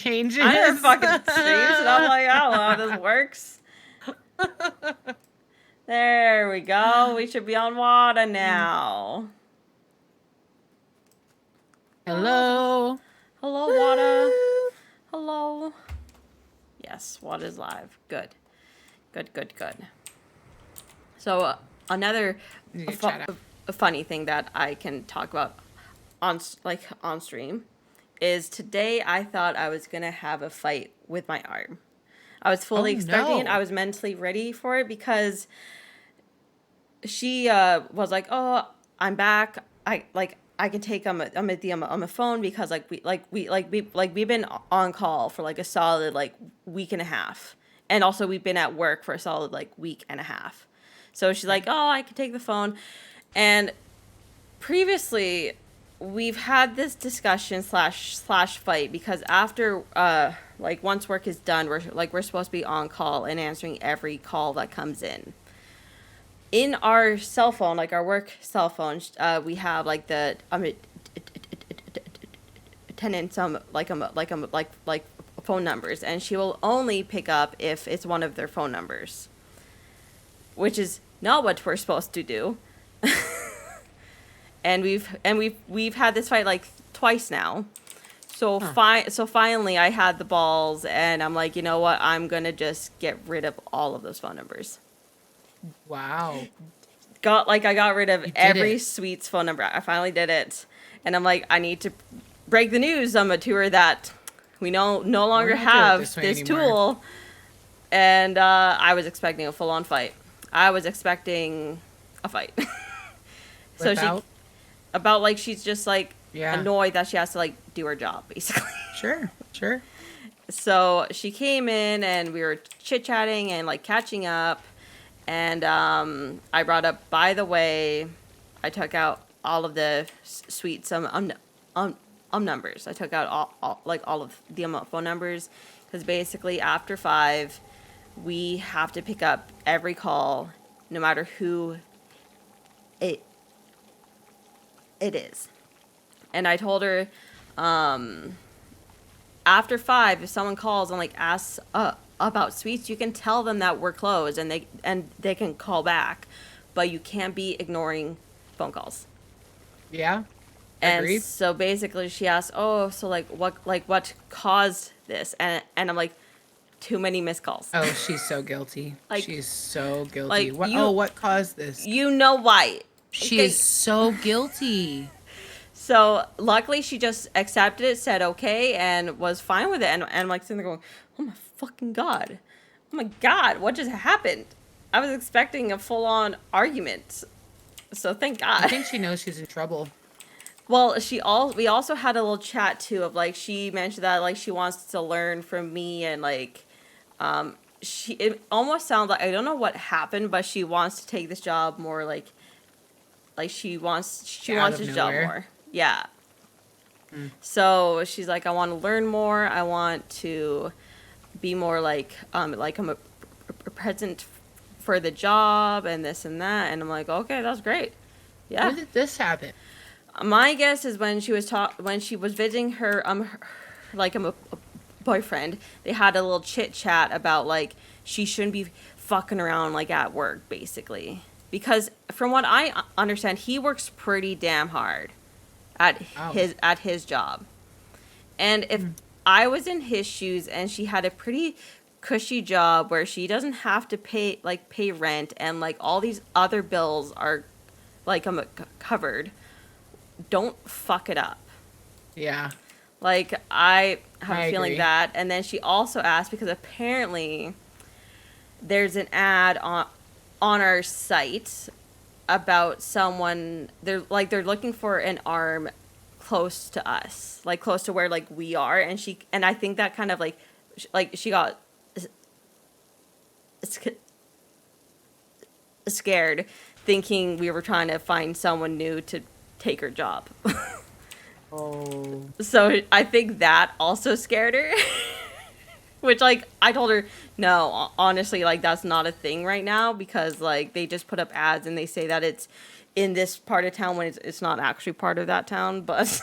changes. I didn't fucking change it. I'm like, I don't know how this works. There we go. We should be on Wawta now. Hello. Hello, Wawta. Hello. Yes, Wawta is live. Good. Good. So another funny thing that I can talk about on stream is today I thought I was gonna have a fight with my arm. I was fully expecting it. I was mentally ready for it because she was like, "Oh, I'm back. I can take on the phone because we've been on call for like a solid like week and a half, and also we've been at work for a solid like week and a half." So she's like, "Oh, I can take the phone," and previously we've had this discussion slash fight because after like once work is done, we're supposed to be on call and answering every call that comes in our cell phone, like our work cell phone. We have like the attendant like phone numbers, and she will only pick up if it's one of their phone numbers, which is not what we're supposed to do. And we've had this fight like twice now. So finally I had the balls, and I'm like, you know what? I'm gonna just get rid of all of those phone numbers. Wow. I got rid of every Sweet's phone number. I finally did it, and I'm like, I need to break the news to her that we no longer have this tool. And I was expecting a full on fight. I was expecting a fight. So she's just like annoyed that she has to like do her job basically. Sure. So she came in and we were chit chatting and like catching up, and I brought up, by the way, I took out all of the Sweet numbers. I took out all of the phone numbers because basically after 5, we have to pick up every call, no matter who it is. And I told her, after 5, if someone calls and like asks about Sweets, you can tell them that we're closed and they can call back, but you can't be ignoring phone calls. Yeah. And agreed. So basically she asked, "Oh, so what caused this?" And I'm like, too many missed calls. Oh, she's so guilty. She's so guilty. Like, what caused this? You know why. She is so guilty. So luckily she just accepted it, said okay, and was fine with it. And I'm like sitting there going, oh my fucking God. Oh my God, what just happened? I was expecting a full-on argument. So thank God. I think she knows she's in trouble. Well, we also had a little chat too of like, she mentioned that like she wants to learn from me, and like it almost sounds like, I don't know what happened, but she wants to take this job more like she wants this job more. Yeah. So she's like, I want to learn more. I want to be more like I'm a present for the job and this and that. And I'm like, okay, that's great. Yeah. When did this happen? My guess is when she was visiting her a boyfriend. They had a little chit chat about like she shouldn't be fucking around like at work basically, because from what I understand, he works pretty damn hard at his job. And if I was in his shoes and she had a pretty cushy job where she doesn't have to pay rent and like all these other bills are like covered, don't fuck it up. Yeah. Like, I have a feeling that. And then she also asked, because apparently there's an ad on our site about someone, they're looking for an arm close to us, like close to where like we are, and I think that kind of like she got scared, thinking we were trying to find someone new to take her job. Oh. So I think that also scared her. Which, like, I told her, no, honestly, like, that's not a thing right now, because, like, they just put up ads and they say that it's in this part of town when it's not actually part of that town, but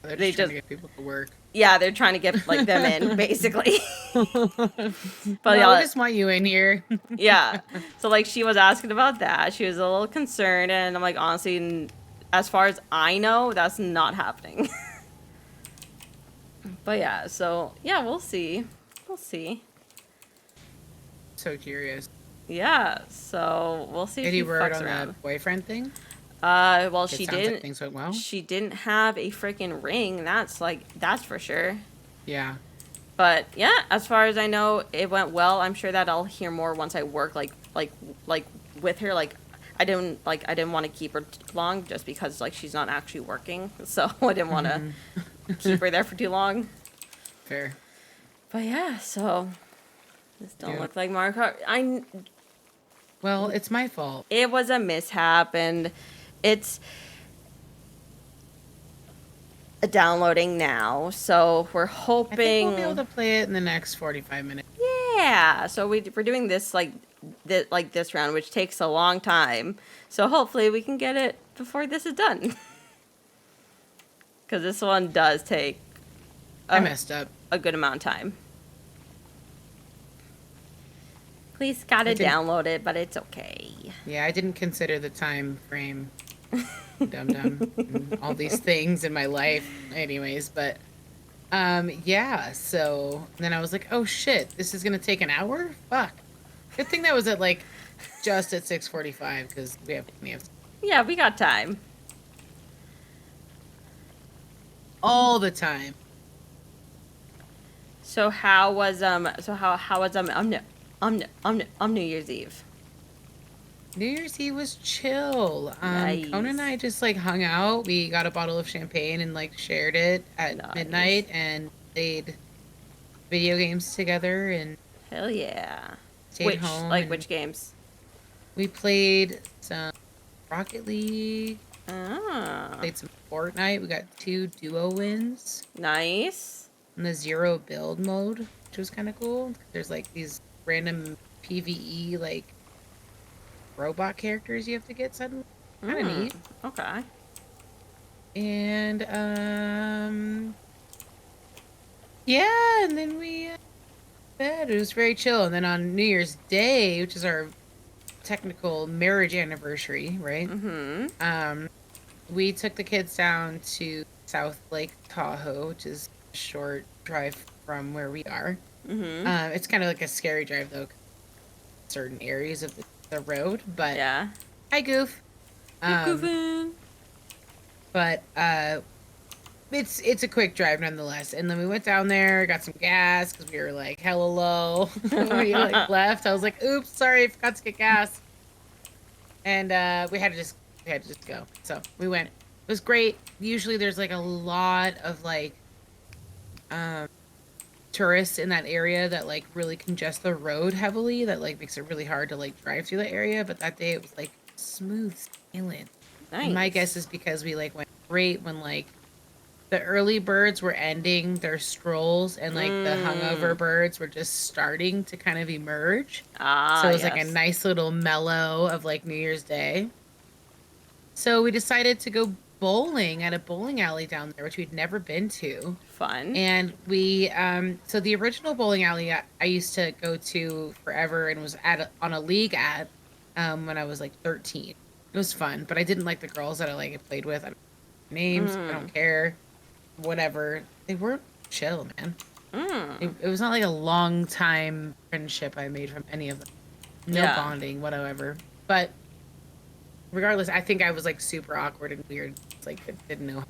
They're just trying to get people to work. Yeah, they're trying to get like them in, basically. But No, we yeah, just want you in here. yeah. So like she was asking about that. She was a little concerned, and I'm like, honestly, as far as I know, that's not happening. But yeah, so yeah, we'll see. We'll see. So curious. Yeah, so we'll see if Any he word fucks on the around. boyfriend thing? Well, It she sounds like didn't. things went well. She didn't have a freaking ring. That's for sure. Yeah. But yeah, as far as I know, it went well. I'm sure that I'll hear more once I work like with her. I didn't want to keep her too long just because like she's not actually working, so I didn't want to keep her there for too long. Fair. But yeah, so this don't Yeah. look like Mario Kart. Well, it's my fault. It was a mishap, and it's downloading now. So we're I think we'll be able hoping. to play it in the next 45 minutes. Yeah, so we're doing this this round, which takes a long time. So hopefully we can get it before this is done. Because this one does take I messed up. a good amount of time. Please gotta I didn't- download it, but it's okay. Yeah, I didn't consider the time frame. Dum dum. And all these things in my life. Anyways, but yeah, so then I was like, oh shit, this is gonna take an hour? Fuck. Good thing that was at like just at 6:45 because we have plenty of Yeah, we got time. all the time. So how was New Year's Eve? New Year's Eve was chill. Nice. Kona and I just like hung out. We got a bottle of champagne and like shared it at Nice. midnight and played video games together and Hell yeah. stayed home. and Which games? We played some Rocket League, Ah, played some Fortnite. We got 2 duo wins nice. in the zero build mode, which was kind of cool. There's like these random PvE like robot characters you have to get suddenly. Kind of neat. Okay. And yeah, and then we bed. It was very chill. And then on New Year's Day, which is our technical marriage anniversary, right? Mm-hmm. We took the kids down to South Lake Tahoe, which is a short drive from where we are. Mm-hmm. It's kind of like a scary drive though, certain areas of the road. But Yeah. hi, Goof. Goofing. But it's a quick drive nonetheless. And then we went down there, got some gas because we were like hella low. We like left. I was like, oops, sorry, I forgot to get gas. And we had to just go. So we went. It was great. Usually there's like a lot of like tourists in that area that like really congest the road heavily. That like makes it really hard to like drive through the area. But that day it was like smooth sailing. Nice. And my guess is because we like went great when like the early birds were ending their strolls and like the hungover birds were just starting to kind of emerge. Ah, So it was like a yes. nice little mellow of like New Year's Day. So we decided to go bowling at a bowling alley down there, which we'd never been to. Fun. And we, so the original bowling alley I used to go to forever and was on a league at when I was like 13. It was fun, but I didn't like the girls that I like played with. I don't know names, I don't care, whatever. They weren't chill, man. It was not like a long time friendship I made from any of them. No Yeah. bonding, whatever. But regardless, I think I was like super awkward and weird. It's like it didn't know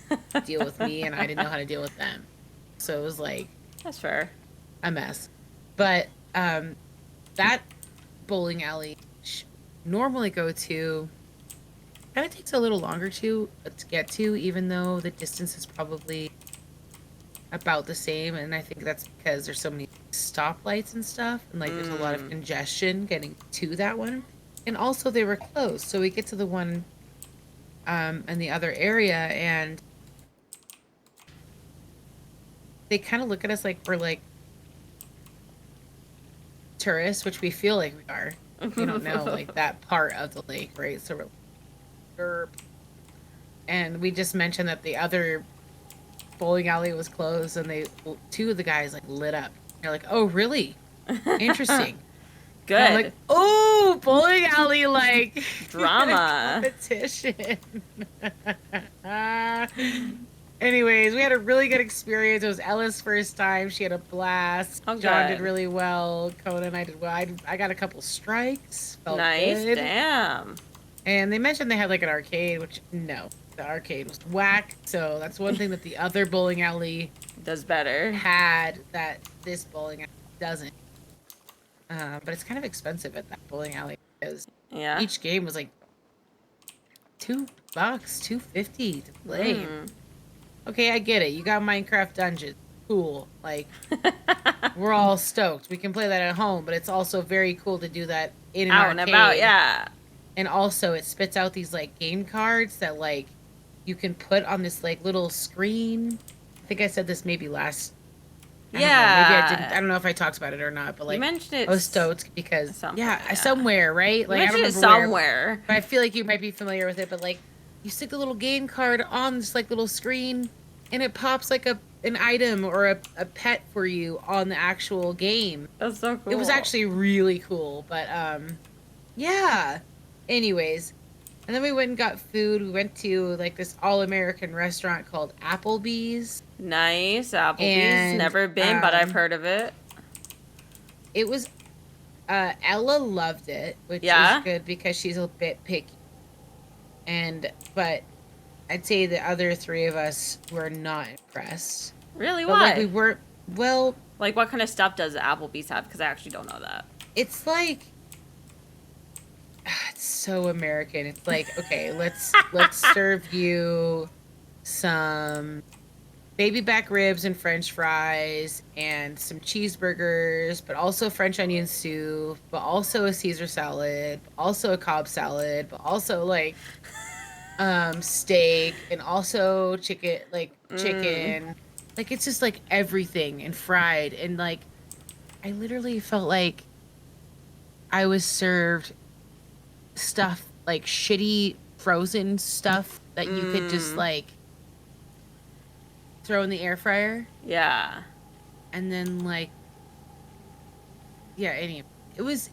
how to deal with me, and I didn't know how to deal with them. So it was like That's fair. a mess. But that bowling alley normally go to kind of takes a little longer to get to, even though the distance is probably about the same. And I think that's because there's so many stoplights and stuff, and like there's a lot of congestion getting to that one. And also they were closed, so we get to the one in the other area, and they kind of look at us like we're like tourists, which we feel like we are. We don't know like that part of the lake, right? So we're like, derp. And we just mentioned that the other bowling alley was closed, and two of the guys like lit up. They're like, "Oh, really? Interesting." And I'm like, Good. "Oh, bowling alley like Drama. competition." Anyways, we had a really good experience. It was Ella's first time. She had a blast. Oh, John did good. really well. Conan and I did well. I got a couple strikes. Felt Nice. good. Damn. And they mentioned they had like an arcade, which no, the arcade was whack. So that's one thing that the other bowling alley Does better. had that this bowling alley doesn't. But it's kind of expensive at that bowling alley because Yeah. each game was like $2, $2.50 to play. Okay, I get it. You got Minecraft Dungeons. Cool. Like, we're all stoked. We can play that at home, but it's also very cool to do that in an Out arcade. and about, yeah. And also, it spits out these, like, game cards that, like, you can put on this, like, little screen. I think I said this maybe last... Yeah. Maybe I didn't. I don't know if I talked about it or not, but, like... You mentioned it. I was stoked because... Somewhere. Somewhere, right? Like, You I don't mentioned remember it somewhere. but I feel like you might be familiar with it, but, like, you stick the little game card on this, like, little screen, and it pops, like, an item or a pet for you on the actual game. That's so cool. It was actually really cool, but, yeah. Anyways, and then we went and got food. We went to, like, this all-American restaurant called Applebee's. Nice. Applebee's. And, Never been, but I've heard of it. It was, Ella loved it, which is good because she's a bit picky. But I'd say the other three of us were not impressed. Really? But, Why? like, we weren't, well... Like, what kind of stuff does Applebee's have? Because I actually don't know that. It's like... It's so American. It's like, okay, let's serve you some baby back ribs and French fries and some cheeseburgers, but also French onion soup, but also a Caesar salad, but also a Cobb salad, but also like steak and also chicken. Like it's just like everything and fried, and like I literally felt like I was served stuff, like shitty frozen stuff that you could just like throw in the air fryer. Yeah. And then like, yeah, anyway, it was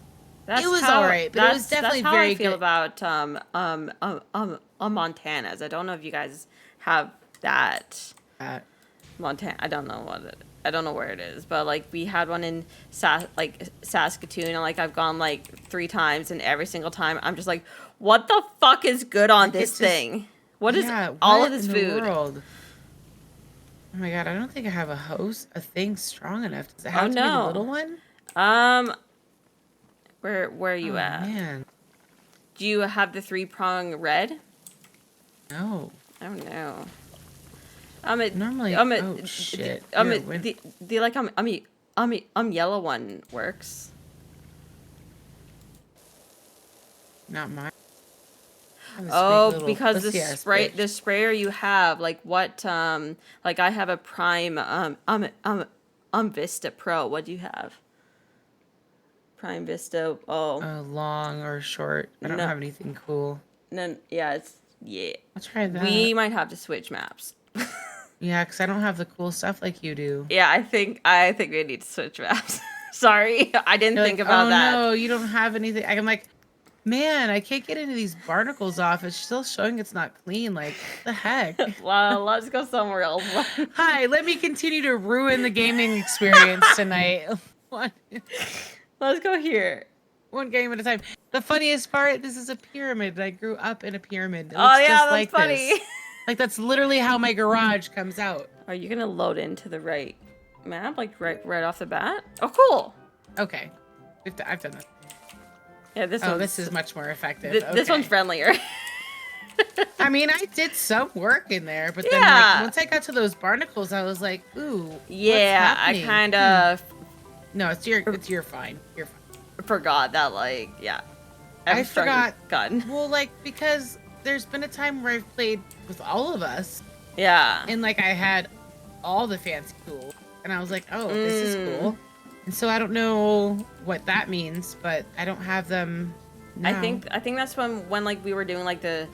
How, all right, but it was definitely that's how very I feel good. about Montana's. I don't know if you guys have that. Montana. I don't know where it is, but like we had one in Saskatoon, and like I've gone like 3 times, and every single time I'm just like, what the fuck is good on this thing? What is all of this food? World? Oh my god, I don't think I have a thing strong enough. Does it have to be the little one? Where are you at? Man. Do you have the 3-prong red? No. Oh no. Normally, oh shit. The yellow one works. Not mine. Oh, because the sprayer you have, like what, like I have a Prime, Vista Pro. What do you have? Prime Vista. Oh. Long or short? I don't have anything cool. No, yeah, I'll try that. We might have to switch maps. Yeah, because I don't have the cool stuff like you do. Yeah, I think we need to switch maps. Sorry, I didn't think about that. No, you don't have anything. I'm like, man, I can't get into these barnacles off. It's still showing it's not clean. Like, what the heck? Well, let's go somewhere else. Hi, let me continue to ruin the gaming experience tonight. Let's go here. One game at a time. The funniest part, this is a pyramid. I grew up in a pyramid. Oh, yeah, that's like funny. This. Like, that's literally how my garage comes out. Are you going to load into the right map? Like, right off the bat? Oh, cool. Okay. I've done that. Yeah, this is much more effective. This one's friendlier. I mean, I did some work in there, but then like, once I got to those barnacles, I was like, ooh. Yeah, I kind of... No, it's your fine. You're fine. Forgot that, like, yeah. I forgot. Gun. Well, like, because there's been a time where I've played with all of us. Yeah. And, like, I had all the fancy tools. And I was like, oh, this is cool. And so I don't know what that means, but I don't have them now. I think that's when like we were doing like the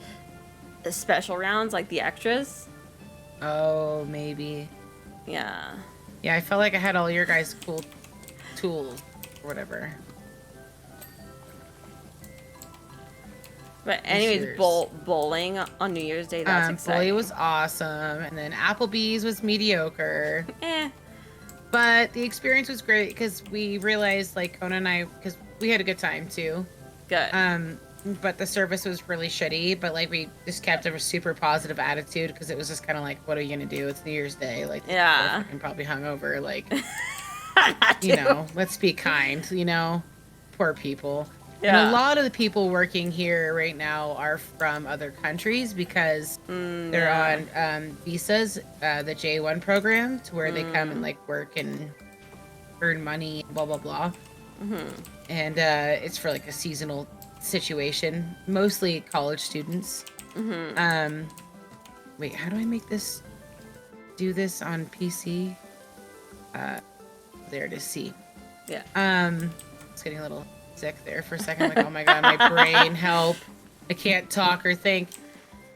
special rounds, like the extras. Oh, maybe. Yeah. Yeah, I felt like I had all your guys' cool tools or whatever. But What's anyways, yours? bowling on New Year's Day, that's Bully exciting. was awesome, and then Applebee's was mediocre. Eh, But the experience was great because we realized, like, Kona and I, because we had a good time too. good. Um, but the service was really shitty. But like, we just kept a super positive attitude because it was just kind of like, what are you gonna do? It's New Year's Day. Like, these people are Yeah. fucking probably hungover. Like, That too. let's be kind. Poor people. And a Yeah. lot of the people working here right now are from other countries because they're Yeah. on visas, the J1 program, to where they come and Mm. like work and earn money, blah blah blah. And it's for like a seasonal situation, mostly college students. Um, wait, how do I make this do this on PC? Uh, there to see. Yeah. It's getting a little sick there for a second. Like, oh my god, my brain, help! I can't talk or think.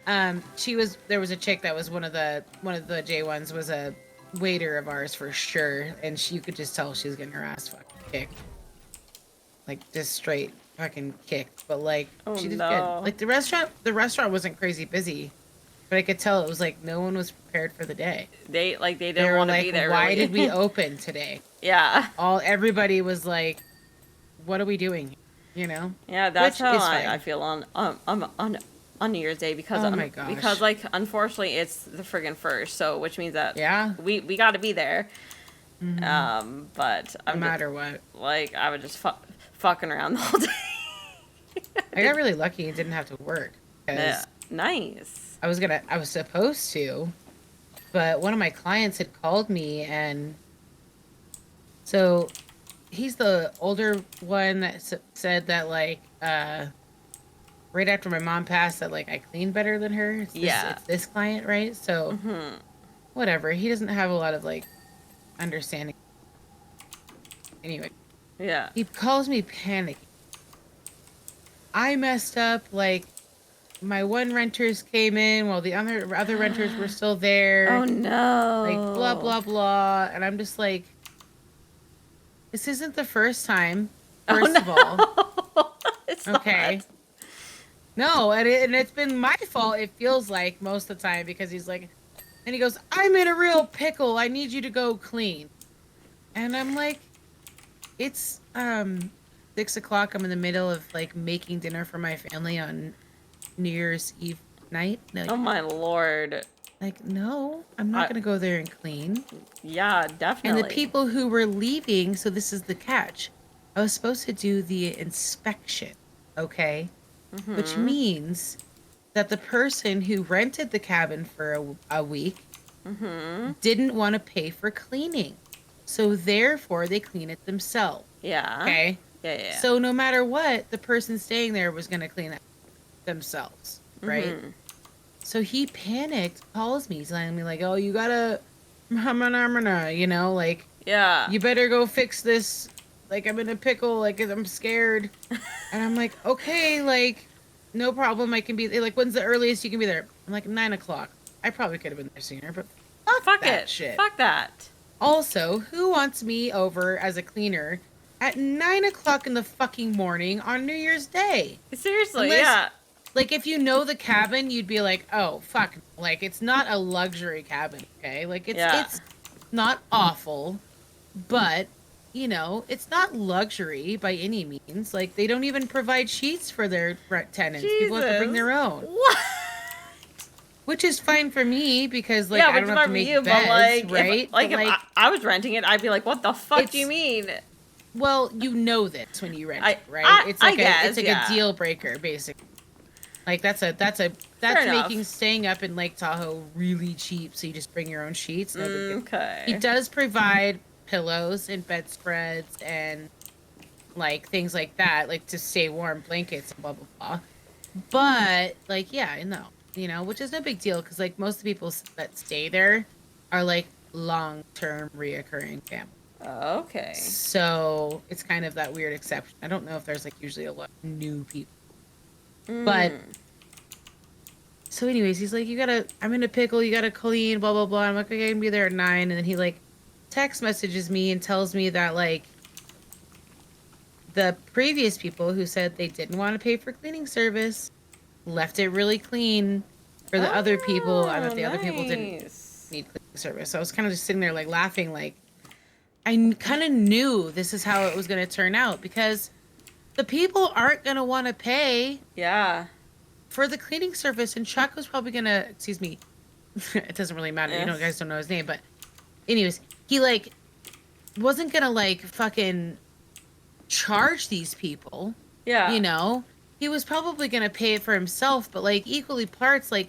There was a chick that was one of the J1s was a waiter of ours for sure, and you could just tell she was getting her ass fucking kicked. Like just straight fucking kicked. But like Oh she did good. no. Like the restaurant wasn't crazy busy, but I could tell it was like no one was prepared for the day. They They didn't were want to like, be there. "Why Really. did we open today?" Yeah. Everybody was like, "What are we doing?" Yeah. That's Which how is I fine. feel on New Year's Day because Oh my gosh. because like unfortunately it's the friggin' first, so which means that Yeah. we got to be there. Hmm. But No I'm just matter what. like I was just fucking around the whole day. I got really lucky and didn't have to work Yeah. because Nice. I was supposed to, but one of my clients had called me, and so he's the older one that said that like right after my mom passed that like I clean better than her. Yeah. It's this client, right? So Mhm. whatever. He doesn't have a lot of like understanding. Anyway, Yeah. he calls me panicking. I messed up. Like my one renters came in while the other renters were still Oh there. Like blah no. blah blah, and I'm just like, this isn't the first time. Oh First of all, no. It's okay. not. No, and it's been my fault. It feels like most of the time because he's like, and he goes, "I'm in a real pickle. I need you to go clean." And I'm like, it's 6 o'clock. I'm in the middle of like making dinner for my family on New Year's Eve night. Oh my lord. No, I'm not I gonna go there and clean. yeah, And the definitely. people who were leaving, so this is the catch. I was supposed to do the inspection, okay? Which Mhm. means that the person who rented the cabin for a week Mhm. didn't want to pay for cleaning. So therefore, they clean it themselves, Yeah. okay? Yeah, yeah. So no matter what, the person staying there was going to clean it themselves, right? Mhm. So he panicked, calls me, he's telling me like, "Oh, you gotta, like Yeah. you better go fix this. Like I'm in a pickle. Like I'm scared." And I'm like, "Okay, like no problem. I can be like, when's the earliest you can be there?" I'm like 9 o'clock. I probably could have been there sooner, but fuck Fuck that it. shit. Fuck that. Also, who wants me over as a cleaner at 9 o'clock in the fucking morning on New Year's Day? Seriously, Unless, yeah. like, if you know the cabin, you'd be like, "Oh fuck!" Like, it's not a luxury cabin, okay? Like, Yeah. it's not awful, but it's not luxury by any means. Like, they don't even provide sheets for their tenants. People have to bring Jesus. their own, What? which is fine for me because, like, Yeah, I which don't is have fine to for make you, but beds, like right? But if like, I was renting it, I'd be like, what the fuck do you it's mean? well, this when you rent I it, right? It's I like it's guess, like a yeah. deal breaker, basically. Like Fair that's making enough. staying up in Lake Tahoe really cheap. So you just bring your own sheets, no big deal. He Okay. does provide pillows and bedspreads and like things like that, like to stay warm, blankets and blah blah blah. But like, yeah, no, which is no big deal because like most of the people that stay there are like long term reoccurring families. Okay. So it's kind of that weird exception. I don't know if there's like usually a lot of new people, but Mm. so anyways, he's like, I'm in a pickle, you gotta clean, blah, blah, blah. I'm like, okay, I can be there at 9. And then he like text messages me and tells me that like the previous people who said they didn't want to pay for cleaning service left it really clean for the other people, and that Oh, the other people didn't nice. need cleaning service. So I was kind of just sitting there like laughing, like kind of knew this is how it was going to turn out, because the people aren't going to want to pay Yeah. for the cleaning service, and Chuck was probably going to, excuse me, it doesn't really matter. You know, Yes. guys don't know his name, but anyways, he like wasn't going to like fucking charge these people. Yeah. You know, he was probably going to pay it for himself, but like equally parts, like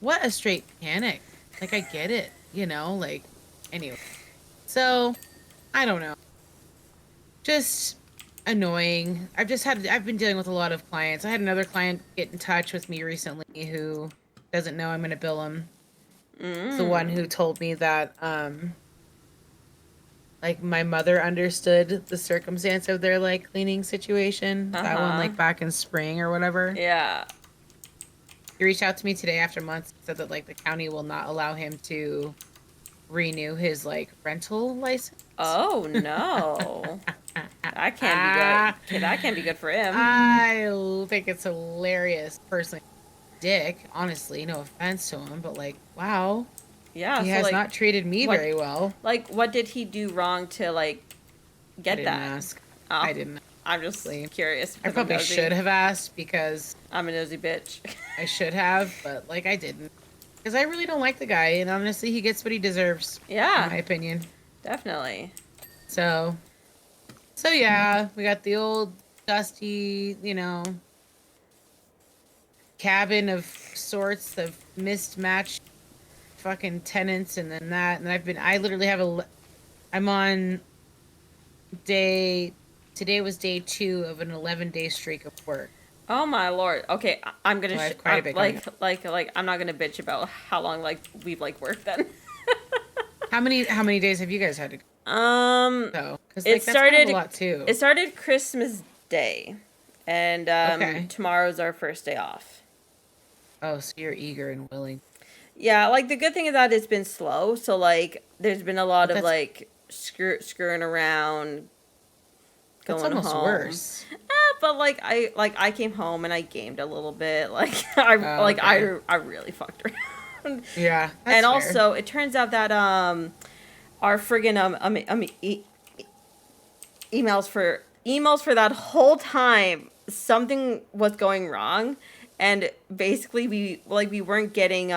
what a straight panic. Like I get it, you know, like anyway. So, I don't know. Just annoying. I've been dealing with a lot of clients. I had another client get in touch with me recently who doesn't know I'm going to bill him. It's the one who told me that like my mother understood the circumstance of their like cleaning situation. That one like back in spring or whatever. Yeah. He reached out to me today after months, said that like the county will not allow him to renew his like rental license. Oh no. That can't be good. That can't be good for him. I think it's hilarious. Personally, dick. Honestly, no offense to him, but like, wow, Yeah. he So has like, not treated me what- very well. like, what did he do wrong to like I get didn't that? ask. Oh, I didn't. I'm just curious. I because I'm probably nosy. should have asked, because I'm a nosy bitch. I should have, but like I didn't, because I really don't like the guy, and honestly, he gets what he deserves. Yeah. In my opinion. Definitely. So yeah, we got the old dusty, you know, cabin of sorts of mismatched fucking tenants, and then that, and I literally have I'm on today was day 2 of an 11-day streak of work. Oh my lord. Okay, I'm gonna So I have quite a bit like I'm not gonna bitch about how long like we've like worked then. How many days have you guys had to go? So, because It like, that's kind started of a lot too. It started Christmas Day, and Okay. tomorrow's our first day off. Oh, so you're eager and willing. Yeah, like the good thing is that it's been slow, so like there's been a lot of That's- like screwing around, That's going almost home. worse. But like I came home and I gamed a little bit. Like I okay. I really fucked around. Yeah, that's And fair. also, it turns out that our friggin' emails for that whole time, something was going wrong, and basically we weren't getting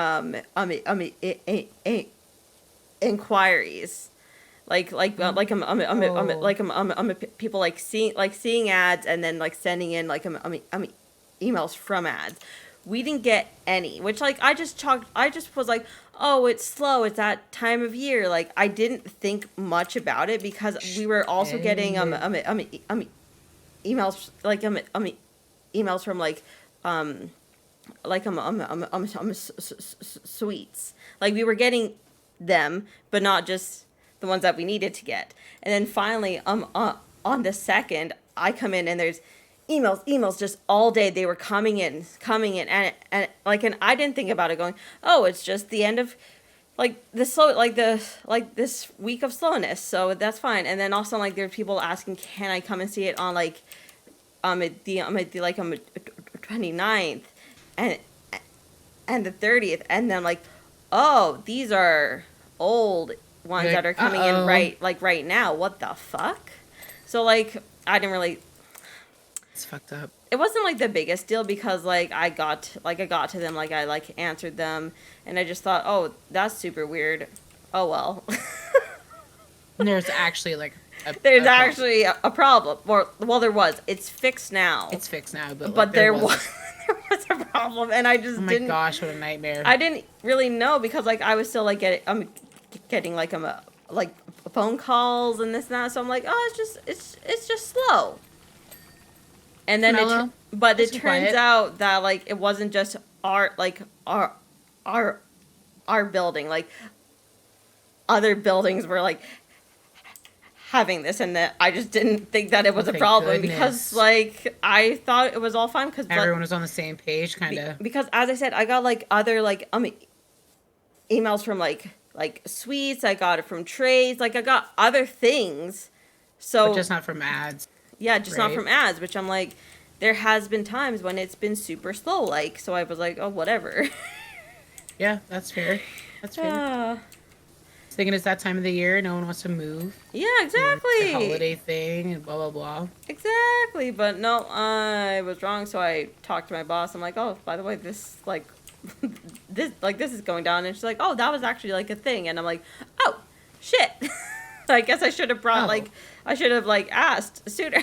inquiries. People like seeing ads and then like sending in like emails from ads. We didn't get any, which like I just was like, oh, it's slow, it's that time of year. Like I didn't think much about it because we were also getting emails emails from suites. Like we were getting them, but not just the ones that we needed to get. And then finally, on the 2nd, I come in and there's emails just all day. They were coming in, and I didn't think about it. Going, oh, it's just the end of this week of slowness, so that's fine. And then also like there's people asking, can I come and see it on the 29th and the 30th, and then like, oh, these are old ones Like, that are coming in right now. What the fuck? So like I didn't really. It's fucked up. It wasn't like the biggest deal because like I got to them, like I like answered them, and I just thought, oh, that's super weird. Oh well. And there's actually like There's problem. actually a problem. Well, there was. It's fixed now. It's fixed now, but But like, there was there was a problem, and I just Oh my didn't. gosh, what a nightmare! I didn't really know because like I was still like getting like phone calls and this and that. So I'm like, oh, it's just slow. And then Mellow. but it Just turns quiet. out that like it wasn't just our building. Like other buildings were like having this, and that I just didn't think that it was a thank problem goodness. because like I thought it was all fine because Everyone was on the same page, kind of. because as I said, I got like other like emails from like sweets. I got it from trades. Like I got other things. So But just not from ads. yeah, just not right? from ads. Which I'm like, there has been times when it's been super slow. Like so, I was like, oh whatever. Yeah, that's fair. That's fair. Thinking it's that time of the year, no one wants to move. Yeah, You know, it's exactly. the holiday thing and blah blah blah. Exactly, but no, I was wrong. So I talked to my boss. I'm like, oh, by the way, this like, this is going down, and she's like, oh, that was actually like a thing, and I'm like, oh, shit. I guess I should have brought I should have like asked sooner.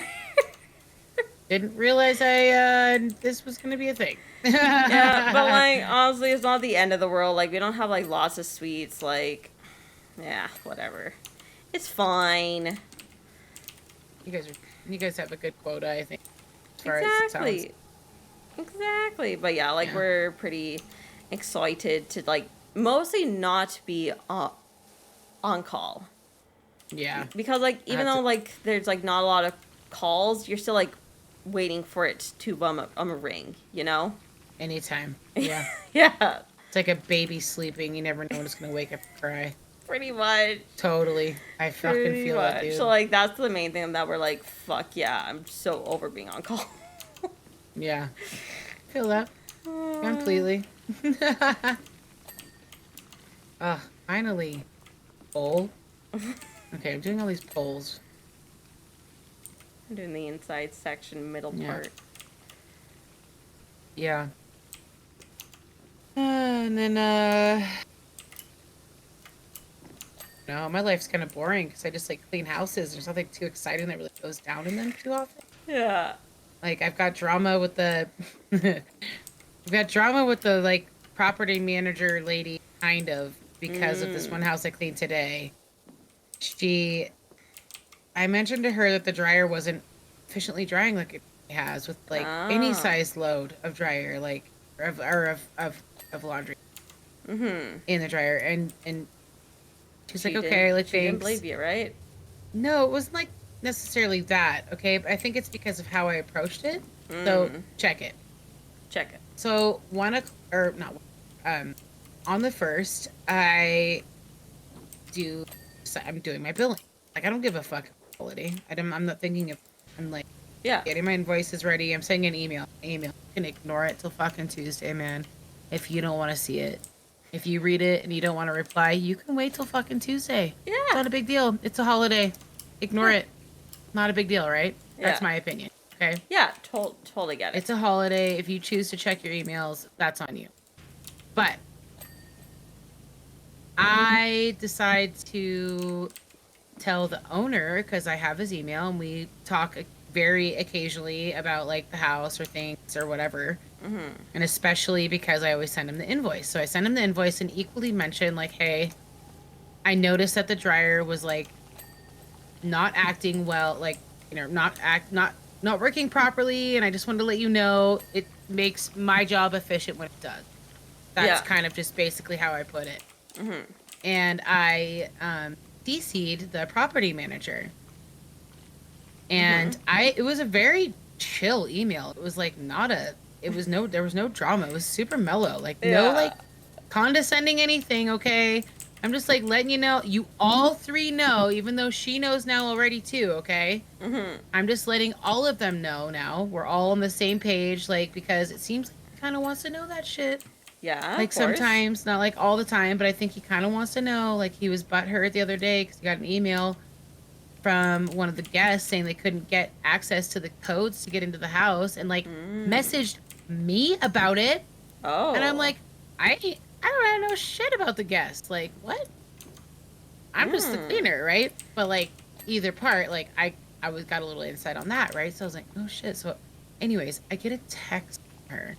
Didn't realize I this was gonna be a thing. Yeah, but like honestly, it's not the end of the world. Like we don't have like lots of sweets. Like, yeah, whatever. It's fine. You guys have a good quota, I think. As far Exactly. as it sounds. Exactly. But yeah, like we're pretty excited to like mostly not be on call. Yeah. Because like even though like there's like not a lot of calls, you're still like waiting for it to ring, you know? Anytime. Yeah. Yeah. It's like a baby sleeping. You never know when it's gonna wake up and cry. Pretty much. Totally. I fucking feel that, dude. So like that's the main thing that we're like, fuck yeah, I'm so over being on call. Yeah. Feel that. Completely. Finally. Poll. Okay, I'm doing all these polls. I'm doing the inside section, middle part. Yeah. And then, no, my life's kind of boring because I just like clean houses. There's nothing too exciting that really goes down in them too often. Yeah. Like I've got drama with the, I've got drama with the like property manager lady, kind of, because of this one house I cleaned today. I mentioned to her that the dryer wasn't efficiently drying like it has with like any size load of dryer, like of laundry in the dryer, and she's like, okay, like she didn't believe you, right? No, it wasn't like necessarily that. Okay, but I think it's because of how I approached it. So check it. So on the 1st, I'm doing my billing. Like I don't give a fuck quality. I'm not thinking of. I'm like, getting my invoices ready. I'm sending an email. You can ignore it till fucking Tuesday, man. If you don't want to see it. If you read it and you don't want to reply, you can wait till fucking Tuesday. Yeah. It's not a big deal. It's a holiday. Ignore it. Not a big deal, right? That's my opinion. Okay? Yeah, totally get it. It's a holiday. If you choose to check your emails, that's on you. But I decide to tell the owner, because I have his email, and we talk very occasionally about like the house or things or whatever. And especially because I always send him the invoice. So I send him the invoice and equally mention like, hey, I noticed that the dryer was like not acting well, like, you know, not working properly, and I just wanted to let you know it makes my job efficient when it does. That's kind of just basically how I put it. And I DC'd the property manager. And it was a very chill email. It was like there was no drama. It was super mellow. Like no like condescending anything, okay? I'm just like letting you know, you all three know, even though she knows now already too, okay? I'm just letting all of them know now. We're all on the same page, like, because it seems like he kind of wants to know that shit. Yeah, like sometimes, not like all the time, but I think he kind of wants to know. Like he was butthurt the other day because he got an email from one of the guests saying they couldn't get access to the codes to get into the house, and like messaged me about it. Oh. And I'm like, I don't know shit about the guest. Like, what? I'm just the cleaner, right? But like either part, like I got a little insight on that, right? So I was like, oh shit. So anyways, I get a text from her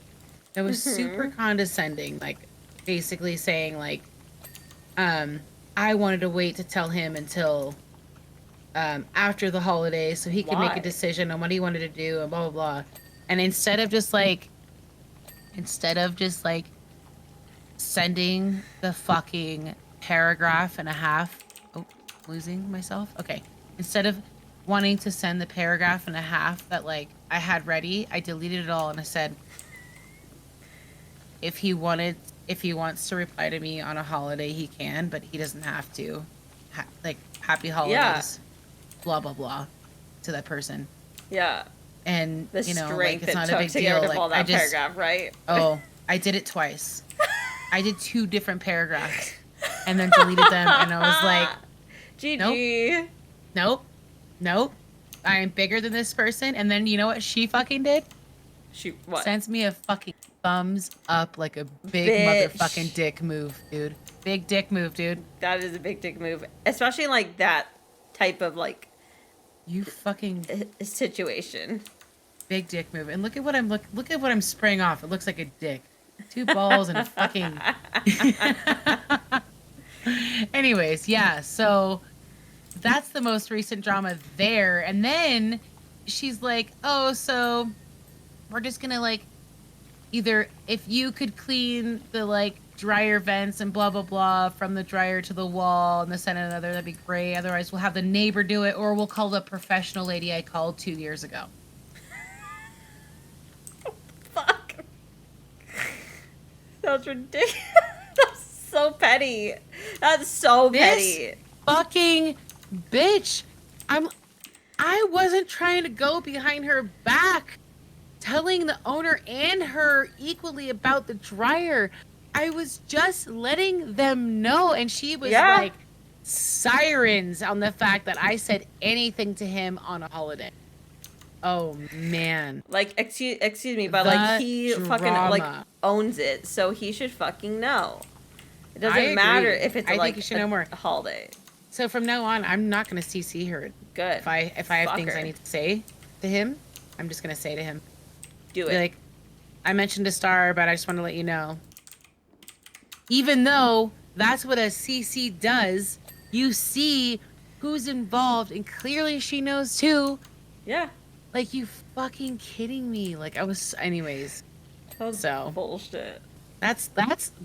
that was super condescending, like basically saying like, I wanted to wait to tell him until after the holidays so he could make a decision on what he wanted to do and blah blah blah. And instead of just like sending the fucking paragraph and a half, losing myself. Okay. instead of wanting to send the paragraph and a half that like I had ready, I deleted it all and I said, if he wants to reply to me on a holiday, he can, but he doesn't have to. Like, happy Yeah. holidays, blah blah blah, to that person. Yeah. And The you know, like strength it's it not a took big to get deal. rid of Like all I that just, paragraph, right? oh, I did it twice. I did 2 different paragraphs, and then deleted them, and I was like, nope, GG. nope, nope. I am bigger than this person. And then you know what she fucking did? Shoot, what? Sends me a fucking thumbs up, like a big motherfucking Bitch. dick move, dude. Big dick move, dude. That is a big dick move. Especially in, like, that type of, like, You fucking situation. big dick move. And look at what I'm spraying off. It looks like a dick. 2 balls and a fucking. Anyways, yeah. So that's the most recent drama there. And then she's like, "Oh, so we're just gonna like either if you could clean the like dryer vents and blah blah blah from the dryer to the wall and this and another, that'd be great. Otherwise, we'll have the neighbor do it, or we'll call the professional lady I called 2 years ago." Fuck. That's ridiculous. That's so petty. That's so petty. Fucking bitch. I wasn't trying to go behind her back telling the owner and her equally about the dryer. I was just letting them know, and she was like sirens on the fact that I said anything to him on a holiday. Oh man. Like, excuse me, but The like he fucking like drama. owns it, so he should fucking know. It I doesn't agree. matter if it's I like think you should know more. a holiday. So from now on, I'm not going to CC her. Good. If I have things Fucker. I need to say to him, I'm just going to say to him. Do Be it. like, I mentioned a star, but I just want to let you know. Even though that's what a CC does, you see who's involved, and clearly she knows too. Yeah. Like, you fucking kidding me? Like, I was, anyways. That was So. bullshit. That's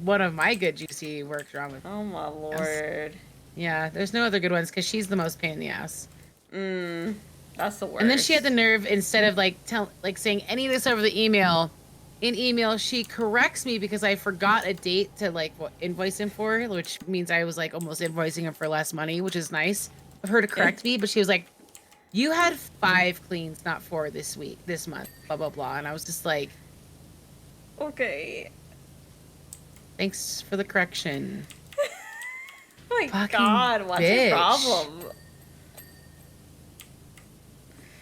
one of my good juicy work drama. Oh my lord. Yeah, there's no other good ones because she's the most pain in the ass. That's the worst. And then she had the nerve, instead of like saying any of this over the email, in email she corrects me because I forgot a date to like invoice him for, which means I was like almost invoicing him for less money, which is nice of her to correct me. But she was like, "You had 5 cleans, not 4 this month, blah blah blah," and I was just like, Okay. "Thanks for the correction." Oh my Fucking god, what's bitch. your problem?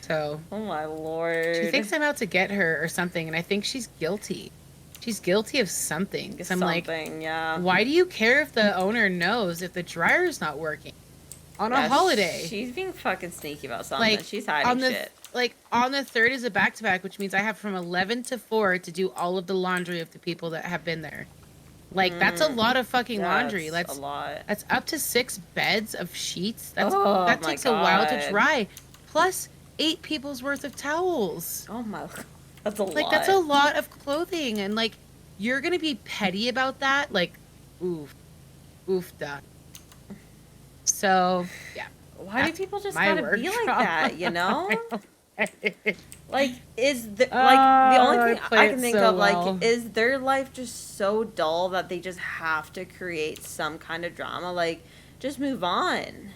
So Oh my lord. she thinks I'm out to get her or something, and I think she's guilty. She's guilty of something. Because I'm like, yeah. why do you care if the owner knows if the dryer's not working on a holiday? She's being fucking sneaky about something. Like, She's hiding shit. Like, on the 3rd is a back-to-back, which means I have from 11 to 4 to do all of the laundry of the people that have been there. Like, that's a lot of fucking laundry. That's a lot. That's up to 6 beds of sheets. That my takes a while to God. dry. Plus 8 people's worth of towels. Oh my. That's a lot. Like, that's a lot of clothing. And, like, you're going to be petty about that? Like, oof. Oof, duh. So, yeah. Why do people just my gotta work be like trauma. that, you know? Like, is the the Oh, only I thing play I it can think so of, like, well. is their life just so dull that they just have to create some kind of drama? Like, just move on.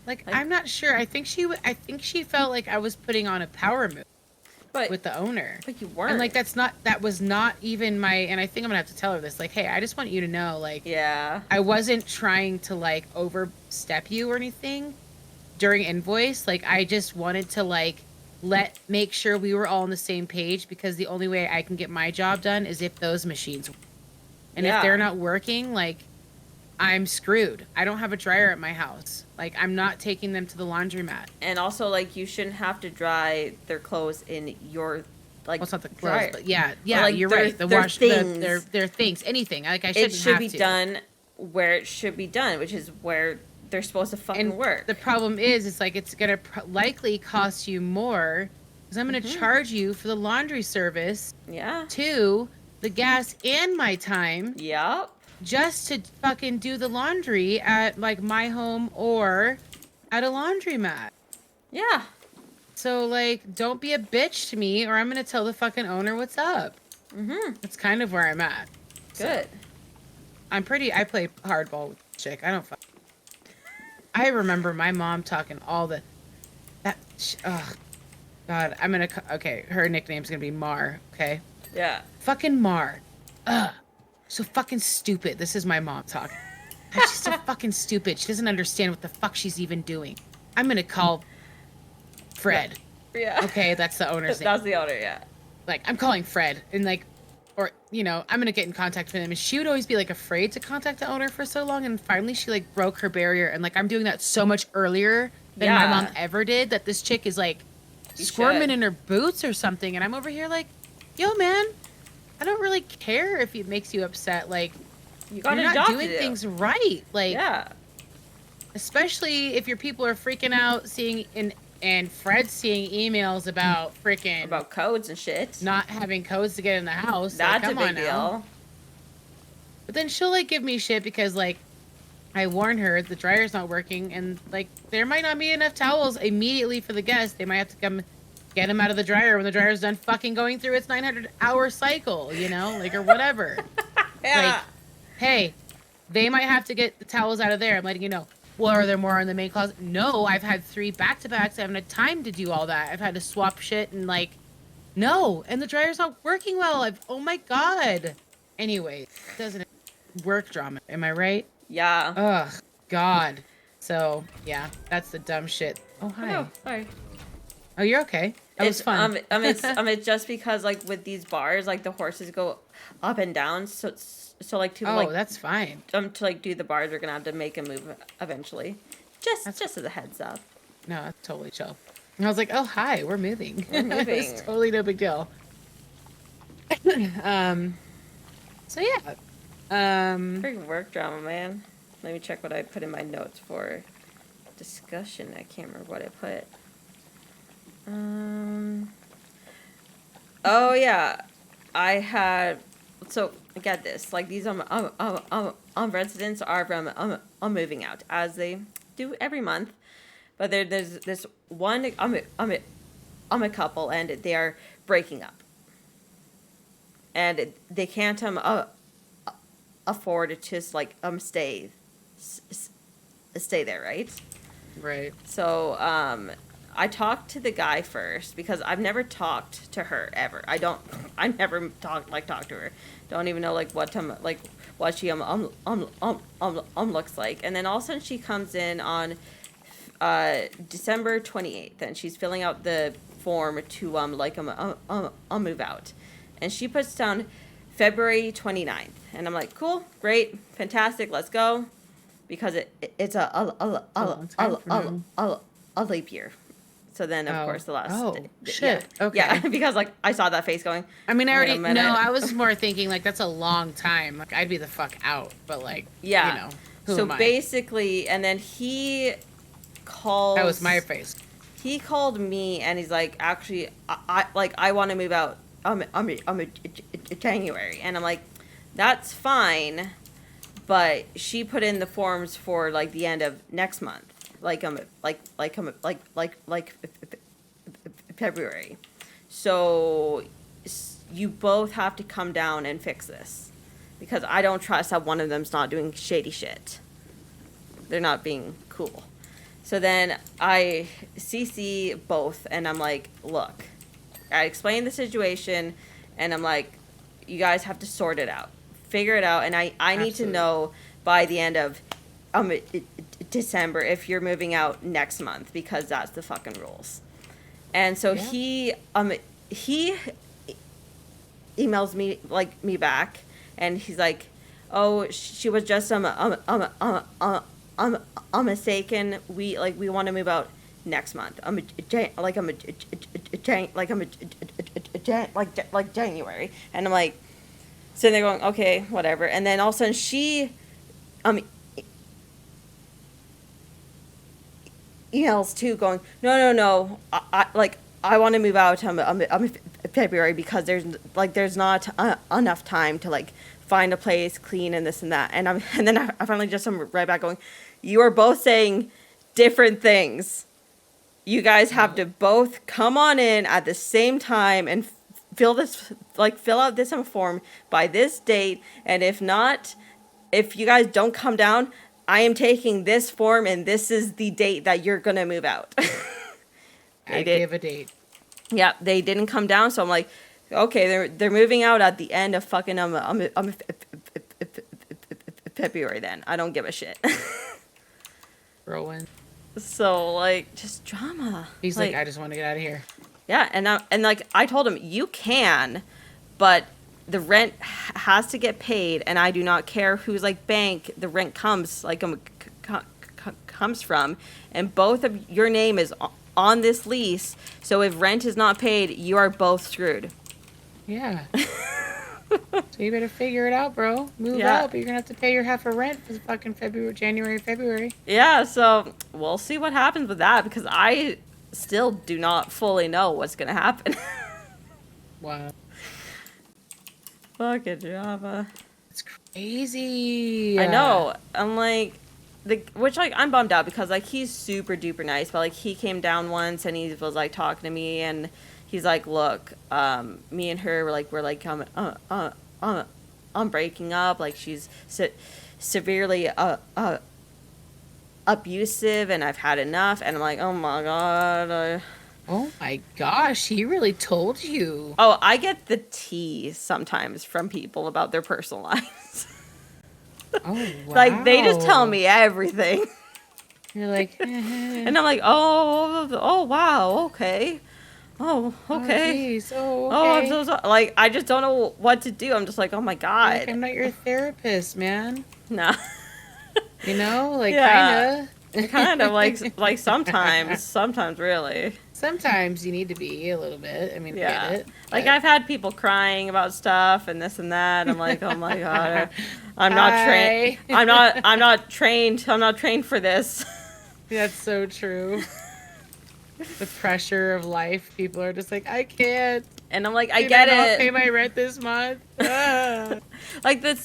Like, I'm not sure. I think she felt like I was putting on a power move But with the owner. But you weren't. And like that was not even my, and I think I'm gonna have to tell her this. Like, hey, I just want you to know, like, yeah. I wasn't trying to like overstep you or anything during invoice. Like, I just wanted to like make sure we were all on the same page, because the only way I can get my job done is if those machines work. And if they're not working, like, I'm screwed. I don't have a dryer at my house. Like, I'm not taking them to the laundromat. And also, like, you shouldn't have to dry their clothes in your, like, Well, it's not the clothes, dryer. but yeah, Or, like, you're their- right. The their wash, things. their things, anything. Like, I shouldn't It should have be to. done where it should be done, which is where they're supposed to fucking And work. the problem is, it's like it's gonna likely cost you more, because I'm gonna charge you for the laundry service, Yeah. to the gas and my time, Yep. just to fucking do the laundry at like my home or at a laundromat. Yeah. So, like, don't be a bitch to me or I'm going to tell the fucking owner what's up. Mm-hmm. That's kind of where I'm at. Good. So, I play hardball with the chick. I don't fuck. I remember my mom talking all the, ugh, God, okay, her nickname's going to be Mar, okay? Yeah. Fucking Mar. Ugh. So fucking stupid. This is my mom talking. God, she's so fucking stupid. She doesn't understand what the fuck she's even doing. I'm going to call Fred. Yeah. Okay, that's the owner's name. That's the owner, yeah. Like, I'm calling Fred and like, or, you know, I'm gonna get in contact with him. And she would always be like afraid to contact the owner for so long. And finally she like broke her barrier. And like, I'm doing that so much earlier than my mom ever did, that this chick is like squirming in her boots or something. And I'm over here like, yo man, I don't really care if it makes you upset. Like, you're not doing things right. Like, yeah. Especially if your people are freaking out seeing and Fred's seeing emails about freaking about codes and shit, not having codes to get in the house. That's like, a big deal. Now. But then she'll like give me shit because like I warn her the dryer's not working and like there might not be enough towels immediately for the guests. They might have to come get them out of the dryer when the dryer's done fucking going through its 900-hour cycle, you know, like or whatever. Yeah. Like, hey, they might have to get the towels out of there. I'm letting you know. Well, are there more in the main closet? No, I've had 3 back-to-backs. I haven't had time to do all that. I've had to swap shit and like, no. And the dryer's not working well. Oh my God. Anyway, doesn't work drama. Am I right? Yeah. Ugh, God. So, yeah, that's the dumb shit. Oh, hi. Oh, sorry. Oh, you're okay. That was fun. It's just because like with these bars, like the horses go up and down, so like to that's fine. To like do the bars, we're gonna have to make a move eventually. Just as a heads up. No, that's totally chill. And I was like, oh hi, we're moving. We're moving. It's totally no big deal. So yeah. Freaking work drama, man. Let me check what I put in my notes for discussion. I can't remember what I put. Oh yeah, I had. So get this, like these residents are from moving out as they do every month, but there's this one a couple and they are breaking up, and they can't afford to just like stay there, right? Right. So I talked to the guy first because I've never talked to her ever. I never talked to her. Don't even know like what she looks like. And then all of a sudden she comes in on December 28th and she's filling out the form to move out. And she puts down February 29th. And I'm like, cool, great, fantastic, let's go. Because it's a leap year. So then, of course, the last... Oh, shit. Yeah. Okay. Yeah, because, like, I saw that face going... I mean, I was more thinking, like, that's a long time. Like, I'd be the fuck out. But, like, yeah. you know, who so am I? basically, and then he called... That was my face. He called me, and he's like, actually, I want to move out January. And I'm like, that's fine. But she put in the forms for, like, the end of next month. Like February. So you both have to come down and fix this. Because I don't trust that one of them's not doing shady shit. They're not being cool. So then I CC both and I'm like, look, I explained the situation and I'm like, you guys have to sort it out. Figure it out. And I need to know by the end of December if you're moving out next month because that's the fucking rules. And so he emails me back and he's like, oh, she was just mistaken. We want to move out next month. January. And I'm like, so they're going, okay, whatever. And then all of a sudden she emails too going, no, I want to move out February because there's not enough time to like find a place, clean and this and that. And then I finally just am right back going, you are both saying different things. You guys have to both come on in at the same time and fill out this form by this date. And if not, if you guys don't come down, I am taking this form and this is the date that you're gonna move out. I gave a date. Yeah, they didn't come down, so I'm like, okay, they're moving out at the end of fucking February. Then I don't give a shit. Whirlwind. So like, just drama. He's like, I just want to get out of here. Yeah, and like I told him, you can, but the rent has to get paid, and I do not care whose like bank the rent comes comes from, and both of your name is on this lease. So if rent is not paid, you are both screwed. Yeah. So you better figure it out, bro. Move out, but you're gonna have to pay your half of rent for the fucking February. Yeah, so we'll see what happens with that, because I still do not fully know what's gonna happen. Wow. Fucking Java. It's crazy. I know. I'm like, which like I'm bummed out, because like he's super duper nice, but like he came down once and he was like talking to me, and he's like, look, me and her I'm breaking up. Like she's severely abusive, and I've had enough. And I'm like, oh my god. Oh my gosh, he really told you. Oh, I get the tea sometimes from people about their personal lives. Oh, wow. Like, they just tell me everything. You're like, and I'm like, oh, wow, okay. Oh, okay. Oh, I'm so sorry. Like, I just don't know what to do. I'm just like, oh my god. Like, I'm not your therapist, man. Nah. You know, like, yeah. kinda. Kind of, like sometimes, really. Sometimes you need to be a little bit. I mean, yeah. I get it. Like, I've had people crying about stuff and this and that. I'm like, oh my god, I'm not trained. I'm not trained for this. That's so true. The pressure of life. People are just like, I can't. And I'm like, I get it. I'll pay my rent this month. Like, the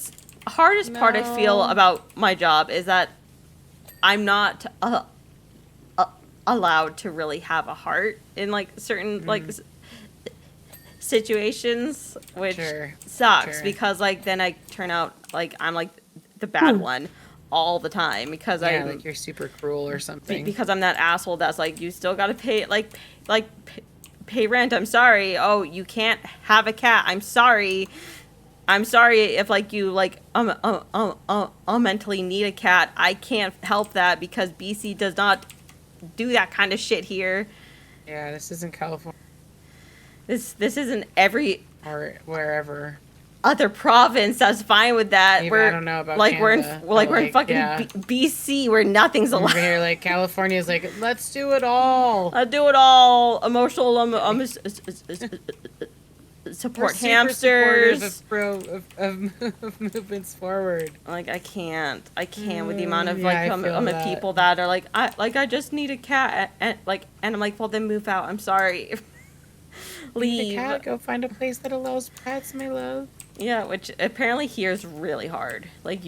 hardest part I feel about my job is that I'm not allowed to really have a heart in like certain like situations, which sucks because like then I turn out like I'm like the bad one all the time because like you're super cruel or something. Because I'm that asshole that's like, you still gotta pay pay rent. I'm sorry. Oh, you can't have a cat. I'm sorry if like you like mentally need a cat. I can't help that because BC does not do that kind of shit here. Yeah, this isn't California. This isn't every or wherever other province that's fine with that. Maybe, I don't know about like Canada, we're in fucking BC where nothing's allowed. Over here, like California's like, let's do it all. I do it all. Emotional support hamsters. Of movements forward. Like I can't with the amount of like people that are like I just need a cat and I'm like, well then move out. I'm sorry. Leave. Need a cat, go find a place that allows pets, my love. Yeah, which apparently here is really hard. Like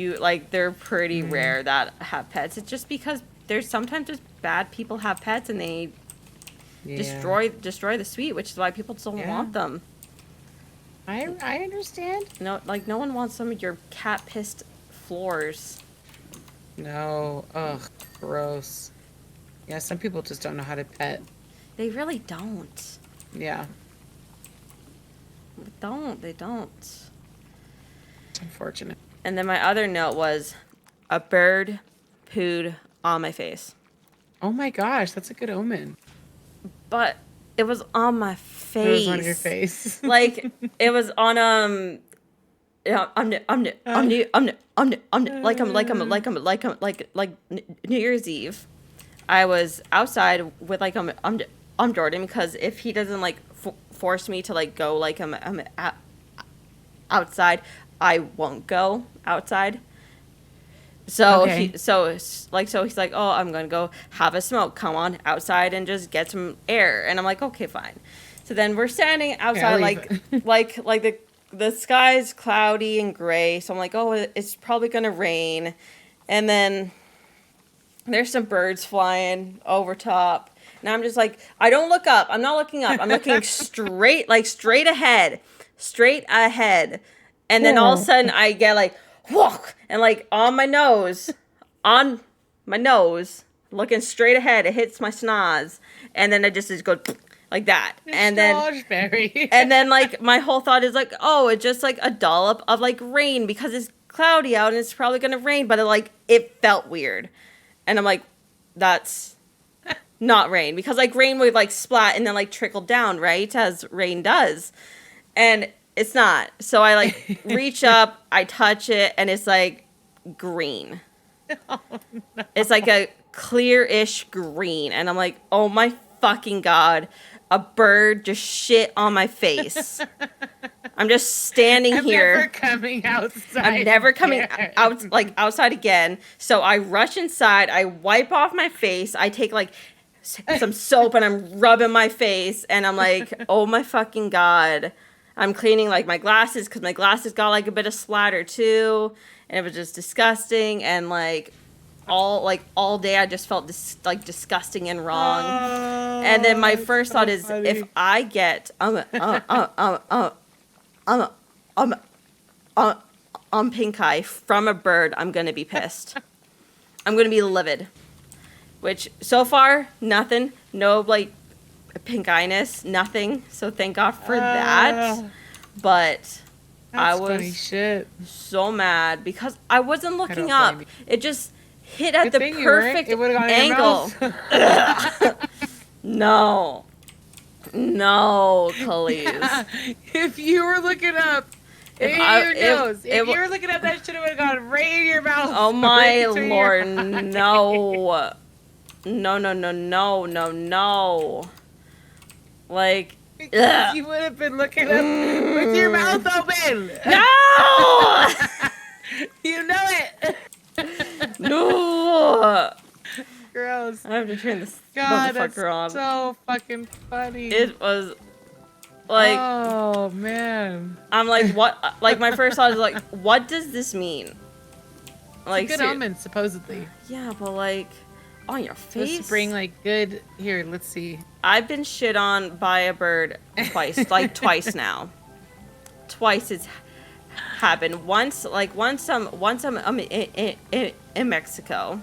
they're pretty rare that have pets. It's just because there's sometimes just bad people have pets and they destroy the suite, which is why people don't want them. I understand. No, like no one wants some of your cat pissed floors. No, ugh, gross. Yeah, some people just don't know how to pet. They really don't. Yeah. They don't. It's unfortunate. And then my other note was a bird pooed on my face. Oh my gosh, that's a good omen. But it was on my face. It was on your face. Like it was on I'm New Year's Eve. I was outside with like Jordan because if he doesn't like force me to like go like I'm outside, I won't go outside. So he's like, oh, I'm gonna go have a smoke. Come on outside and just get some air. And I'm like, okay, fine. So then we're standing outside, like the sky's cloudy and gray. So I'm like, oh, it's probably gonna rain. And then There's some birds flying over top. And I'm just like, I don't look up. I'm not looking up. I'm looking straight, like straight ahead. Straight ahead. And then all of a sudden I get like, whook, and like on my nose, looking straight ahead, it hits my schnoz. And then it just goes like that. And then like my whole thought is like, oh, it's just like a dollop of like rain because it's cloudy out and it's probably gonna rain, but it felt weird. And I'm like, that's not rain. Because, like, rain would, like, splat and then, like, trickle down, right? As rain does. And it's not. So I, like, reach up, I touch it, and it's, like, green. Oh, no. It's, like, a clear-ish green. And I'm like, oh, my fucking God. A bird just shit on my face. I'm just standing here. I'm never coming outside. I'm never coming out, like, outside again. So I rush inside. I wipe off my face. I take, like, some soap and I'm rubbing my face. And I'm like, oh, my fucking God. I'm cleaning, like, my glasses because my glasses got, like, a bit of splatter, too. And it was just disgusting. And, like, all day I just felt disgusting and wrong. And then my first thought is, funny. If I get pink eye from a bird, I'm gonna be pissed. I'm gonna be livid. Which so far, nothing. No like pink eye-ness, nothing. So thank God for that. But I was so mad because I wasn't looking up. It just hit at the perfect angle. No, Khalees. Yeah. If you were looking up, if you were looking up, that should have gone right in your mouth. Oh my Lord, no. No. Like, you would have been looking up with your mouth open. No! You know it. No. Gross. I have to turn this motherfucker on. So fucking funny. It was like, oh man. I'm like, what? Like my first thought is like, what does this mean? Like good omen, supposedly. Yeah, but like on your face. Supposed to bring like good. Here, let's see. I've been shit on by a bird twice, like twice now. Twice it's happened. Once I'm in Mexico,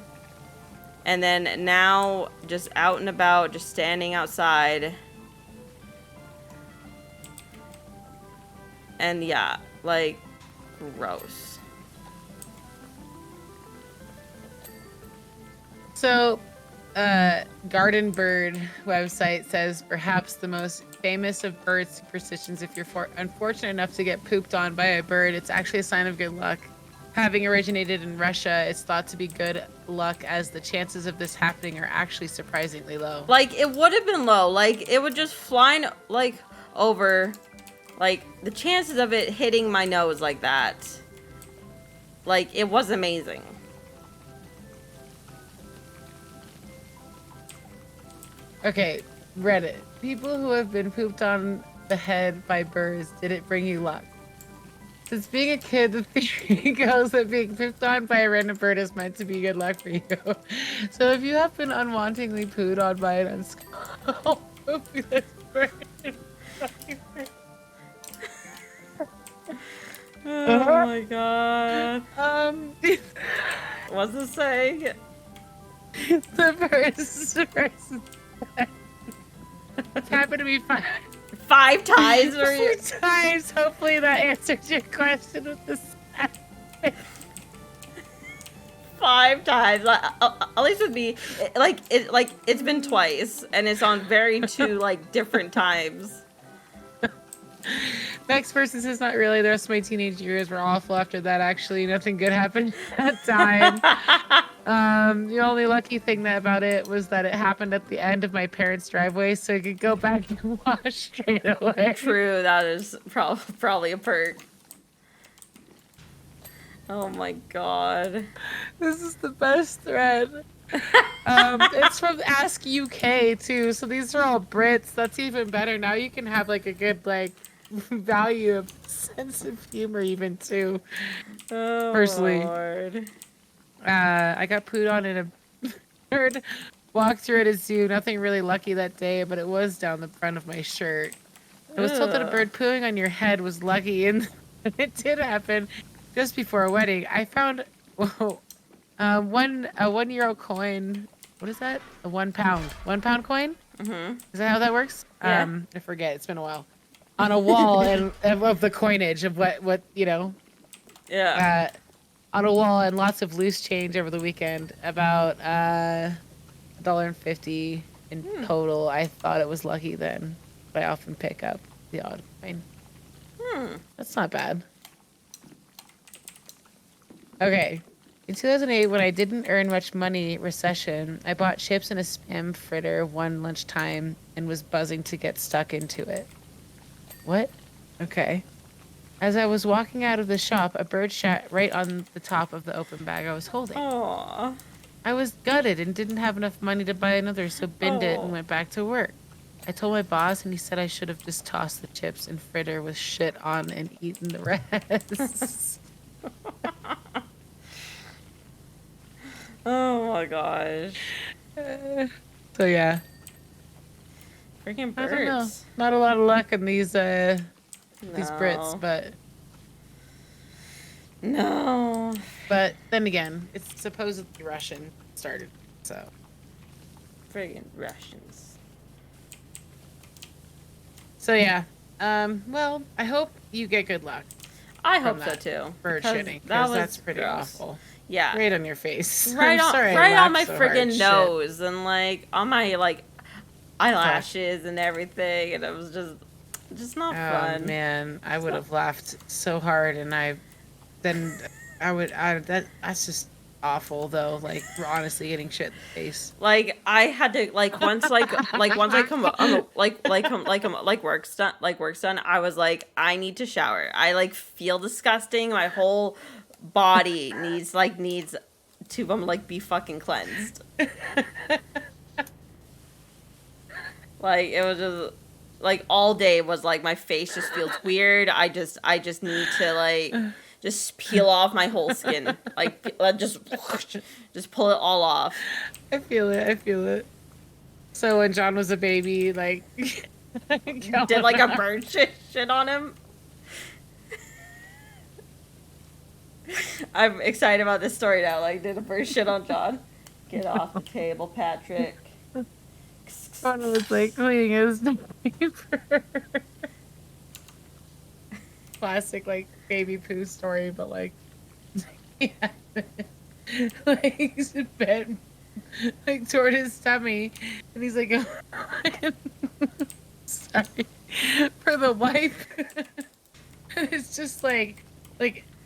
and then now just out and about, just standing outside, and yeah, like gross. So, Garden Bird website says perhaps the most famous of bird superstitions, if you're unfortunate enough to get pooped on by a bird, it's actually a sign of good luck. Having originated in Russia, it's thought to be good luck as the chances of this happening are actually surprisingly low. Like, it would have been low. Like, it would just fly, like, over. Like, the chances of it hitting my nose like that, like, it was amazing. Okay, Reddit. People who have been pooped on the head by birds, did it bring you luck? Since being a kid, the theory goes that being pooped on by a random bird is meant to be good luck for you. So if you have been unwantingly pooed on by an unschooled bird, oh my God. What's it saying? The person it's happened to me 5 times or 4 times. Hopefully that answers your question with this. 5 times. At least with me, it's been twice, and it's on very 2 like different times. Next person says, not really. The rest of my teenage years were awful after that. Actually, nothing good happened that time. The only lucky thing about it was that it happened at the end of my parents' driveway, so I could go back and wash straight away. True, that is probably a perk. Oh my God. This is the best thread. It's from Ask UK too, so these are all Brits. That's even better. Now you can have like a good like value of sense of humor even too. Oh, personally, Lord. I got pooed on in bird walked through it as you. Nothing really lucky that day, but it was down the front of my shirt. I was told that a Ugh. bird pooing on your head was lucky, and it did happen just before a wedding. I found whoa, a 1 euro coin. What is that? A 1 pound coin? Mhm. Is that how that works? Yeah. I forget. It's been a while. On a wall and of the coinage of what Yeah. uh, on a wall and lots of loose change over the weekend. About $1.50 in Hmm. total. I thought it was lucky then, but I often pick up the odd coin. Hmm. That's not bad. Okay. In 2008, when I didn't earn much money, recession, I bought chips and a spam fritter one lunchtime and was buzzing to get stuck into it. What? Okay. As I was walking out of the shop, a bird shat right on the top of the open bag I was holding. Aw. I was gutted and didn't have enough money to buy another, so binned it and Oh. went back to work. I told my boss, and he said I should have just tossed the chips and fritter with shit on and eaten the rest. Oh my gosh. Uh, so yeah, Freaking I don't know. birds. Not a lot of luck in these Brits, No. No. but then again, it's supposedly Russian started, so Friggin' Russians. yeah. Well, I hope you get good luck I from hope so that too. bird Because shitting, that because was that's pretty gross. awful. Yeah. Right on your face. Right I'm on sorry I right on laughed my so hard. friggin' Shit. nose and like on my like eyelashes and everything, and it was just not Oh fun. man, I would not- have laughed so hard, and that's just awful though. Like we're honestly getting shit in the face. Like I had to once I come work's done, I was like, I need to shower. I like feel disgusting. My whole body needs to be fucking cleansed. Like it was just like all day was like my face just feels weird. I just need to like just peel off my whole skin. Like just pull it all off. I feel it. I feel it. So when John was a baby, like Did like a bird shit on him. I'm excited about this story now. Like, did a bird shit on John? Get off the table, Patrick. John was like cleaning his diaper. Classic like baby poo story, but like yeah. Like bent like toward his tummy, and he's like, sorry for the wipe. It's just like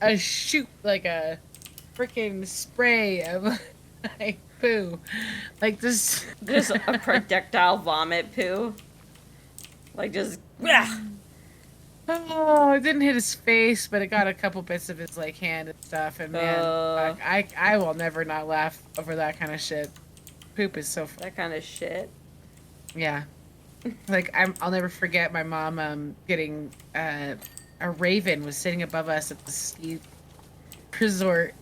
a shoot, like a freaking spray of like poo, like this. Just a projectile vomit poo. Like, just. Yeah. Oh, it didn't hit his face, but it got a couple bits of his like hand and stuff. And man, I will never not laugh over that kind of shit. Poop is so That kind of shit. yeah. Like I'll never forget my mom getting a raven was sitting above us at the ski resort,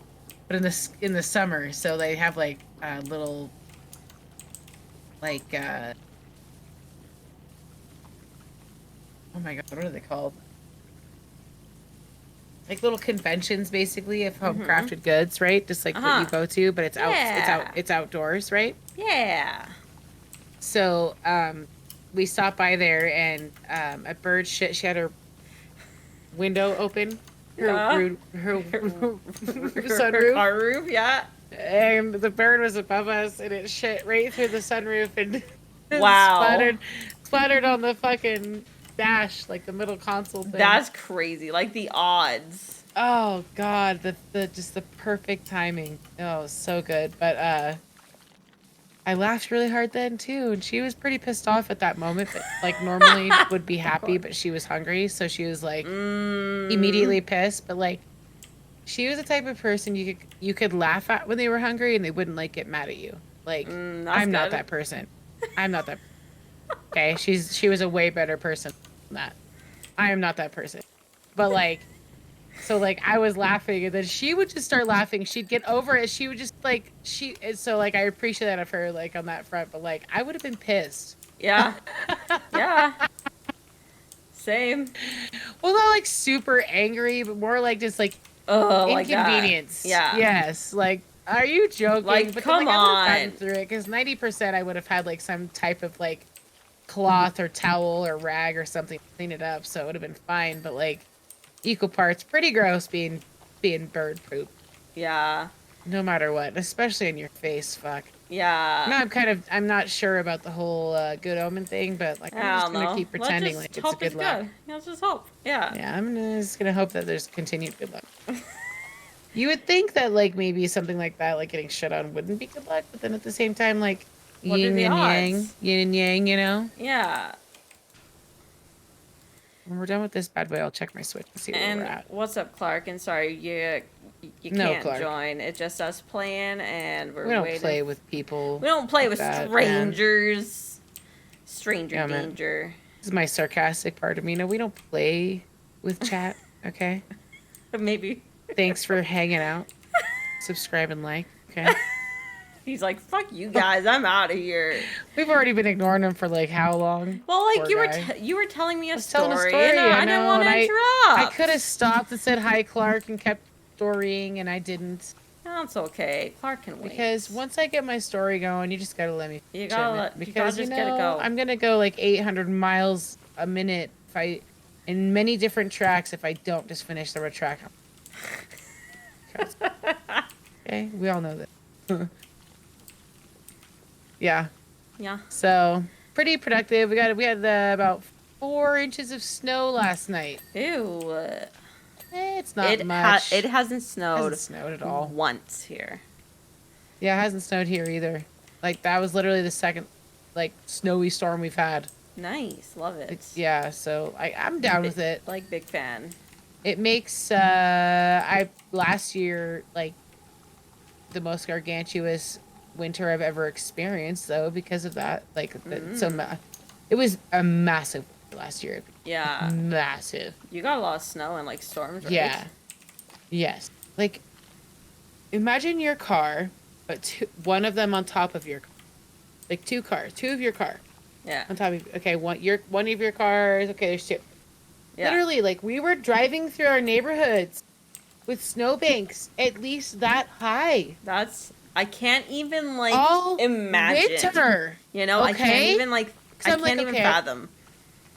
but in the summer, so they have like little like oh my god, what are they called? Like little conventions, basically, of homecrafted goods, right? Just like what you go to, but it's outdoors, right? Yeah. So we stopped by there, and a bird shit. She had her window open, her sunroof, Car roof, yeah. and the bird was above us, and it shit right through the sunroof and Wow. splattered on the fucking dash, like the middle console thing. That's crazy. Like the odds. Oh god, the just the perfect timing. Oh, it was so good. But I laughed really hard then too, and she was pretty pissed off at that moment. But like normally would be happy, but she was hungry, so she was like immediately pissed. But like she was the type of person you could laugh at when they were hungry, and they wouldn't like get mad at you. Like I'm not that person. I'm not that. Okay, she was a way better person than that. I am not that person. But like So like I was laughing, and then she would just start laughing. She'd get over it. She would just like so like I appreciate that of her like on that front, but like I would have been pissed. Yeah. Yeah. Same. Well, not like super angry, but more like just like Oh, like that. inconvenience. Yeah. Yes, like are you joking? Like, But then come like I would have on. gotten through it because 90% I would have had like some type of like cloth or towel or rag or something to clean it up, so it would have been fine. But like equal parts, pretty gross being bird poop. Yeah. No matter what, especially in your face. Fuck. Yeah. No, I'm not sure about the whole good omen thing, but like I'm I just don't gonna know. keep Let's pretending just like it's a hope good it's luck. good. Let's just hope. Yeah. Yeah, just gonna hope that there's continued good luck. You would think that like maybe something like that, like getting shit on, wouldn't be good luck, but then at the same time, like What are yin the and yang, odds? yin and yang, you know. Yeah. When we're done with this bad boy, I'll check my Switch and see where we're And at. what's up, Clark? And sorry, you No, can't Clark. join. It's just us playing, and we're We don't waiting. play with people. We don't play like with that, man. strangers. Stranger Yeah, man. danger. This is my sarcastic part of me. No, we don't play with chat. Okay. Maybe. Thanks for hanging out. Subscribe and like. Okay. He's like, fuck you guys, I'm out of here. We've already been ignoring him for like how long? Well, like Poor you guy. you were telling me a was telling a story, story, and I I didn't know, want to and interrupt. I could have stopped and said hi, Clark, and kept storying, and I didn't. That's okay. Clark can wait. Because once I get my story going, you just gotta let me. You gotta because just get it go. I'm gonna go like 800 miles a minute if I, in many different tracks if I don't just finish the track. Okay, we all know that. Yeah. Yeah. So pretty productive. We had about 4 inches of snow last night. Ew. It's not much. It hasn't snowed. Hasn't snowed at all. Once here. Yeah, it hasn't snowed here either. Like that was literally the second, like snowy storm we've had. Nice. Love it. Yeah, so I'm down with it. Like big fan. It makes last year like the most gargantuous winter I've ever experienced though because of that. Like it was a massive last year. Yeah. Massive. You got a lot of snow and like storms, right? Yeah. Yes. Like imagine your car, but one of them on top of your car. Like two of your car. Yeah. On top of one of your cars. Okay, there's 2. Yeah. Literally, like we were driving through our neighborhoods with snowbanks at least that high. I can't even like All imagine. winter. You know, okay? I can't even like fathom.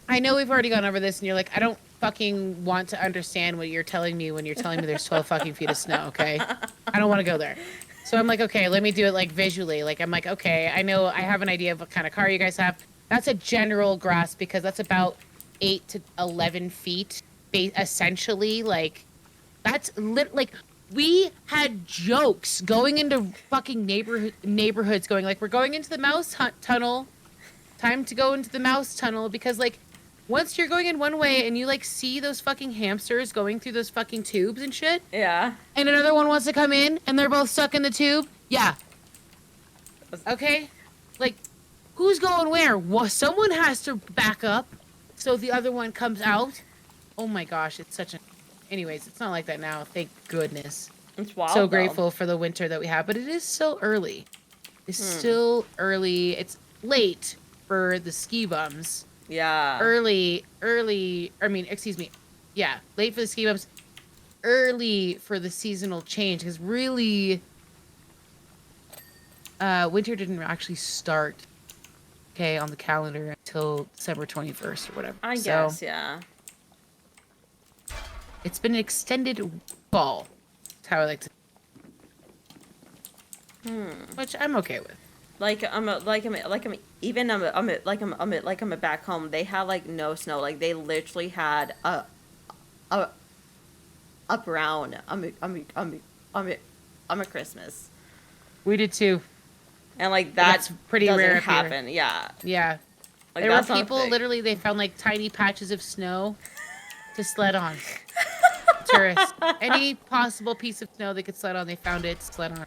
I know we've already gone over this, and you're like, I don't fucking want to understand what you're telling me when you're telling me there's 12 fucking feet of snow. Okay, I don't want to go there. So I'm like, okay, let me do it like visually. Like I'm like, okay, I know I have an idea of what kind of car you guys have. That's a general grasp because that's about 8 to 11 feet, essentially. Like that's like. We had jokes going into fucking neighborhoods going like, we're going into the mouse tunnel. Time to go into the mouse tunnel because like once you're going in one way and you like see those fucking hamsters going through those fucking tubes and shit. Yeah. And another one wants to come in and they're both stuck in the tube. Yeah. Okay? Like who's going where? Well, someone has to back up so the other one comes out. Oh my gosh, it's such a... Anyways, it's not like that now. Thank goodness. It's wild. So grateful for the winter that we have, but it is still early. It's still early. It's late for the ski bums. Yeah. Late for the ski bums. Early for the seasonal change because really, winter didn't actually start. Okay, on the calendar until December 21st or whatever. I guess, yeah. It's been an extended fall. That's how I like to. Which I'm okay with. I'm back home. They had like no snow. Like they literally had a brown Christmas. We did too. And like that's pretty rare up here. happen. Yeah. Yeah. Like, there were that's not a people thing. literally they found like tiny patches of snow to sled on. Tourists. Any possible piece of snow they could sled on, they found it, sled on.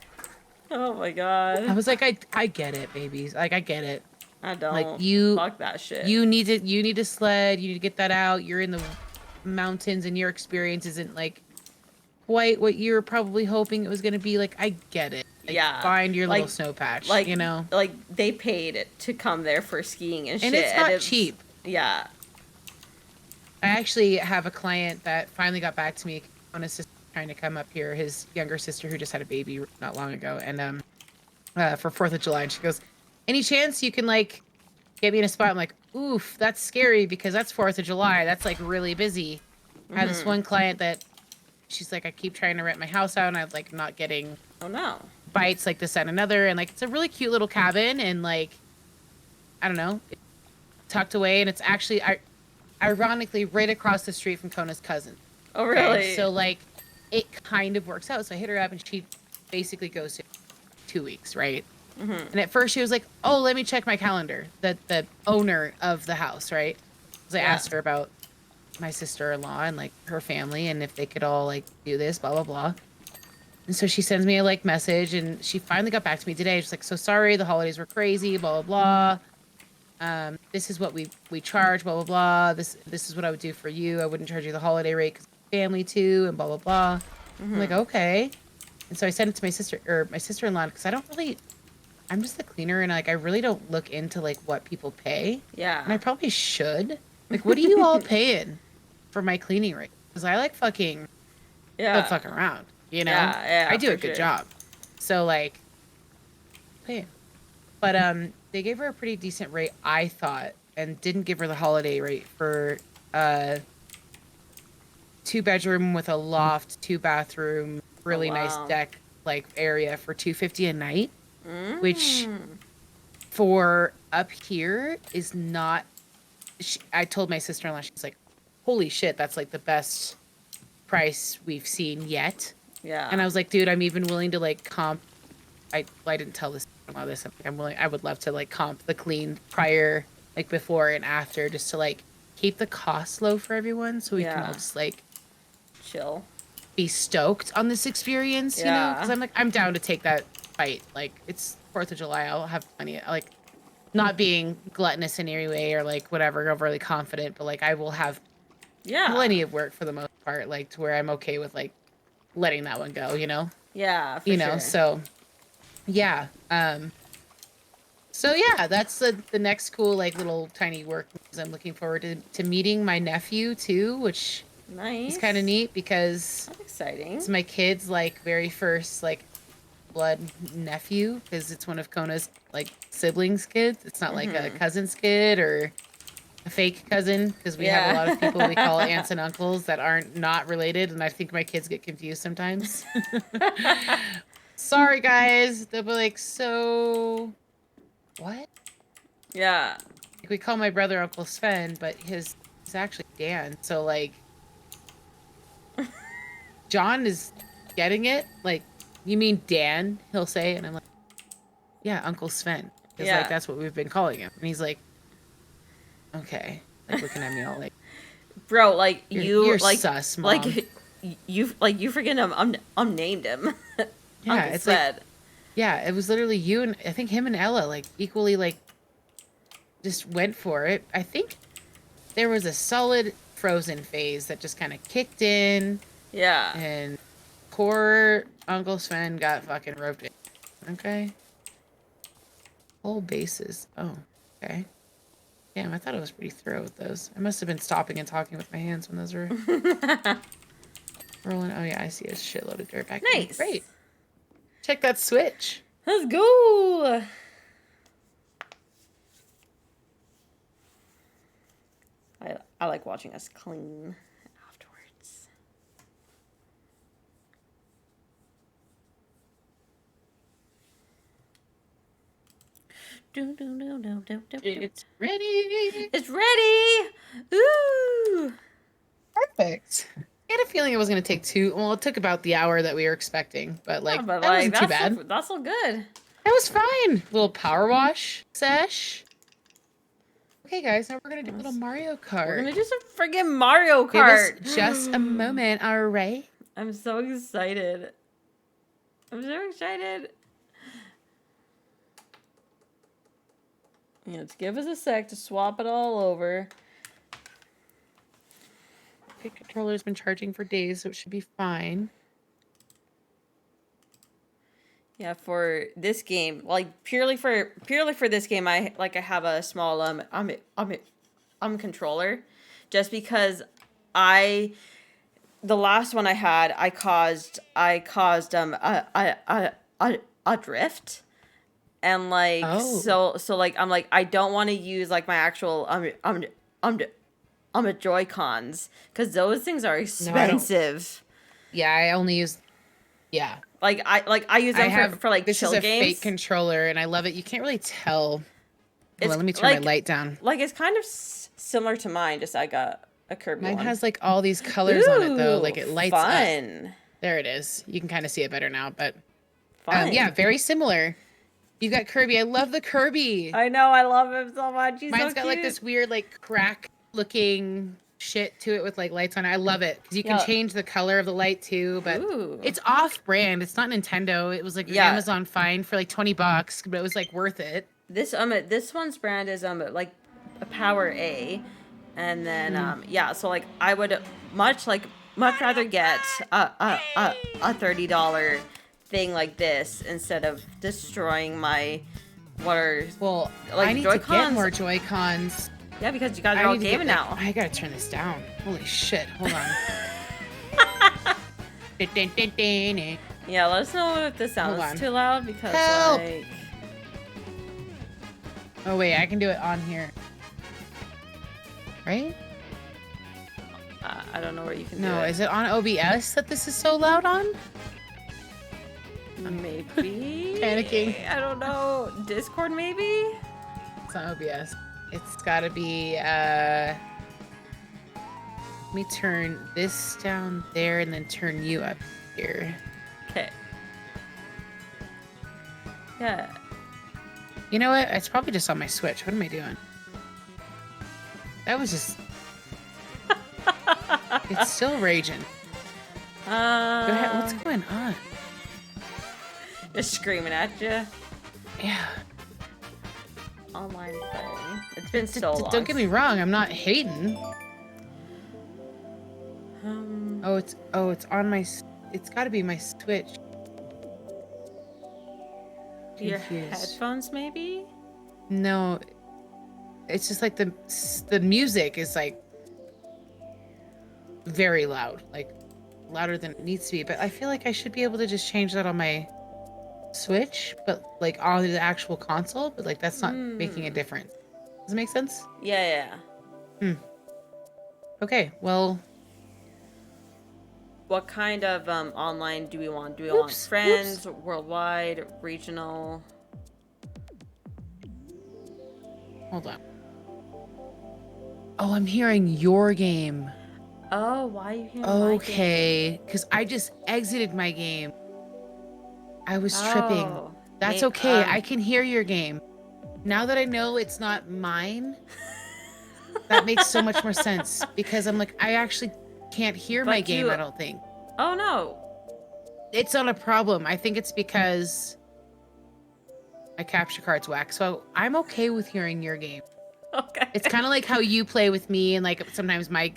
Oh my god. I was like, I get it, babies. Like I get it. I don't. Like fuck that shit. You need to sled, you need to get that out. You're in the mountains and your experience isn't like quite what you were probably hoping it was going to be. Like, I get it. Like, Yeah. find your little Like, snow patch, like, you know? like they paid to come there for skiing and And shit, it's and not it's cheap. yeah. I actually have a client that finally got back to me on his sister trying to come up here, his younger sister who just had a baby not long ago, and for 4th of July, and she goes, "Any chance you can like get me in a spot?" I'm like, "Oof, that's scary because that's 4th of July. That's like really busy." I had this Mm-hmm. one client that she's like, "I keep trying to rent my house out, and I'm like not getting Oh no. bites like this and another." And like, it's a really cute little cabin, and like, I don't know, it's tucked away, and it's actually, ironically, right across the street from Kona's cousin. Oh Okay, really? so like, it kind of works out. So I hit her up, and she basically goes to 2 weeks, right? Mm-hmm. And at first she was like, "Oh, let me check my calendar." The owner of the house, right? Because I Yeah. asked her about my sister-in-law and like her family and if they could all like do this, blah blah blah. And so she sends me a like message, and she finally got back to me today. She's like, "So sorry, the holidays were crazy, blah blah blah. This is what we charge, blah blah blah. This is what I would do for you. I wouldn't charge you the holiday rate because family too, and blah blah blah." I'm like, Mm-hmm. "Okay." And so I sent it to my sister-in-law because I don't really, I'm just the cleaner, and like I really don't look into like what people pay. And I Yeah. probably should. Like, what are you all paying for my cleaning rate? Because I like don't Yeah. fucking around, you know? Yeah. I Yeah. do a For good sure. job. So like, pay. But they gave her a pretty decent rate, I thought, and didn't give her the holiday rate for uh 2 bedroom with a loft, 2 bathroom, Oh really nice wow. deck like area for 250 a night, which Mm. for up here is not. I told my sister-in-law, she's like, "Holy shit, that's like the best price we've seen yet." And Yeah. I was like, "Dude, I'm even willing to like comp." I didn't tell this about this. I'm willing. I would love to like comp the clean prior, like before and after, just to like keep the costs low for everyone, so we can all Yeah. just like Chill. be stoked on this experience, you know? Because Yeah. I'm like, I'm down to take that fight. Like, it's 4th of July. I'll have plenty of, like, not being gluttonous in any way or like whatever, overly confident, but like I will have Yeah. plenty of work for the most part, like to where I'm okay with like letting that one go, you know? Yeah. For sure. So yeah. So yeah, that's the next cool like little tiny work. I'm looking forward to meeting my nephew too, which is kind of Nice. neat because That's exciting. it's my kid's like very first like blood nephew, because it's one of Kona's like siblings' kids. It's not like a Mm-hmm. cousin's kid or a fake cousin, because we have a lot of people we call Yeah. aunts and uncles that aren't not related, and I think my kids get confused sometimes. Sorry guys. They'll be like, "So what?" Yeah. Like, we call my brother Uncle Sven, but he's actually Dan. So like John is getting it. Like, "You mean Dan?" He'll say, and I'm like, "Yeah, Uncle Sven." Because like Yeah. that's what we've been calling him. And he's like, "Okay." Like looking at me all like, Bro, like You're sus, mom." you freaking named him. Yeah, Uncle it's like, Sven. yeah, it was literally you, and I think him and Ella like equally like just went for it. I think there was a solid Frozen phase that just kind of kicked in, Yeah. and poor Uncle Sven got fucking roped in. Okay. Whole bases. Oh, okay. Damn, I thought I was pretty thorough with those. I must have been stopping and talking with my hands when those were rolling. Oh yeah, I see a shitload of dirt back here. Nice. Great. Check that switch. Let's go. I like watching us clean afterwards. It's ready. It's ready. Ooh. Perfect. I had a feeling it was going to take it took about the hour that we were expecting, but Yeah, like but that like wasn't too bad. that's all good. That was fine. Little power wash sesh. Okay, guys, now we're going to do a little Mario We're Kart. gonna do some friggin' Mario Give us Kart. just a moment, all right? I'm so excited. I'm so excited. Yeah, let's give us a sec to swap it all over. The controller's been charging for days, so it should be fine. Yeah, for this game, like purely for this game, I have a small controller, just because I the last one I had, I caused a drift, and like Oh. like I'm like, I don't want to use like my actual a Joy Cons, because those things are No, I don't. expensive. Yeah, I only use. Yeah, I use I them have. for like This is chill a fake games. controller, and I love it. You can't really tell. Hold It's on, let me turn my like light down. it's kind of similar to mine. Just I got a Kirby Mine one. has like all these colors on it though. Ooh, Like it lights up. fun, There it is. You can kind of see it better now, but yeah, fun. very similar. You got Kirby. I love the Kirby. I know, I love him so much. He's Mine's so got cute. like this weird like crack looking shit to it with like lights on it. I love it because you can Yeah. change the color of the light too, but Ooh. it's off brand. It's not Nintendo. It was like an Yeah. Amazon find for like $20, but it was like worth it. This one's brand is like a Power A, and then yeah. So like I would much rather get a $30 thing like this instead of destroying my what are Well, like I need to get Joy-Cons. more Joy-Cons. Yeah, because you guys are I all need to get gaming like, now. I gotta turn this down. Holy shit! Hold on. Yeah, let us know if this Hold on. sounds too loud, because Help! like Oh wait, I can do it on here. Right? I don't know where you can do No, it. is it on OBS that this is so loud on? Maybe. Panicking. I don't know. Discord, maybe? It's on OBS. It's gotta be, let me turn this down there and then turn you up here. Okay. Yeah. You know what? It's probably just on my Switch. What am I doing? That was just... It's still raging. Go ahead. What's going on? Just screaming at you. Yeah. Online playing. It's been so long. Don't get me wrong. I'm not hating. Oh, it's on my... It's gotta be my Switch. Your Confused. headphones, maybe? No, it's just like the music is like very loud, like louder than it needs to be. But I feel like I should be able to just change that on my Switch, but like on the actual console. But like that's not making a difference. Does it make sense? Yeah. Okay, well. What kind of online do we want? Do we want friends, worldwide, regional? Hold on. Oh, I'm hearing your game. Oh, why are you hearing my game? Okay, because I just exited my game. I was tripping. Oh, That's okay. I can hear your game. Now that I know it's not mine, that makes so much more sense, because I'm like, I actually can't hear my game, I don't think. Oh, no. It's not a problem. I think it's because my capture card's whack. So I'm okay with hearing your game. Okay. It's kind of like how you play with me, and like sometimes my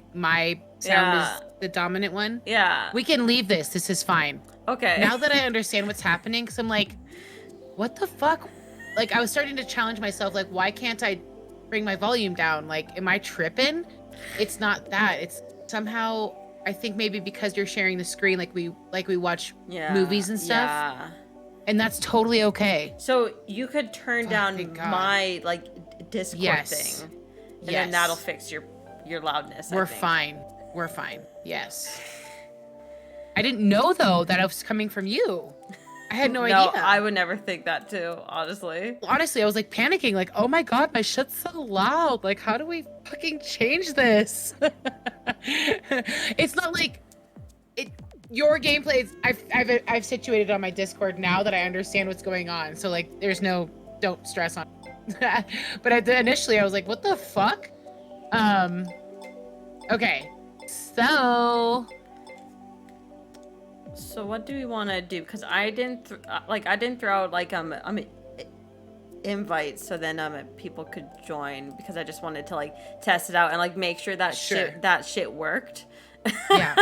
sound is the dominant one. Yeah. We can leave this. This is fine. Okay. Now that I understand what's happening, because I'm like, what the fuck? Like, I was starting to challenge myself, like, why can't I bring my volume down? Like, am I tripping? It's not that. It's somehow, I think maybe because you're sharing the screen, like we watch movies and stuff. Yeah. And that's totally okay. So you could turn down my like Discord thing, and then that'll fix your loudness. We're fine. We're fine. Yes. I didn't know though that I was coming from you. I had no idea. No, I would never think that too, honestly. Honestly, I was like panicking, like, oh my god, my shit's so loud. Like, how do we fucking change this? It's not like your gameplay is, I've situated on my Discord now that I understand what's going on. So like, there's no, don't stress on it. But initially I was like, what the fuck? Okay, so what do we want to do? Because I didn't throw out like invites, so then people could join, because I just wanted to like test it out and like make sure that shit worked. Yeah.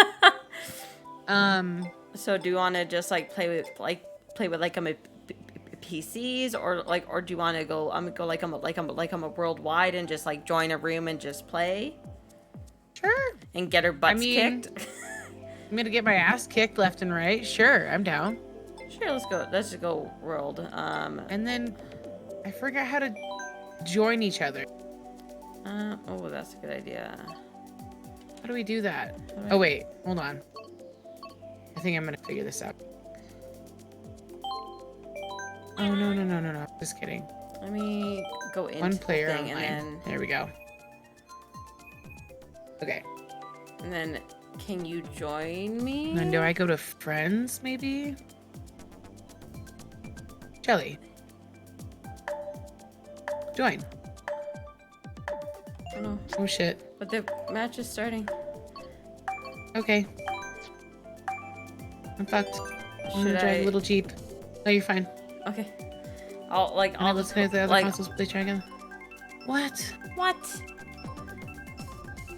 So do you want to just like play with play with like PCs, or do you want to go I'm a worldwide and just like join a room and just play Sure. and get our butts kicked? I'm gonna get my ass kicked left and right. Sure, I'm down. Sure, let's go. Let's just go world. And then I forgot how to join each other. Oh, that's a good idea. How do we do that? Oh wait, hold on. I think I'm gonna figure this out. Oh no. Just kidding. Let me go into One player the thing online. and then There we go. Okay. and then can you join me? And then do I go to friends maybe? Shelly. Join. Oh, no. Oh shit. But the match is starting. Okay. I'm fucked. I'm gonna Should drive I? a little Jeep. No, you're fine. Okay. I'll Let's just go to the other like consoles. Play try again. What? what?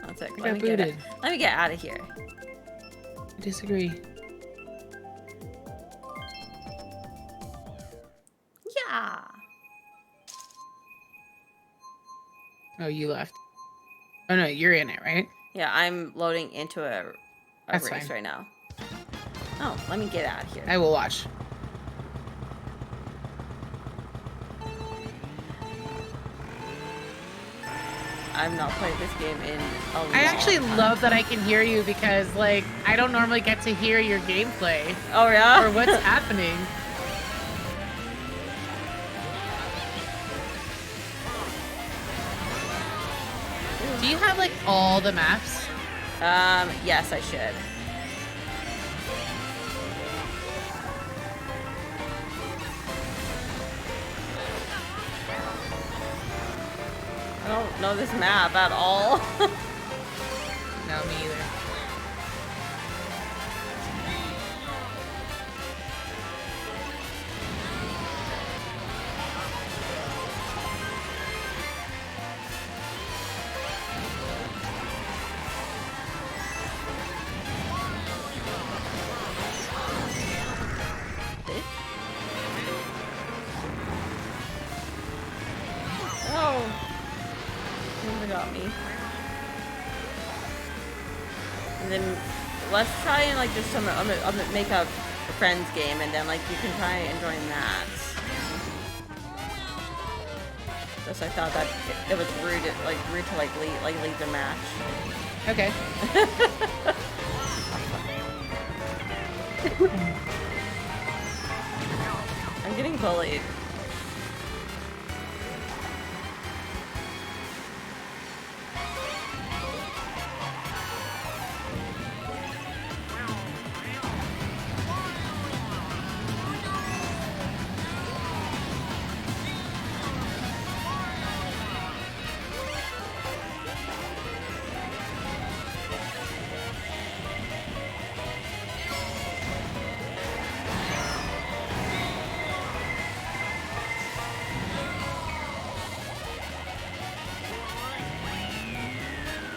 One sec. I Let got me booted. let me get out of here. I disagree. Yeah. Oh, you left. Oh no, you're in it, right? Yeah, I'm loading into a That's race fine. right now. Oh, let me get out of here. I will watch. I've not played this game in a long I actually time. love that I can hear you because, like, I don't normally get to hear your gameplay Oh yeah. or what's happening. Do you have, like, all the maps? Yes, I should. I don't know this map at all. No, me either. Oh. They got me. And then let's try and like just I'm gonna make a friends game and then like you can try and join that. Just I thought that it was rude to leave the match. Okay. I'm getting bullied.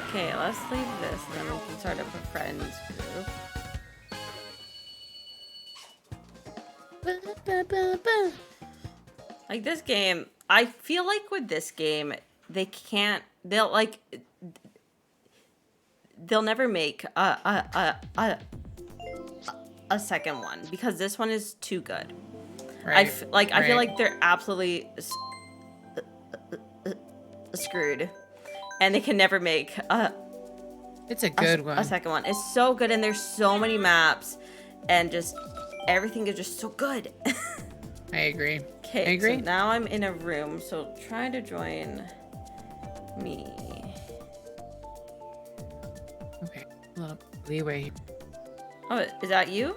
Okay, let's leave this and then we can start up a friends group. Like this game, I feel like with this game, they'll never make a second one because this one is too good. Right. I feel like they're absolutely screwed. And they can never make It's a good one. a second one. It's so good, and there's so many maps, and just everything is just so good. I agree. Okay, I agree. so now I'm in a room, so try to join me. Okay. A little leeway. Oh, is that you?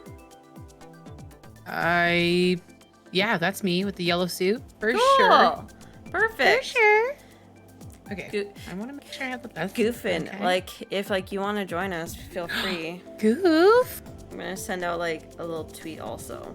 Yeah, that's me with the yellow suit. For Cool. sure. Perfect. For sure. Okay. Go- I want to make sure I have the best. Goofing. Okay. Like, if like you want to join us, feel free. Goof. I'm gonna send out like a little tweet also.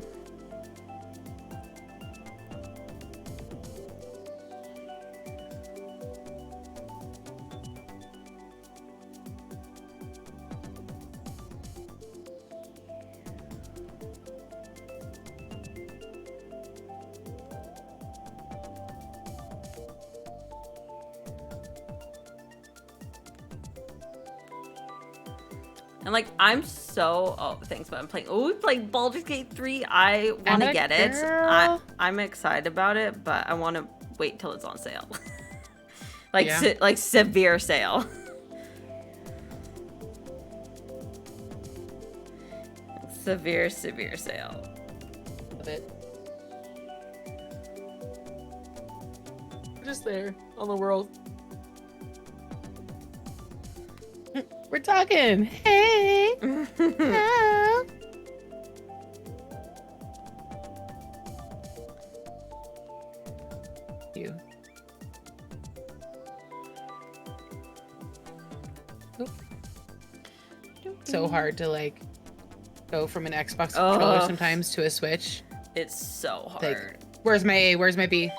And like I'm thanks, but I'm playing. Oh, we played Baldur's Gate 3. I want to get it. I'm excited about it, but I want to wait till it's on sale. Like like severe sale. Severe sale. Love it. Just there on the world. We're talking. Hey. Hello. You. Oop. So hard to like go from an Xbox controller sometimes to a Switch. It's so hard. Like, where's my A? Where's my B?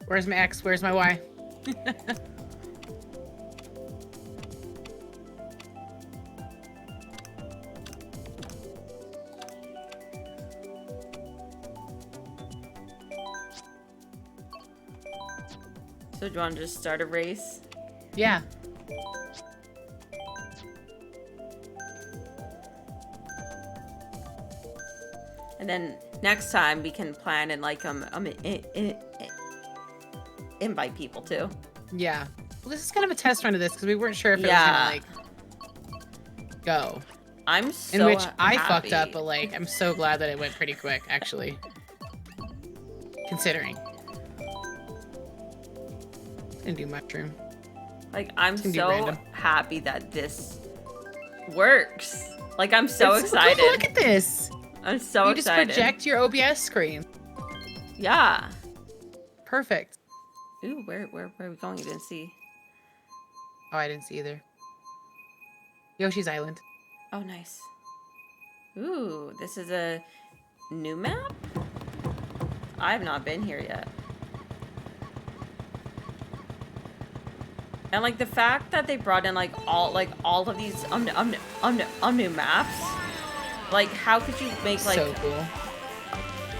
Where's my X? Where's my Y? So do you want to just start a race? Yeah. And then next time we can plan and like invite people too. Yeah. Well, this is kind of a test run of this because we weren't sure if it was gonna like go. I'm so in which I happy. fucked up, but like I'm so glad that it went pretty quick, actually. Considering. Gonna do mushroom. Like I'm so happy that this works. Like I'm so excited. Oh, look at this. I'm so excited. You just project your OBS screen. Yeah. Perfect. Ooh, where are we going? You didn't see. Oh, I didn't see either. Yoshi's Island. Oh, nice. Ooh, this is a new map? I have not been here yet. And like the fact that they brought in like all of these new maps. Like how could you make like so cool.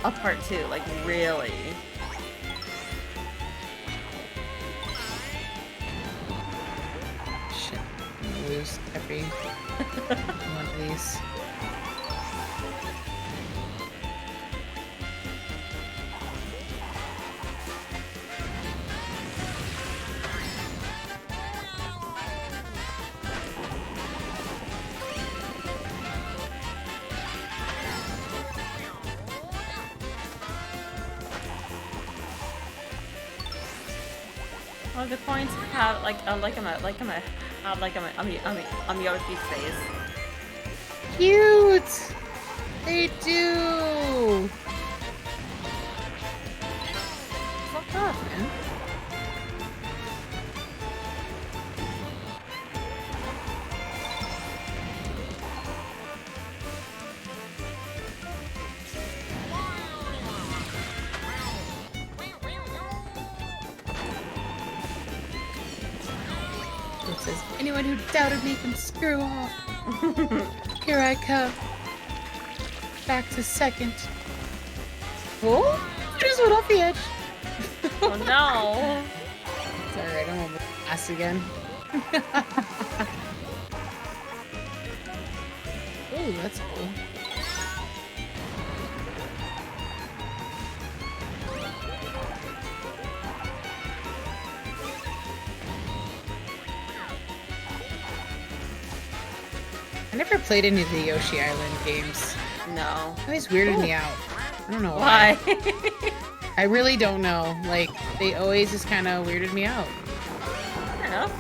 a part 2? Like really? Shit. I'm gonna lose every one of these. Oh, the coins have like I'm Yoshi's face. Cute. They do. Fuck off, man. It says, anyone who doubted me can screw off. Here I come. Back to second. Oh, I just went off the edge. Oh no. It's alright, I'm almost last again. Oh, that's cool. I never played any of the Yoshi Island games. No. It always weirded me out. I don't know why. I really don't know. Like, they always just kind of weirded me out. Fair enough.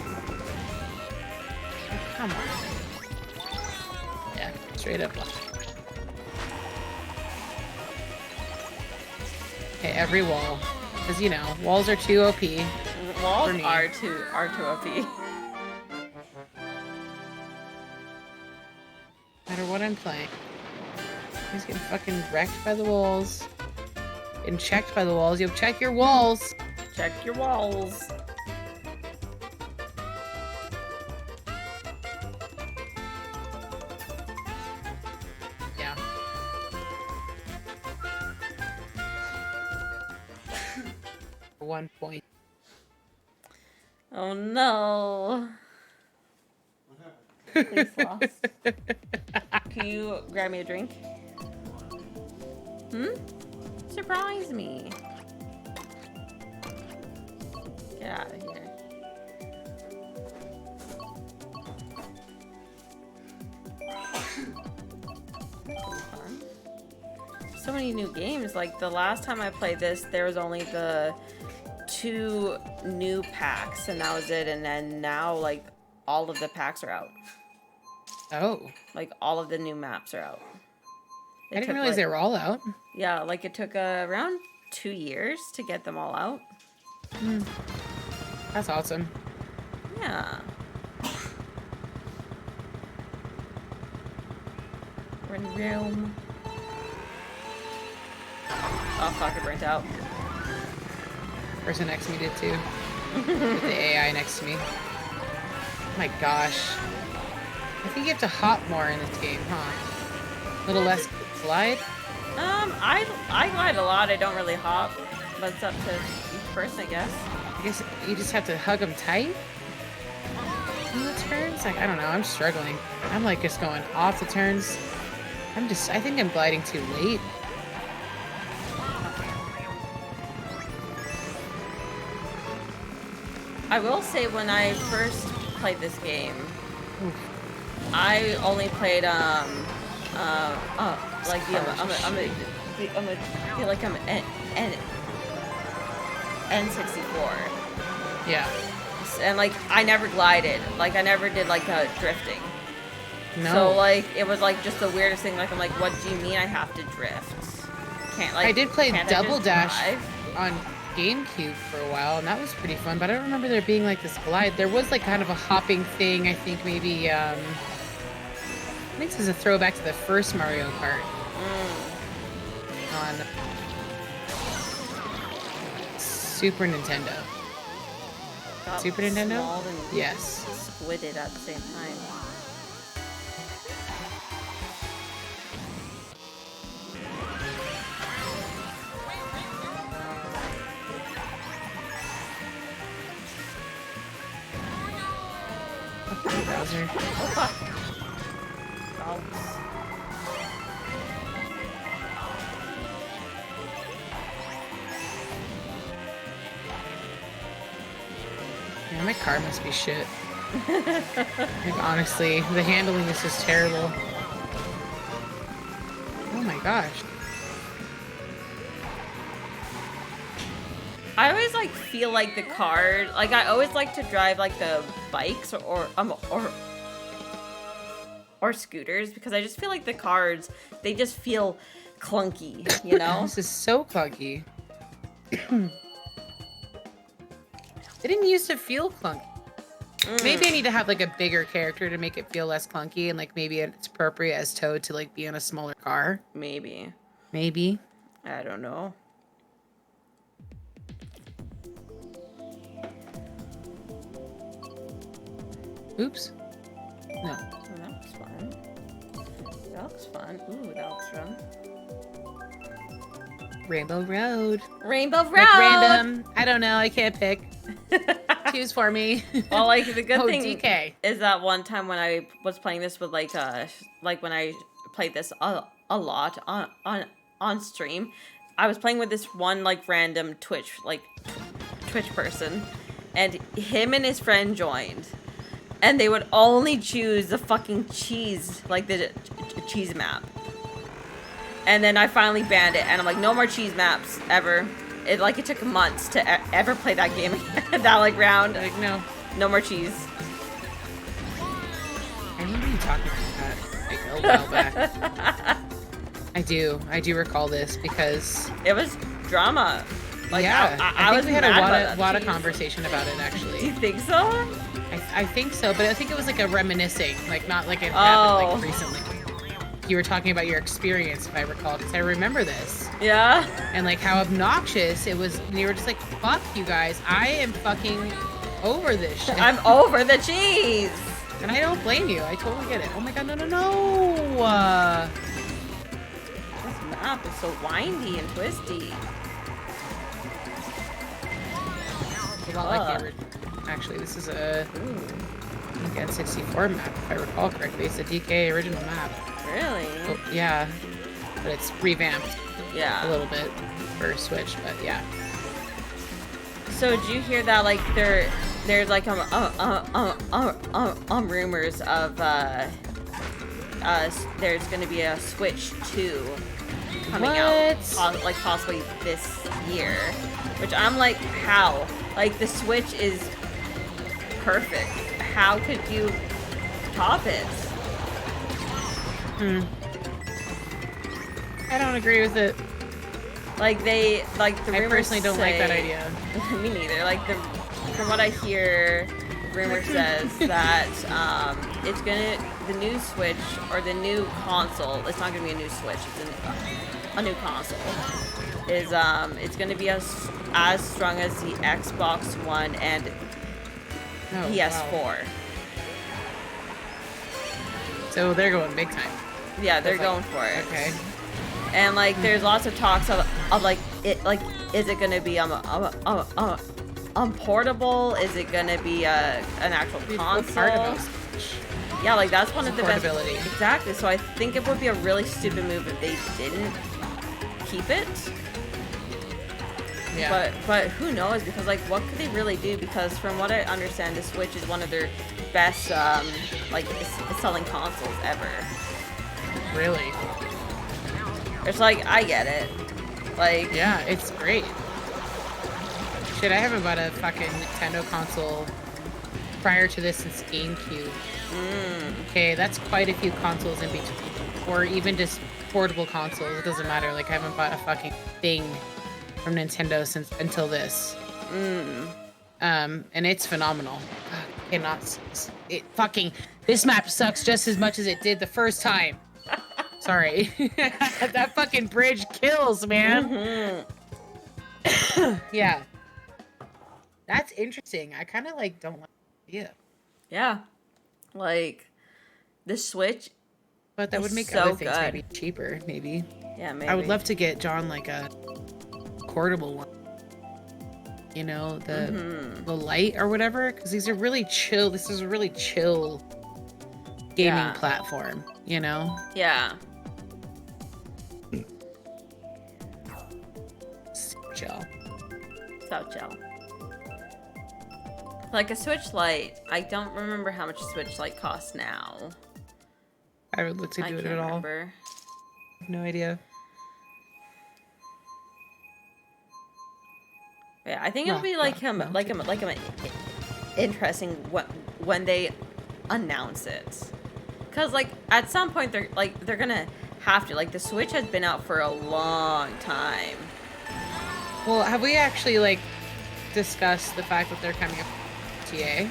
Oh, come on. Yeah, straight up. Okay, every wall. Because, you know, walls are too OP. Walls are too OP. No matter what I'm playing. He's getting fucking wrecked by the walls. Getting checked by the walls. Yo, check your walls. Check your walls. Yeah. For 1 point. Oh no. Please, lost. Can you grab me a drink? Surprise me. Get out of here. So many new games. Like the last time I played this, there was only the 2 new packs, and that was it. And then now, like, all of the packs are out. Oh. Like all of the new maps are out. I didn't realize they were all out. Yeah, like it took around 2 years to get them all out. That's awesome. Yeah. We're in room. Oh fuck, it burnt out. Person next to me did too. With the AI next to me. Oh my gosh. I think you have to hop more in this game, huh? A little less glide? I glide a lot. I don't really hop, but it's up to each person, I guess. I guess you just have to hug them tight in the turns? Like, I don't know. I'm struggling. I'm like just going off the turns. I think I'm gliding too late. I will say when I first played this game, I only played like I'm N64. Yeah. And like I never glided. Like I never did like drifting. No. So like it was like just the weirdest thing. Like I'm like, what do you mean I have to drift? Can't like I did play Double Dash drive? on GameCube for a while, and that was pretty fun. But I don't remember there being like this glide. There was like kind of a hopping thing. I think maybe. I think this is a throwback to the first Mario Kart. On Super Nintendo. Got Super Nintendo? small and Yes. squidded at the same time. Okay, Bowser. Oh fuck. Dogs. Yeah, my car must be shit. Like, honestly, the handling is just terrible. Oh my gosh. I always like feel like the car, like I always like to drive like the bikes or scooters because I just feel like the cars, they just feel clunky, you know? This is so clunky. It didn't used to feel clunky. Maybe I need to have like a bigger character to make it feel less clunky, and like maybe it's appropriate as Toad to like be in a smaller car. Maybe. Maybe. I don't know. Oops. No. Oh, that looks fun. That looks fun. Ooh, that looks fun. Rainbow Road. Rainbow Road! Like random. I don't know. I can't pick. Choose for me. Well, like the good thing DK. is that one time when I was playing this with like when I played this a lot on stream, I was playing with this one like random Twitch person, and him and his friend joined, and they would only choose the fucking cheese, like the cheese map. And then I finally banned it, and I'm like, no more cheese maps ever. It took months to ever play that game again, that like round. Like, no more cheese. I remember you talking about that like a while back. I do recall this because it was drama. Like, yeah, I think we had a lot of cheese. conversation about it actually. Do you think so? I think so, but I think it was like a reminiscing, like not like it happened like recently. You were talking about your experience, if I recall, because I remember this. Yeah. And like how obnoxious it was. And you were just like, fuck you guys. I am fucking over this shit. I'm over the cheese. And I don't blame you. I totally get it. Oh my god, no. This map is so windy and twisty. It's a lot like the original. Actually, this is a N64 map, if I recall correctly. It's a DK original map. Really? Oh, yeah. But it's revamped Yeah. a little bit for Switch, but yeah. So did you hear that? Like there's like rumors of there's gonna be a Switch 2 coming out, like possibly this year. Which I'm like, how? Like the Switch is perfect. How could you top it? I don't agree with it. Like the rumors I personally don't like that idea. Me neither. Like from what I hear, rumor says that the new Switch or the new console. It's not gonna be a new Switch. It's a new console. Is it's gonna be as strong as the Xbox One and PS4. Wow. So they're going big time. Yeah, they're going for it. Okay. And like, there's lots of talks of like it, like, is it gonna be portable? Is it gonna be an actual console? Yeah, like that's one of the best. Exactly. So I think it would be a really stupid move if they didn't keep it. Yeah. But who knows? Because like, what could they really do? Because from what I understand, the Switch is one of their best like selling consoles ever. Really? It's like, I get it. Like, yeah, it's great. Shit, I haven't bought a fucking Nintendo console prior to this since GameCube. Okay, that's quite a few consoles in between. Or even just portable consoles. It doesn't matter. Like, I haven't bought a fucking thing from Nintendo until this. And it's phenomenal. God, this map sucks just as much as it did the first time. Sorry. That fucking bridge kills, man. Yeah. That's interesting. I kind of like don't like the idea. Yeah. Like, the Switch. But that would make so other things good. maybe cheaper, maybe. Yeah, maybe. I would love to get John like a portable one. You know, the light or whatever, because these are really chill. This is a really chill gaming platform, you know? Yeah. Chill. So chill. Like a Switch Lite, I don't remember how much a Switch Lite costs now. I would look to do it at all. Remember. No idea. Yeah, I think it'll be like interesting when they announce it, cause like at some point they're gonna have to. Like the Switch has been out for a long time. Well, have we actually like discussed the fact that they're coming up with GTA?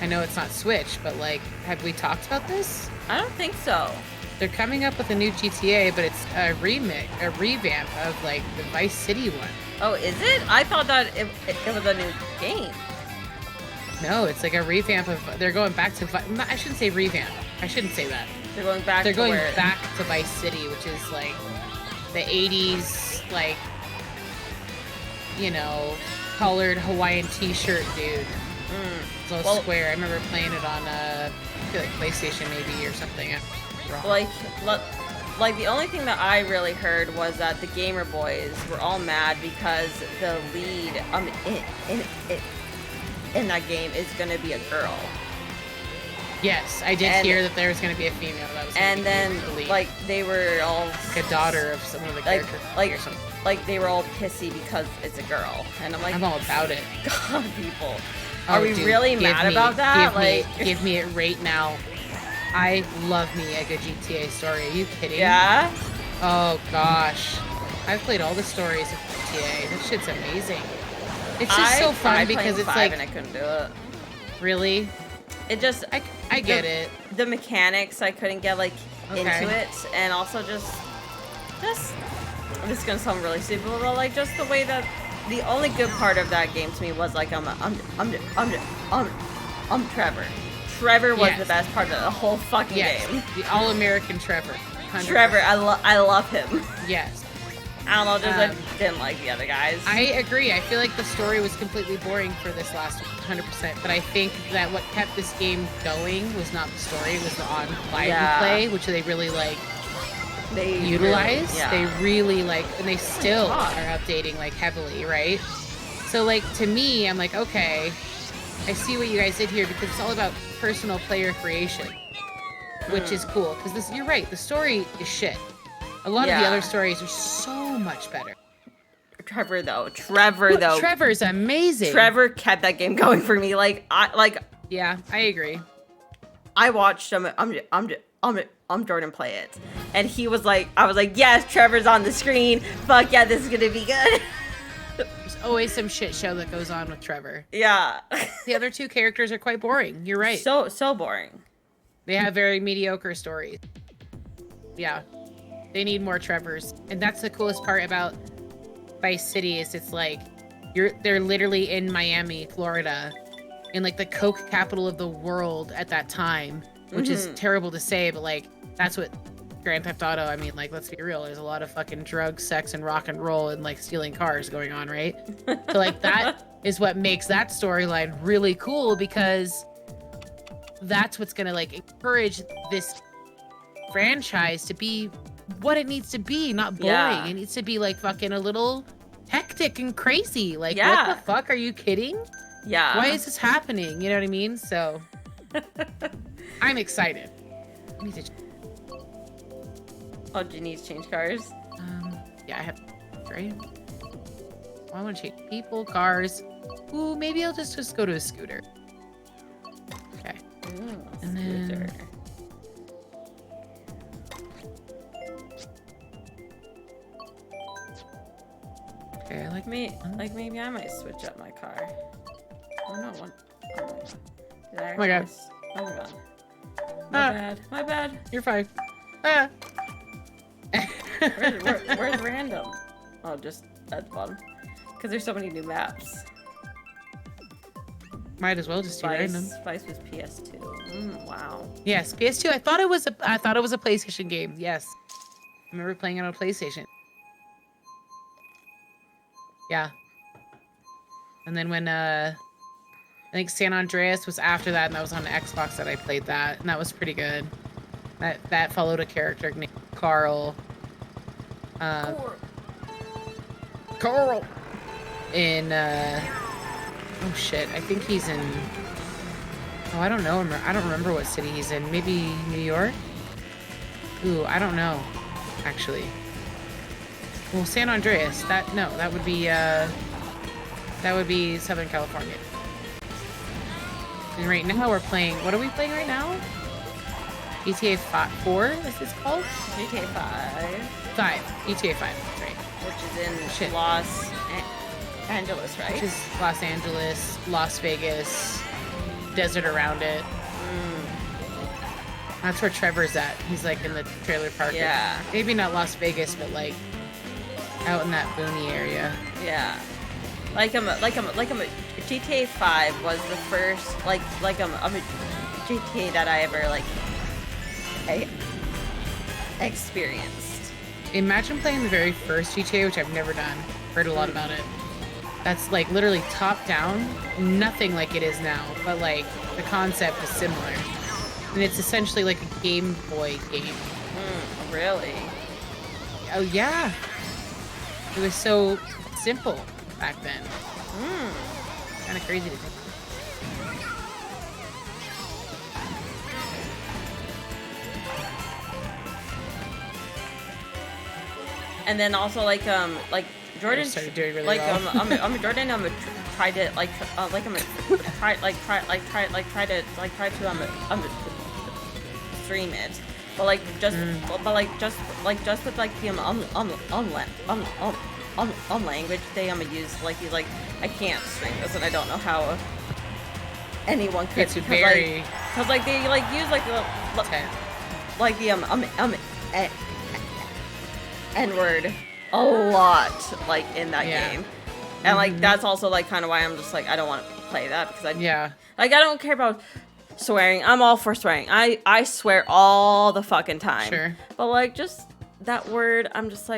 I know it's not Switch, but like, have we talked about this? I don't think so. They're coming up with a new GTA, but it's a revamp of like the Vice City one. Oh, is it? I thought that it was a new game. No, it's like a revamp of. They're going back to. I shouldn't say revamp. I shouldn't say that. They're going back. They're going back to Vice City, which is like the '80s, like, you know, colored Hawaiian T-shirt dude. It's all square. I remember playing it on I feel like PlayStation maybe or something. Like the only thing that I really heard was that the Gamer Boys were all mad because the lead in that game is gonna be a girl. Yes, I did hear that there was gonna be a female. That was. And then like they were all like a daughter of some of the characters, like or something. Like they were all pissy because it's a girl, and I'm like, I'm all about it. God, people, are we really mad about that? Give me it right now. I love me a good GTA story. Are you kidding? Yeah. Oh gosh, I've played all the stories of GTA. That shit's amazing. It's just so fun because it's like, and I couldn't do it. Really? It just I get it. The mechanics I couldn't get like into it, and also just this is gonna sound really stupid, but like just the way that the only good part of that game to me was like I'm Trevor. Trevor was the best part of the whole fucking game. The all-American Trevor. 100%. Trevor, I love him. Yes. I don't know, just I didn't like the other guys. I agree. I feel like the story was completely boring for this last 100%. But I think that what kept this game going was not the story; it was the online play, which they really like. They utilize. Really, They really like, and they still are updating like heavily, right? So like to me, I'm like, okay, I see what you guys did here because it's all about personal player creation, which is cool. Because this, you're right, the story is shit. A lot of the other stories are so much better. Trevor though. Trevor's amazing. Trevor kept that game going for me. Yeah, I agree. I watched him. I'm Jordan play it, and he was like, I was like, yes, Trevor's on the screen. Fuck yeah, this is gonna be good. There's always some shit show that goes on with Trevor. Yeah. The other two characters are quite boring. You're right. So boring. They have very mediocre stories. Yeah. They need more Trevors. And that's the coolest part about Vice City is it's like they're literally in Miami, Florida, in like the coke capital of the world at that time, which is terrible to say, but like that's what Grand Theft Auto, I mean, like, let's be real, there's a lot of fucking drugs, sex, and rock and roll and like stealing cars going on, right? So like that is what makes that storyline really cool because that's what's gonna like encourage this franchise to be what it needs to be, not boring. Yeah. It needs to be like fucking a little hectic and crazy. Like, what the fuck? Are you kidding? Yeah. Why is this happening? You know what I mean? So I'm excited. I need to. Oh, do you need to change cars? Yeah, I have. Right. I want to change people, cars. Ooh, maybe I'll just go to a scooter. Okay. Ooh, and scooter. Then. Okay, like maybe I might switch up my car. Oh no, one. Oh my god. Oh my god. My bad. You're fine. Ah. Where's random? Oh, just at the bottom. Because there's so many new maps. Might as well just do random. Spice was PS2. Wow. Yes, PS2. I thought it was a PlayStation game. Yes, I remember playing it on a PlayStation. Yeah. And then when I think San Andreas was after that, and that was on Xbox that I played that, and that was pretty good. That followed a character named Carl. Carl. In oh shit, I think he's in. Oh, I don't know. I don't remember what city he's in. Maybe New York. Ooh, I don't know. Actually. Well, San Andreas. That would be Southern California. And right now we're playing. What are we playing right now? GTA 4 is this called? GTA 5. 5. GTA 5. That's right. Which is in Los Angeles, right? Which is Los Angeles, Las Vegas, desert around it. That's where Trevor's at. He's like in the trailer park. Yeah. Maybe not Las Vegas, but like out in that boony area. Yeah. Like I'm a GTA 5 was the first I'm a GTA that I ever experienced. Imagine playing the very first GTA, which I've never done. Heard a lot about it. That's like literally top down, nothing like it is now, but like the concept is similar. And it's essentially like a Game Boy game. Really? Oh yeah. It was so simple back then. Kind of crazy to think. And then also Jordan started doing really like well. I'm a Jordan. I'm a try to stream it, but just with the language they use I can't stream this and I don't know how anyone could. It's very because they use the N-word a lot in that game. And that's also kind of why I'm just I don't want to play that because I don't care about swearing. I'm all for swearing. I swear all the fucking time. Sure. But just that word, I'm just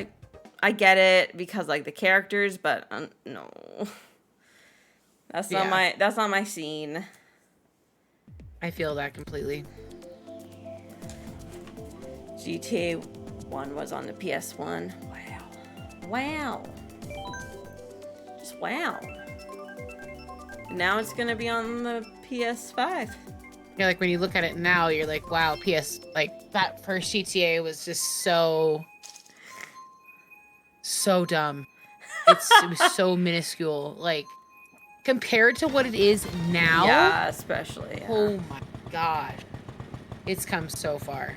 I get it because like the characters, but no, that's not my scene. I feel that completely. GTA 1 was on the PS1. Wow. Just wow. Now it's gonna be on the PS5. Yeah, like when you look at it now, you're like, wow, like that first GTA was just so dumb. It was so minuscule. Like compared to what it is now. Yeah, especially. Yeah. Oh my gosh. It's come so far.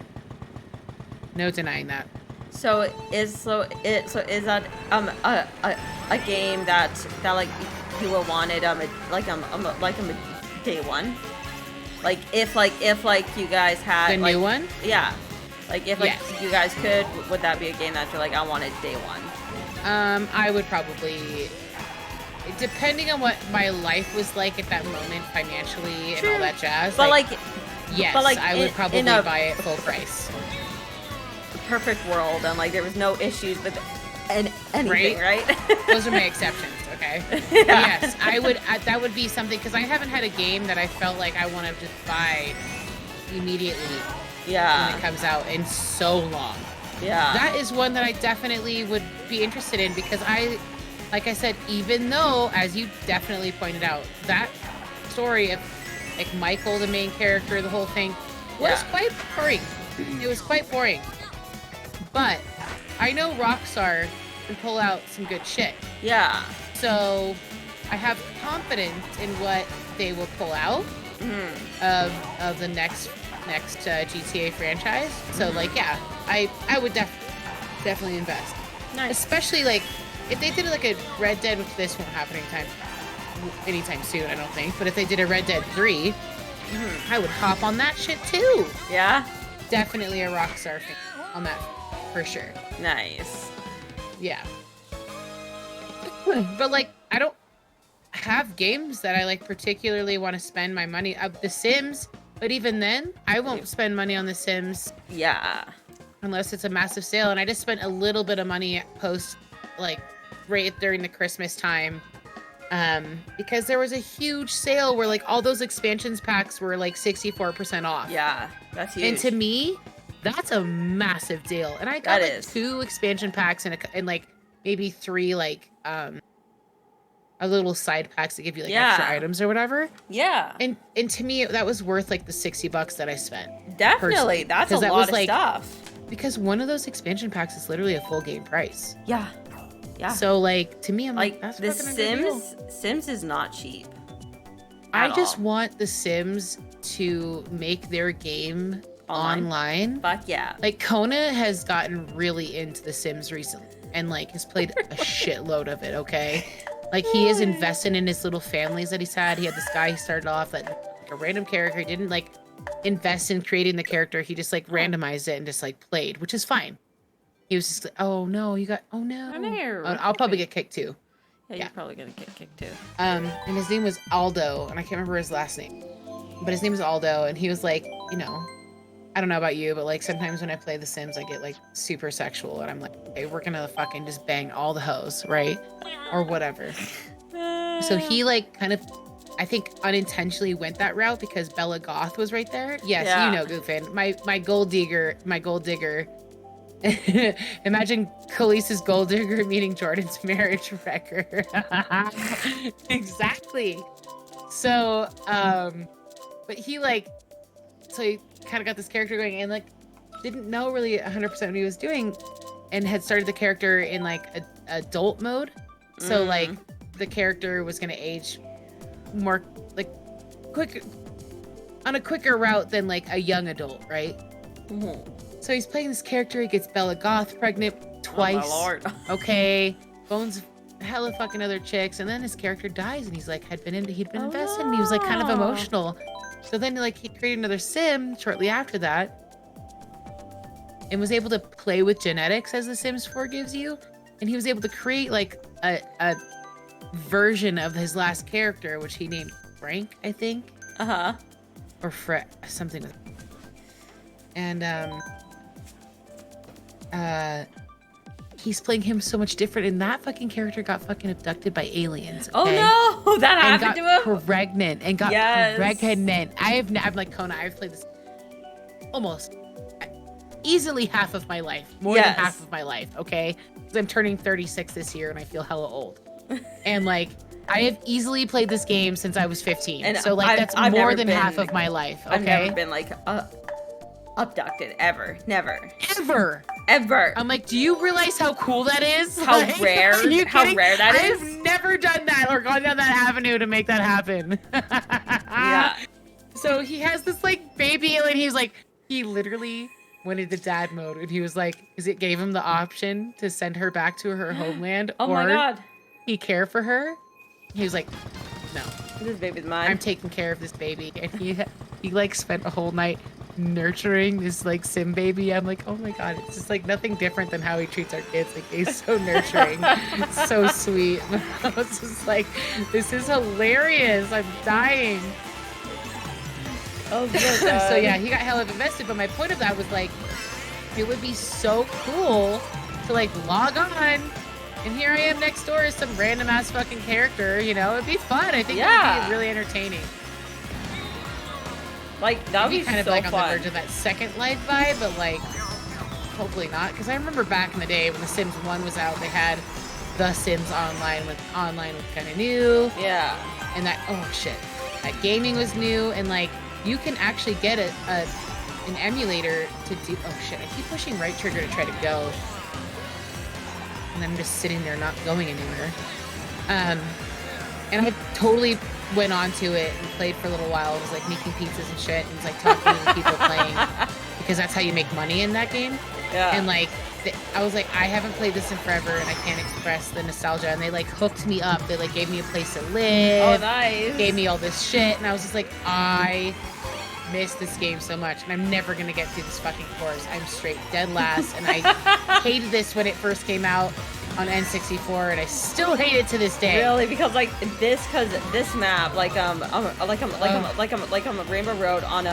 No denying that. So is that a game that like you will wanted like day one? Like if you guys had The like, new one? Yeah. Like if like Yes. you guys could, would that be a game that you're like, I wanted day one? I would probably, depending on what my life was like at that moment financially and all that jazz. But like yes, but like I would probably buy it full price. Perfect world and like there was no issues with anything, right? Those are my exceptions, okay? Yeah. Yes, I would. That would be something because I haven't had a game that I felt like I want to just buy immediately. Yeah. When it comes out in so long. Yeah. That is one that I definitely would be interested in because like I said, even though, as you definitely pointed out, that story of like Michael, the main character, the whole thing was quite boring. It was quite boring. But I know Rockstar can pull out some good shit. Yeah. So I have confidence in what they will pull out of the next GTA franchise. So like, yeah, I would definitely invest. Nice. Especially like if they did like a Red Dead, which this won't happen anytime soon, I don't think. But if they did a Red Dead 3, I would hop on that shit too. Yeah. Definitely a Rockstar fan on that for sure. Nice. Yeah. But like, I don't have games that I like particularly want to spend my money. The Sims, but even then, I won't spend money on The Sims. Yeah. Unless it's a massive sale, and I just spent a little bit of money like right during the Christmas time, because there was a huge sale where like all those expansions packs were like 64% off. Yeah, that's huge. And to me, that's a massive deal. And I got like 2 expansion packs and like maybe 3 like a little side packs that give you like extra items or whatever. Yeah. And to me that was worth like the $60 that I spent. Definitely. That's a lot of stuff. Because one of those expansion packs is literally a full game price. Yeah. Yeah. So like to me I'm like that's the fucking a good deal. Sims is not cheap. I just want the Sims to make their game online. Fuck yeah. Like Kona has gotten really into the Sims recently and like has played a shitload of it, okay? Like he is invested in his little families that he's had. He had this guy he started off like a random character. He didn't like invest in creating the character. He just like randomized it and just like played, which is fine. He was just like, oh no, I'll probably get kicked too. Yeah, you're probably gonna get kicked too. And his name was Aldo, and I can't remember his last name, but his name was Aldo, and he was like, you know, I don't know about you, but like sometimes when I play The Sims, I get like super sexual, and I'm like, okay, we're gonna fucking just bang all the hoes, right? Or whatever. So he like kind of, I think unintentionally went that route because Bella Goth was right there. Yes, you know, Goofin, my gold digger. Imagine Khaleesi's gold digger meeting Jordan's marriage wrecker. Exactly. So, but he like, so he kind of got this character going and like didn't know really 100% what he was doing and had started the character in like adult mode. So like the character was going to age more like on a quicker route than like a young adult, right? So he's playing this character. He gets Bella Goth pregnant twice. Oh my lord. Okay, bones hella fucking other chicks, and then his character dies, and he's like he'd been invested, and he was like kind of emotional. So then like he created another sim shortly after that, and was able to play with genetics as The Sims 4 gives you, and he was able to create like a version of his last character, which he named Frank, I think. Or Fred, something. And he's playing him so much different, and that fucking character got fucking abducted by aliens. Oh okay? no, that happened to him. Pregnant and got pregnant. I'm like Kona. I've played this almost easily half of my life, more than half of my life. Okay, because I'm turning 36 this year, and I feel hella old. And like, I have easily played this game since I was 15. And so like, that's more than half of my life. Okay, I've never been like abducted ever. Never. Ever. I'm like, do you realize how cool that is? How like, rare that is? I've never done that or gone down that avenue to make that happen. Yeah. So he has this like baby alien. He's like, he literally went into dad mode, and he was like, because it gave him the option to send her back to her homeland. Oh my god. He care for her. He was like, no. This baby's mine. I'm taking care of this baby. And he like spent a whole night nurturing this like sim baby. I'm like, oh my god, it's just like nothing different than how he treats our kids. Like, he's so nurturing. It's so sweet. I was just like, this is hilarious. I'm dying. Oh my god. So yeah, he got hella invested, but my point of that was like, it would be so cool to like log on, and here I am next door as some random ass fucking character, you know? It'd be fun. I think it would be really entertaining. Like, that would be kind of so like fun. on the verge of that Second Life vibe, but like, hopefully not. Because I remember back in the day when The Sims 1 was out, they had The Sims Online was kind of new. Yeah. And that, oh shit, that gaming was new, and like, you can actually get an emulator to do, oh shit, I keep pushing right trigger to try to go. And I'm just sitting there not going anywhere. And I totally went onto it and played for a little while. It was like making pizzas and shit, and was like talking to the people playing, because that's how you make money in that game. Yeah. And like, I was like, I haven't played this in forever, and I can't express the nostalgia. And they like hooked me up. They like gave me a place to live. Oh, nice. Gave me all this shit, and I was just like, I miss this game so much, and I'm never gonna get through this fucking course. I'm straight dead last, and I hated this when it first came out on N64, and I still hate it to this day. Really, because like this map, like Rainbow Road on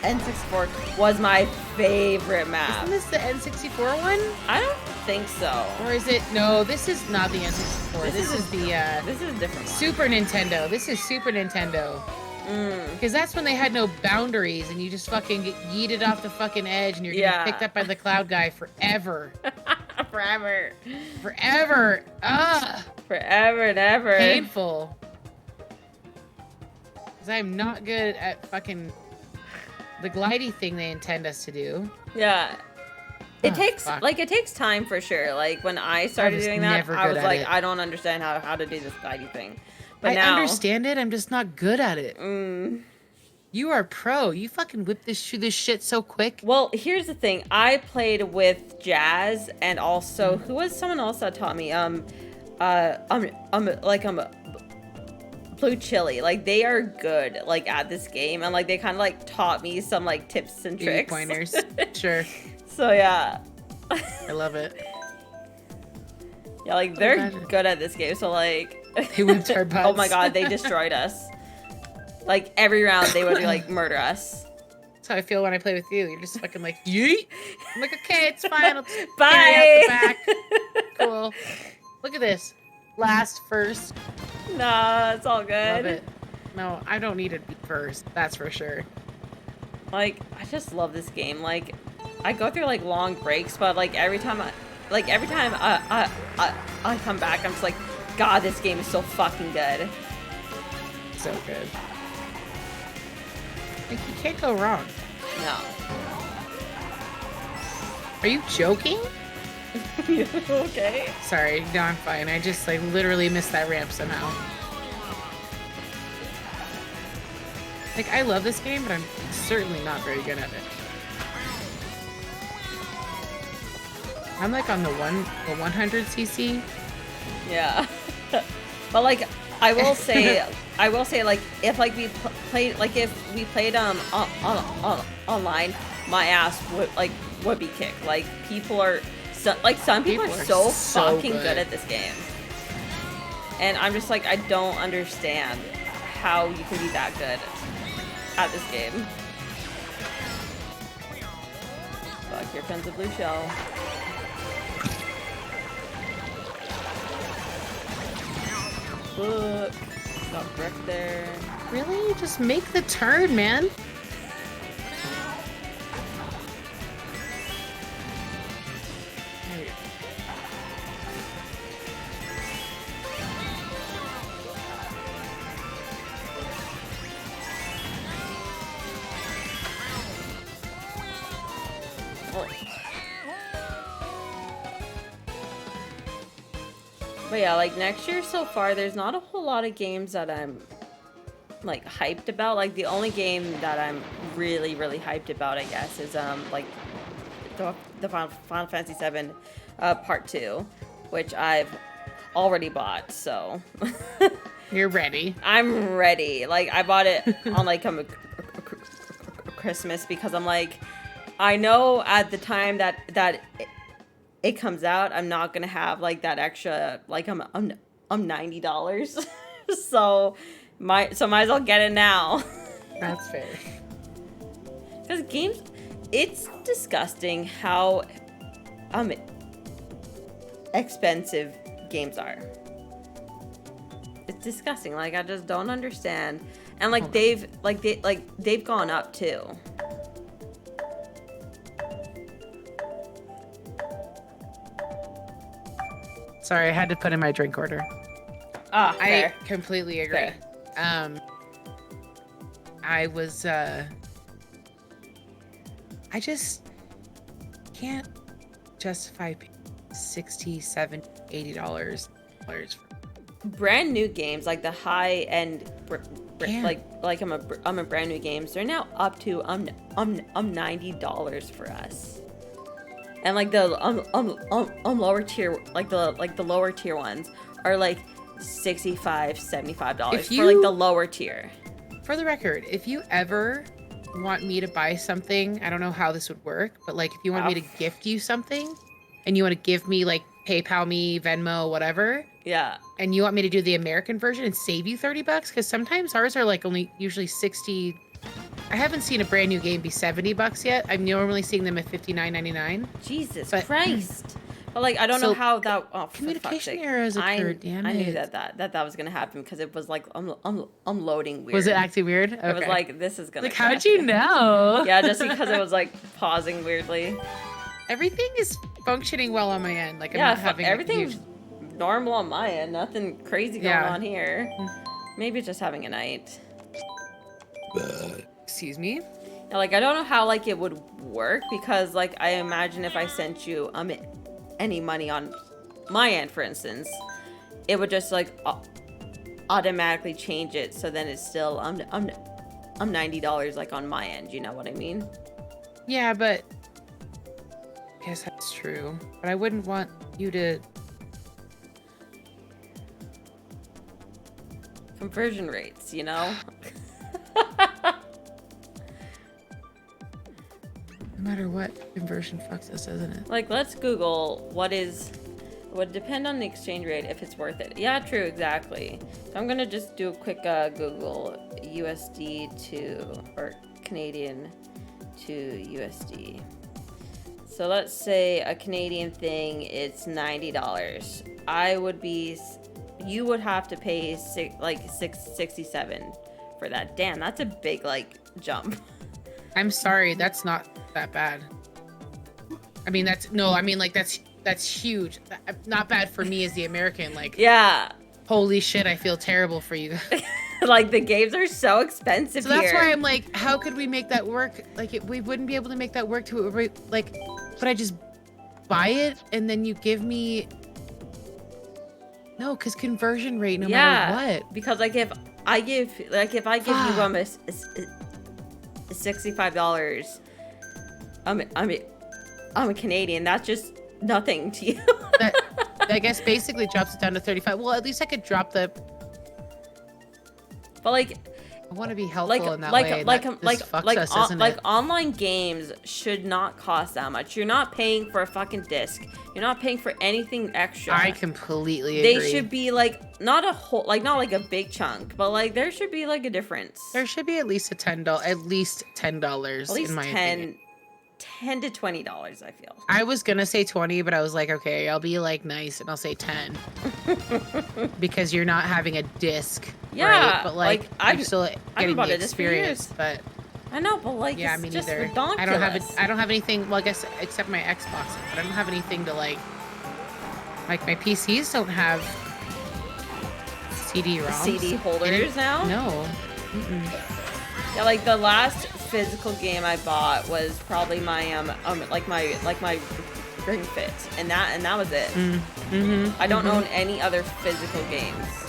N64 was my favorite map. Isn't this the N64 one? I don't think so. Or is it? No, this is not the N64. This is the this is a different one. Super Nintendo. This is Super Nintendo. Because that's when they had no boundaries, and you just fucking get yeeted off the fucking edge, and you're getting picked up by the cloud guy forever. Forever. Ugh. Forever and ever. Painful. Because I'm not good at fucking the glidey thing they intend us to do. Yeah. It takes fuck. like, it takes time for sure. Like, when I started doing that, I was like, I don't understand how to do this glidey thing. But I now, understand it. I'm just not good at it. You are pro. You fucking whip this shit so quick. Well, here's the thing. I played with Jazz, and also who was someone else that taught me? Blue Chili. Like, they are good like at this game, and like they kind of like taught me some like tips and tricks. Pointers. Sure. So yeah. I love it. Yeah, like they're good at this game. So like. They whipped our butts. Oh my god, they destroyed us. Like, every round they would like murder us. That's how I feel when I play with you. You're just fucking like, yeet. I'm like, okay, it's fine. I'll Bye. carry out the back. Cool. Look at this. Last, first. Nah, it's all good. Love it. No, I don't need to be first. That's for sure. Like, I just love this game. Like, I go through like long breaks, but like every time I come back, I'm just like, God, this game is so fucking good. So good. Like, you can't go wrong. No. Are you joking? Okay. Sorry, no, I'm fine. I just like literally missed that ramp somehow. Like, I love this game, but I'm certainly not very good at it. I'm like on the 100cc. Yeah. But like, I will say like, if like we played online, my ass would be kicked. Like, people are some people are so fucking good at this game, and I'm just like, I don't understand how you can be that good at this game. Fuck, here comes a blue shell. book. Got brick there. Really? Just make the turn, man. But yeah, like next year so far, there's not a whole lot of games that I'm like hyped about. Like the only game that I'm really hyped about, I guess, is like the Final Fantasy VII Part 2, which I've already bought. So you're ready. I'm ready. Like I bought it on like Christmas because I'm like, I know at the time that it comes out, I'm not gonna have like that extra, like I'm $90. so might as well get it now. That's fair. Because games, it's disgusting how expensive games are. It's disgusting. Like I just don't understand. And like they've gone up too. Sorry, I had to put in my drink order. Ah, I completely agree. Fair. I was I just can't justify $60, $70, $80 brand new games, like the high end like I'm a brand new games, they're now up to $90 for us. And like the lower tier, like the lower tier ones are like $65, $75 for like the lower tier. For the record, if you ever want me to buy something, I don't know how this would work, but like if you want me to gift you something and you want to give me like PayPal me, Venmo, whatever. Yeah. And you want me to do the American version and save you $30, because sometimes ours are like only usually 60. I haven't seen a brand new game be $70 yet. I'm normally seeing them at $59.99. Jesus Christ! But like, I don't know how that. Oh, communication errors occurred. Damn it! I knew that was gonna happen because it was like I'm loading weird. Was it acting weird? Okay. It was like, this is gonna. Like, how'd you know? Yeah, just because it was like pausing weirdly. Everything is functioning well on my end. Like I'm not having everything's normal on my end. Nothing crazy going on here. Maybe just having a night. Excuse me? Yeah, like I don't know how like it would work, because like I imagine if I sent you any money on my end, for instance, it would just like automatically change it, so then it's still I'm $90 like on my end, you know what I mean? Yeah, but I guess that's true. But I wouldn't want you to. Conversion rates, you know? No matter what, conversion fucks us, doesn't it? Like, let's Google would depend on the exchange rate if it's worth it. Yeah, true, exactly. So I'm gonna just do a quick Google USD or Canadian to USD. So let's say a Canadian thing, it's $90. You would have to pay $67 for that. Damn, that's a big like jump. I'm sorry, that's not that bad. I mean, that's huge. Not bad for me as the American. Like, yeah. Holy shit, I feel terrible for you. Like, the games are so expensive. So that's why I'm like, how could we make that work? Like, we wouldn't be able to make that work to like, could I just buy it and then you give me? No, because conversion rate, no matter what. Because like if I give you $65, I'm a Canadian. That's just nothing to you. That, I guess basically drops it down to 35. Well, at least I could drop the. But like, I want to be helpful in that way. Like online games should not cost that much. You're not paying for a fucking disc. You're not paying for anything extra. I completely agree. They should be like not a big chunk, but like there should be like a difference. There should be at least $10. At least $10. At least in my opinion. $10 to $20, I feel. I was gonna say 20, but I was like, okay, I'll be like nice and I'll say 10 because you're not having a disc, Yeah, right? But like, like, you're still getting bought the a disc for years. experience. But I know, but like, yeah, it's me just neither. ridiculous. I don't have anything. Well, I guess except my Xbox, but I don't have anything to like my PCs don't have CD-ROMs. CD holders now? No. Mm-mm. Yeah, like the last physical game I bought was probably my like my Ring Fit, and that was it. Mm-hmm. I don't own any other physical games.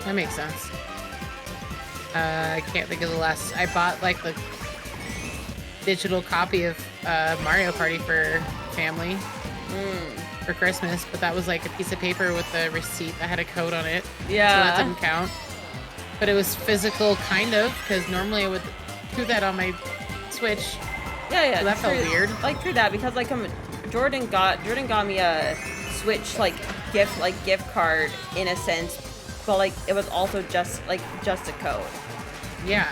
That makes sense. I can't think of the last. I bought like the digital copy of Mario Party for family for Christmas, but that was like a piece of paper with a receipt that had a code on it. Yeah. So that didn't count. But it was physical, kind of, because normally I would do that on my Switch. Yeah. So that felt weird. Like through that, because like Jordan got me a Switch gift card in a sense, but like it was also just a code. Yeah.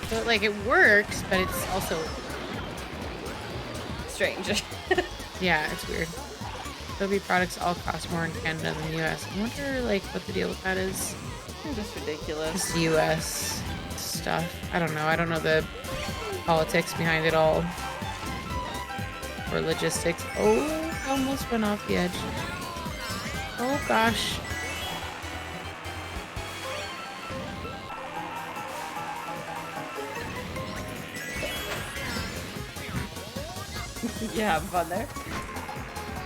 So like it works, but it's also strange. Yeah, it's weird. Adobe products all cost more in Canada than the US. I wonder like what the deal with that is. Just ridiculous. Just US stuff. I don't know. I don't know the politics behind it all. Or logistics. Oh, I almost went off the edge. Oh gosh. Yeah, have fun there.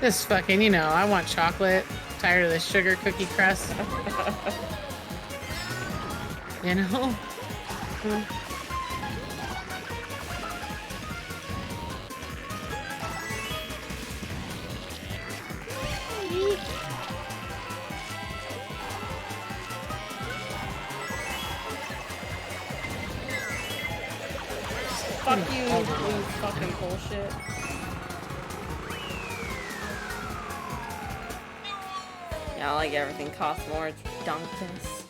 This fucking, you know, I want chocolate. Tired of this sugar cookie crust. You know? Fuck you, you fucking bullshit. Yeah, like everything costs more. It's dunkus.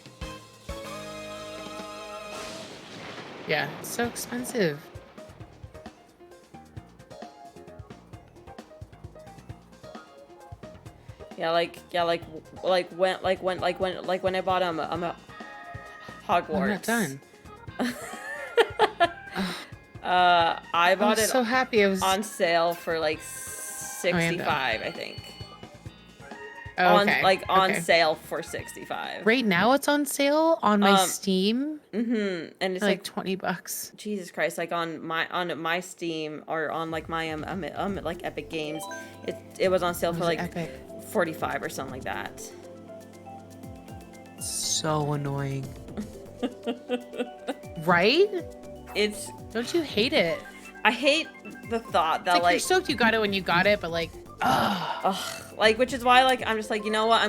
Yeah, it's so expensive. Yeah, when I bought a Hogwarts. I'm not done. I bought it so happy. I was on sale for like $65, I think. Oh, okay. On sale for $65. Right now it's on sale on my Steam. And it's like $20. Jesus Christ! Like on my Steam or on like my like Epic Games, it was on sale for like Epic? 45 or something like that. So annoying. Right? Don't you hate it? I hate the thought that it's like you're stoked you got it when you got it, but like, which is why like I'm just like, you know what,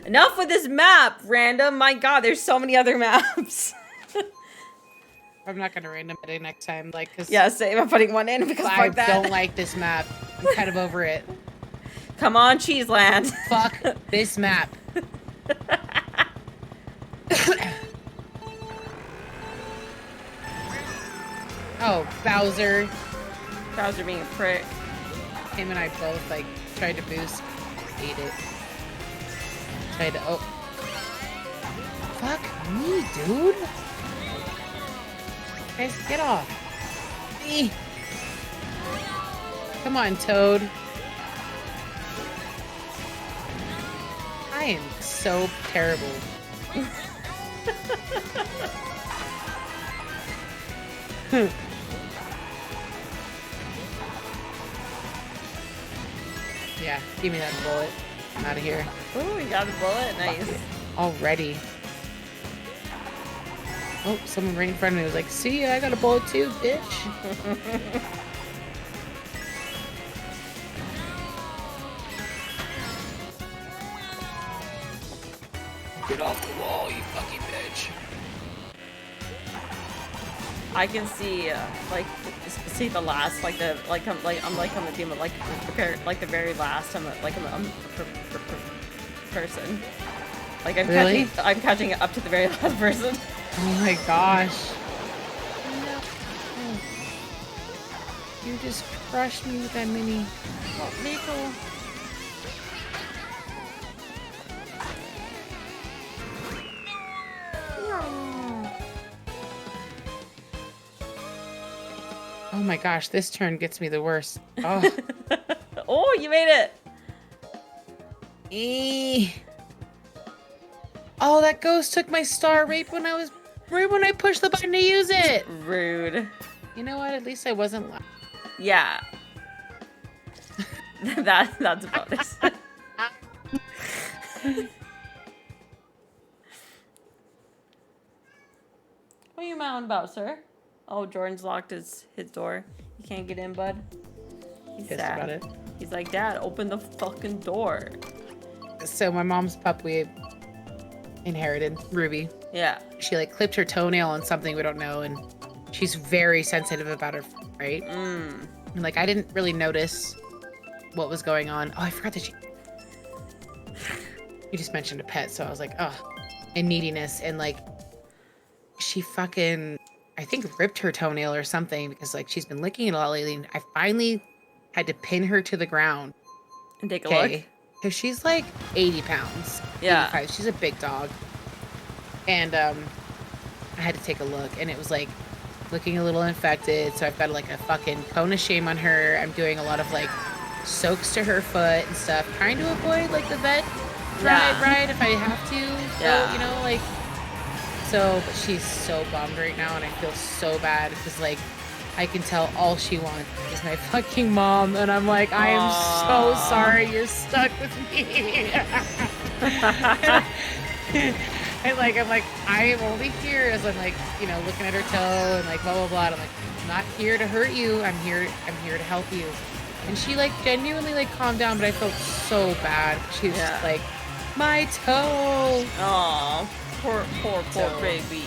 enough with this map, random. My God, there's so many other maps. I'm not gonna random it next time, like, cause yeah, same. I'm putting one in because I fuck that. don't like this map. I'm kind of over it. Come on, Cheeseland. Fuck this map. Oh, Bowser. Bowser being a prick. Him and I both, like, tried to boost. Ate it. Tried to, oh. Fuck me, dude. Guys, get off. Me. Come on, Toad. I am so terrible. Yeah, give me that bullet. I'm out of here. Oh, we got a bullet. Nice. Already. Oh, someone right in front of me was like, see, I got a bullet too, bitch. Get off the wall, you fucking bitch. I can see, see the last, I'm gonna be like prepare, like the very last. I'm a person. Like I'm catching it up to the very last person. Oh my gosh. You just crushed me with that mini. Oh, Nickel. Oh my gosh, this turn gets me the worst. Oh, Oh, you made it. Oh, that ghost took my star right when I pushed the button to use it. Rude. You know what? At least I wasn't loud. Yeah. That's a bonus. What are you mowing about, sir? Oh, Jordan's locked his door. You can't get in, bud. He's Pissed sad about it. He's like, Dad, open the fucking door. So my mom's pup we inherited, Ruby. Yeah. She like clipped her toenail on something we don't know, and she's very sensitive about her, right? And like I didn't really notice what was going on. Oh, I forgot that you just mentioned a pet, so I was like, oh, and neediness, and like she fucking, I think ripped her toenail or something because like she's been licking it a lot lately. And I finally had to pin her to the ground And take a look. because she's like 80 pounds. Yeah. 85. She's a big dog. And I had to take a look, and it was like looking a little infected. So I've got like a fucking cone of shame on her. I'm doing a lot of like soaks to her foot and stuff, trying to avoid like the vet ride if I have to. Yeah. So, you know, like, so, but she's so bummed right now, and I feel so bad because like I can tell all she wants is my fucking mom, and I'm like, I am so sorry you're stuck with me. And like I'm like, I am only here as I'm like, you know, looking at her toe and like blah blah blah. And I'm like, I'm not here to hurt you. I'm here to help you. And she like genuinely like calmed down, but I felt so bad. She was just like, my toe. Oh, poor baby.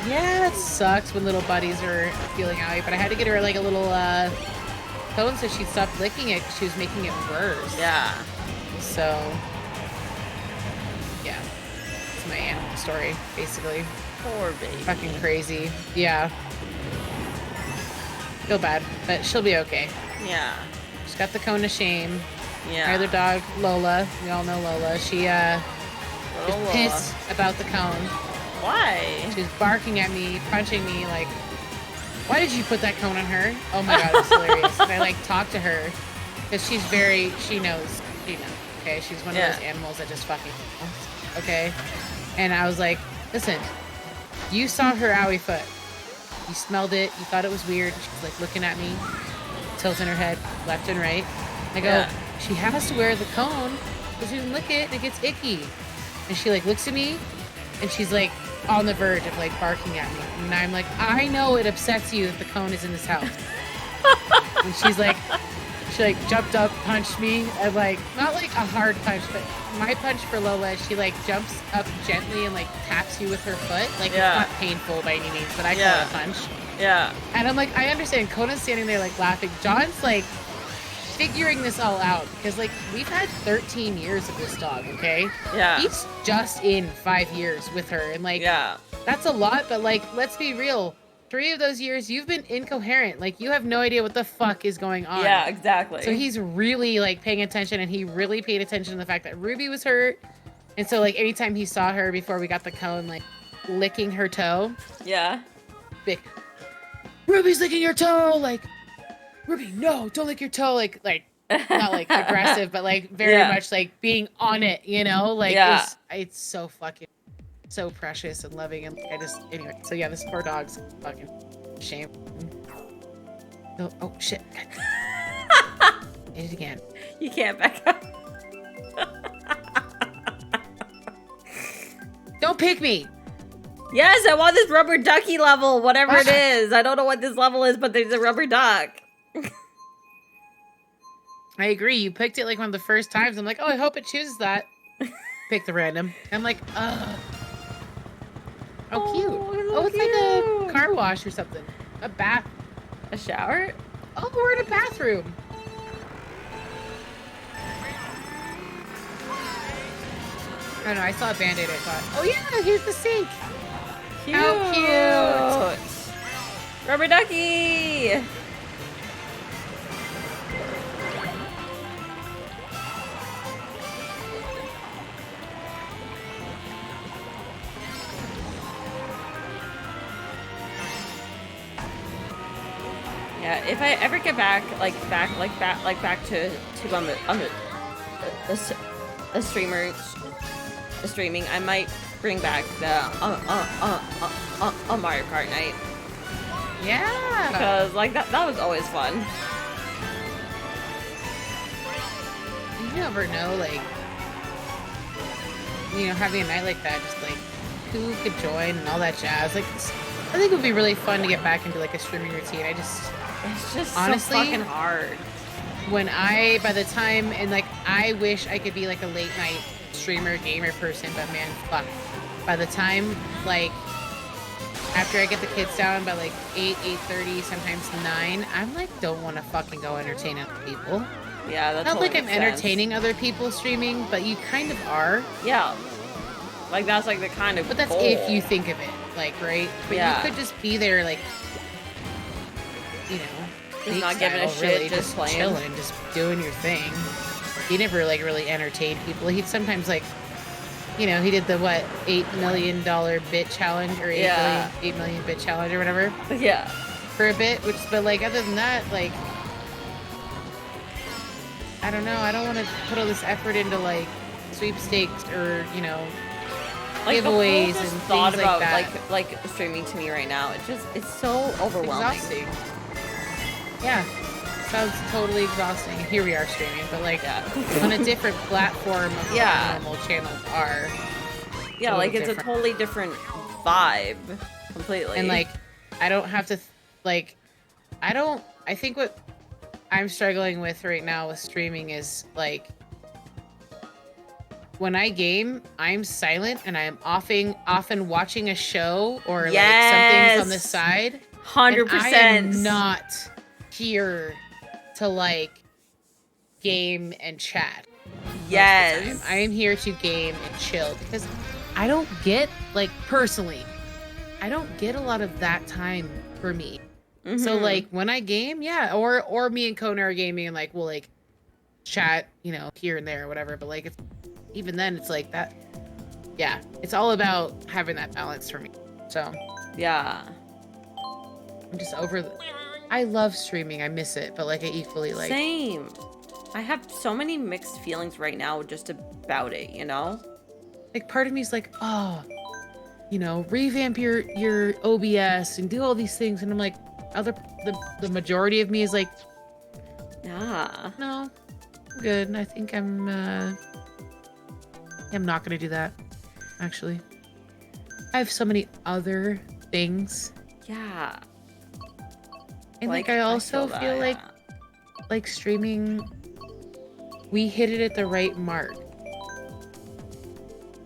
Yeah, it sucks when little buddies are feeling out, but I had to get her like a little cone so she'd stop licking it because she was making it worse. Yeah. So, yeah, it's my animal story, basically. Poor baby. Fucking crazy. Yeah. Feel bad, but she'll be okay. Yeah. She's got the cone of shame. Yeah. My other dog, Lola, we all know Lola. She was pissed about the cone. Why? She was barking at me, punching me, like, why did you put that cone on her? Oh my god, it's hilarious. And I like talked to her because she knows, okay? She's one of those animals that just fucking knows, okay? And I was like, listen, you saw her owie foot. You smelled it. You thought it was weird. She was like looking at me, tilting her head left and right. I go, she has to wear the cone because you can lick it and it gets icky. And she like looks at me and she's like on the verge of like barking at me. And I'm like, I know it upsets you that the cone is in this house. And she like jumped up, punched me, and like, not like a hard punch, but my punch for Lola, she like jumps up gently and like taps you with her foot. Like it's not painful by any means, but I call it a punch. Yeah. And I'm like, I understand. Conan's standing there like laughing. John's like figuring this all out because like we've had 13 years of this dog, okay? Yeah. He's just in 5 years with her, and like that's a lot, but like let's be real. 3 of those years you've been incoherent. Like you have no idea what the fuck is going on. Yeah, exactly. So he's really like paying attention, and he really paid attention to the fact that Ruby was hurt. And so like anytime he saw her before we got the cone, like licking her toe. Yeah. Big Ruby's licking your toe, like Ruby, no, don't lick your toe, like not like aggressive, but like very much like being on it, you know? Like it's so fucking so precious and loving, and I just anyway. So yeah, this poor dog's fucking shame. Oh shit. Did it again. You can't back up. Don't pick me. Yes, I want this rubber ducky level, whatever it is. I don't know what this level is, but there's a rubber duck. I agree. You picked it like one of the first times. I'm like, oh, I hope it chooses that. Pick the random. I'm like, oh, cute. Oh, it's like a car wash or something. A bath. A shower? Oh, we're in a bathroom. I don't know. I saw a Band-Aid. I thought, oh yeah, here's the sink. Cute. How cute. Rubber ducky. Yeah, if I ever get back to a streamer, streaming, I might bring back the Mario Kart night. Yeah. Because like that was always fun. You never know, like, you know, having a night like that, just like who could join and all that jazz. Like, I think it would be really fun to get back into like a streaming routine. It's just honestly, so fucking hard. By the time, and like, I wish I could be like a late night streamer, gamer person, but man, fuck. By the time, like, after I get the kids down by like 8:30, sometimes 9, I'm like, don't want to fucking go entertain other people. Yeah, that's not totally like I'm entertaining other people streaming, but you kind of are. Yeah, like that's like the kind of. But that's goal. if you think of it, like, right? But yeah. You could just be there, like, you know, just not giving a shit, really, just playing, chilling, just doing your thing. He never like really entertained people. He'd sometimes like, you know, he did the what, $8 million bit challenge or 8 million bit challenge or whatever. Yeah. For a bit, but like other than that, like, I don't know. I don't want to put all this effort into like sweepstakes or, you know, like giveaways the and thought things about like that. like streaming to me right now. It's so overwhelming. Exhausting. Yeah. Sounds totally exhausting. Here we are streaming, but like on a different platform of what normal channels are. Yeah, like it's a totally different vibe completely. And like I don't have to I think what I'm struggling with right now with streaming is like when I game, I'm silent and I'm often watching a show or like something's on the side. 100%. I am not here to like game and chat. Yes. I am here to game and chill because I don't get, like, personally, I don't get a lot of that time for me. Mm-hmm. So like when I game, or me and Kona are gaming and like we'll like chat, you know, here and there or whatever, but like even then it's like that. Yeah, it's all about having that balance for me. So yeah, I'm just over I love streaming. I miss it, but like I equally like same. I have so many mixed feelings right now just about it, you know? Like part of me is like, oh, you know, revamp your OBS and do all these things, and I'm like, the majority of me is like, nah, no, I'm good. I think I'm not gonna do that. Actually, I have so many other things. Yeah. And like I also feel like streaming, we hit it at the right mark.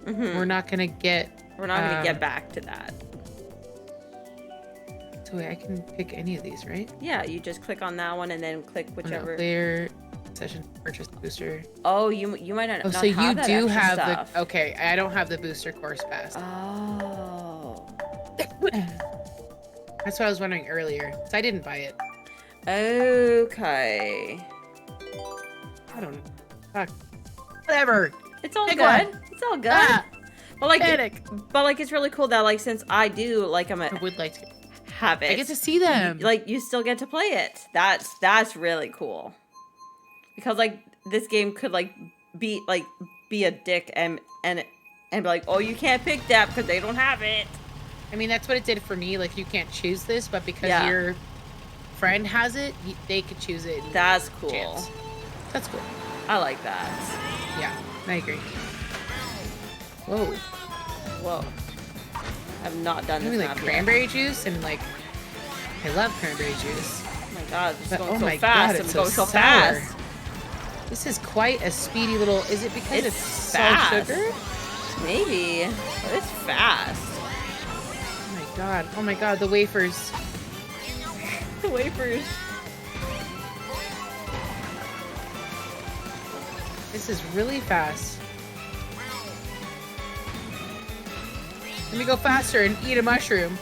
Mm-hmm. We're not gonna get back to that. So wait, I can pick any of these, right? Yeah, you just click on that one and then click whichever. Clear session purchase booster. Oh, you might not. Oh, not so you have that do have stuff. the okay. I don't have the booster course pass. Oh. That's what I was wondering earlier. So I didn't buy it. Okay. I don't know. Fuck. Whatever. It's all Pick good. one. It's all good. Ah, but like, it's really cool that like since I do like I would like to have it. I get to see them. Like you still get to play it. That's really cool. Because like this game could like be a dick and be like, oh, you can't pick that because they don't have it. I mean, that's what it did for me. Like, you can't choose this, but because your friend has it, they could choose it. That's cool. Chance. That's cool. I like that. Yeah, I agree. Whoa. I've not done this. Maybe like cranberry juice and like, I love cranberry juice. Oh my god, it's going oh so my fast. God, it's going so sour. fast. This is quite a speedy little. Is it because it's fast. salt sugar? Maybe, but it's fast. Oh my god, the wafers. The wafers. This is really fast. Let me go faster and eat a mushroom.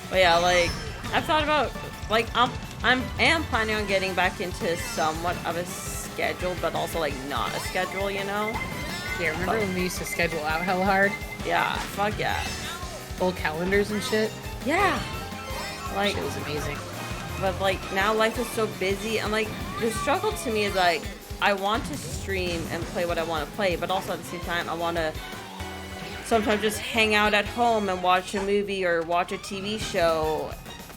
But yeah, like I've thought about like I am planning on getting back into somewhat of a schedule, but also like not a schedule, you know. Yeah, remember when we used to schedule out hell hard? Yeah, fuck yeah. Full calendars and shit? Yeah. Like, Shit was amazing. but like now life is so busy, and like the struggle to me is like I want to stream and play what I want to play, but also at the same time I want to sometimes just hang out at home and watch a movie or watch a TV show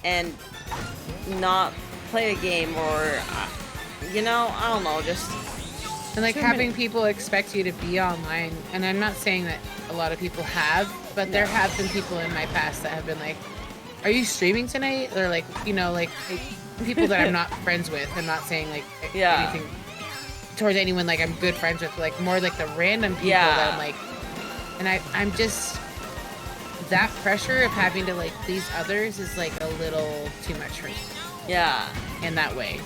and not play a game, or you know, I don't know, just And like having people expect you to be online, and I'm not saying that a lot of people have, but there have been people in my past that have been like, are you streaming tonight? Or like, you know, like people that I'm not friends with. I'm not saying like anything towards anyone like I'm good friends with, like more like the random people that I'm like, and I'm just, that pressure of having to like please others is like a little too much for me. Yeah. In that way.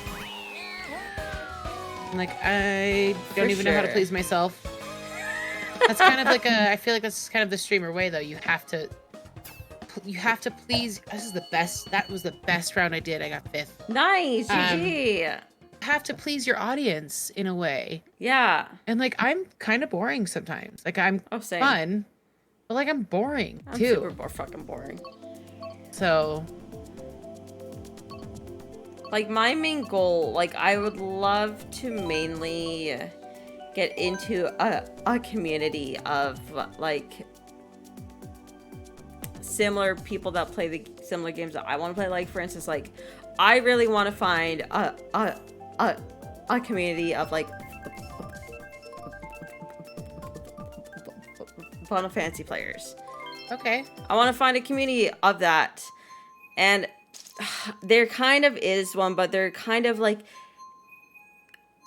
Like, I don't even know how to please myself. That's kind of like I feel like that's kind of the streamer way though. You have to please. This is the best. That was the best round I did. I got 5th. Nice, GG. You have to please your audience in a way. Yeah. And like, I'm kind of boring sometimes. Like, I'm same. fun, but like, I'm boring too. I'm super fucking boring. So, like, my main goal, like, I would love to mainly get into a community of like similar people that play the similar games that I want to play. Like, for instance, like I really want to find a community of like Final Fantasy players. okay. I want to find a community of that, and there kind of is one, but they're kind of like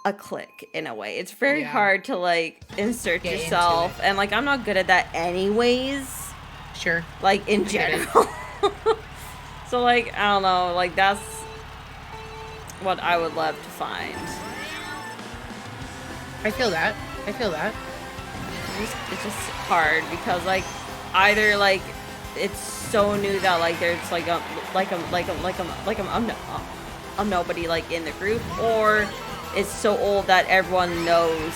a clique in a way. It's very hard to like insert yourself, and like I'm not good at that anyways. Sure. Like in general. So like I don't know, like that's what I would love to find. I feel that. It's just hard because like either like it's so new that like there's like I'm nobody like in the group, or it's so old that everyone knows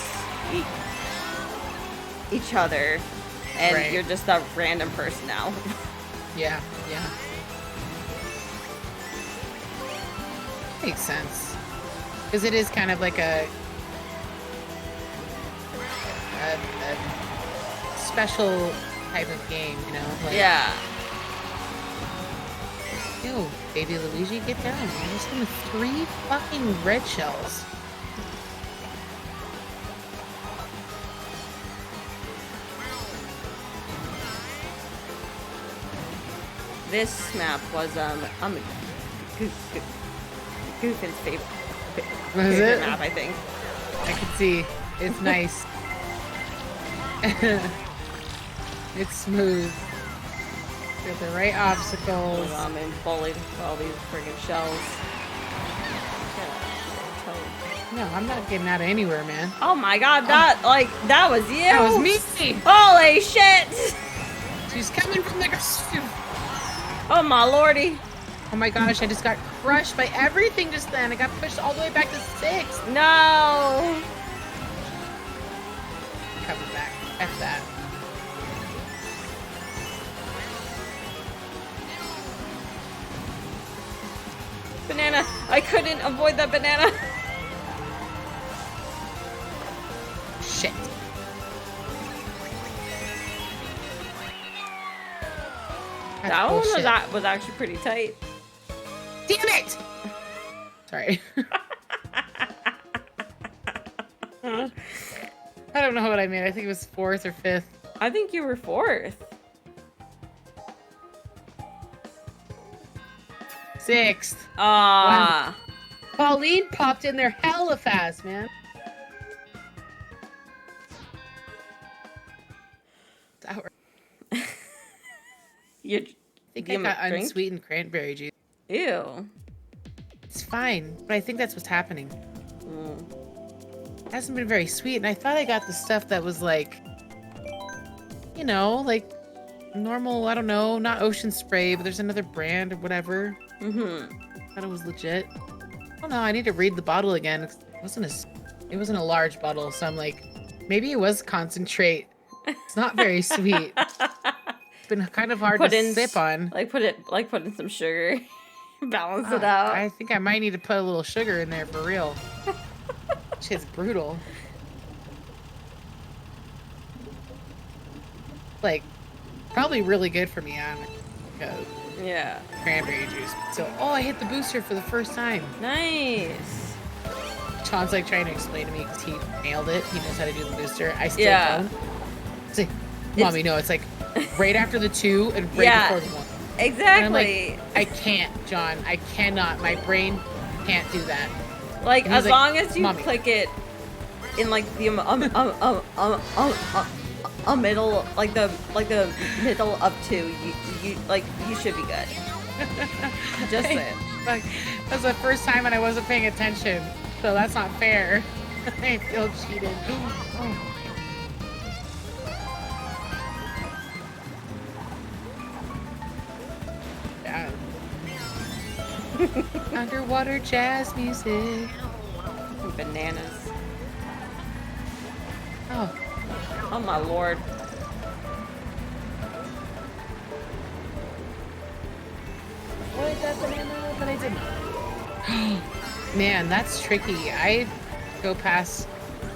each other, and you're just that random person now. Yeah. Makes sense. Because it is kind of like a special type of game, you know? Like, yeah. Ew, baby Luigi, get down, man. There's only 3 fucking red shells. This map was Goofin's favorite map, I think. I can see. It's nice. It's smooth. Got the right obstacles. I'm being bullied with all these friggin' shells. No, I'm not getting out of anywhere, man. Oh my god, that was you! That was me! Holy shit! She's coming from the ground. Oh my lordy. Oh my gosh, I just got crushed by everything just then. I got pushed all the way back to 6. No! Coming back. F that. Banana! I couldn't avoid that banana! Shit. That one was actually pretty tight. Damn it! Sorry. I don't know what I made. I think it was 4th or 5th. I think you were 4th. 6th. Ah. Pauline popped in there hella fast, man. Sour. I think I got unsweetened cranberry juice. Ew. It's fine, but I think that's what's happening. It hasn't been very sweet, and I thought I got the stuff that was like, you know, like normal, I don't know, not Ocean Spray, but there's another brand or whatever. Thought it was legit. I don't know, I need to read the bottle again. It wasn't a large bottle, so I'm like, Maybe it was concentrate. It's not very sweet. It's been kind of hard to sip on. Put in some sugar. Balance it out. I think I might need to put a little sugar in there for real. Shit's brutal. Like, probably really good for me on yeah. Cranberry juice. So, I hit the booster for the first time. Nice. Sean's like trying to explain to me because he nailed it. He knows how to do the booster. I still don't. It's like, Mommy, no, it's like right after the 2 and right before the 1. Exactly. And I'm like, I can't, John. I cannot. My brain can't do that. Like, as long as you Mommy. click it in like the middle, like the middle of 2, you should be good. Just saying. Like, that was the first time and I wasn't paying attention, so that's not fair. I feel cheated. Oh. Yeah. Underwater jazz music. Bananas. Oh my lord. What is that banana that I didn't? Man, that's tricky. I go past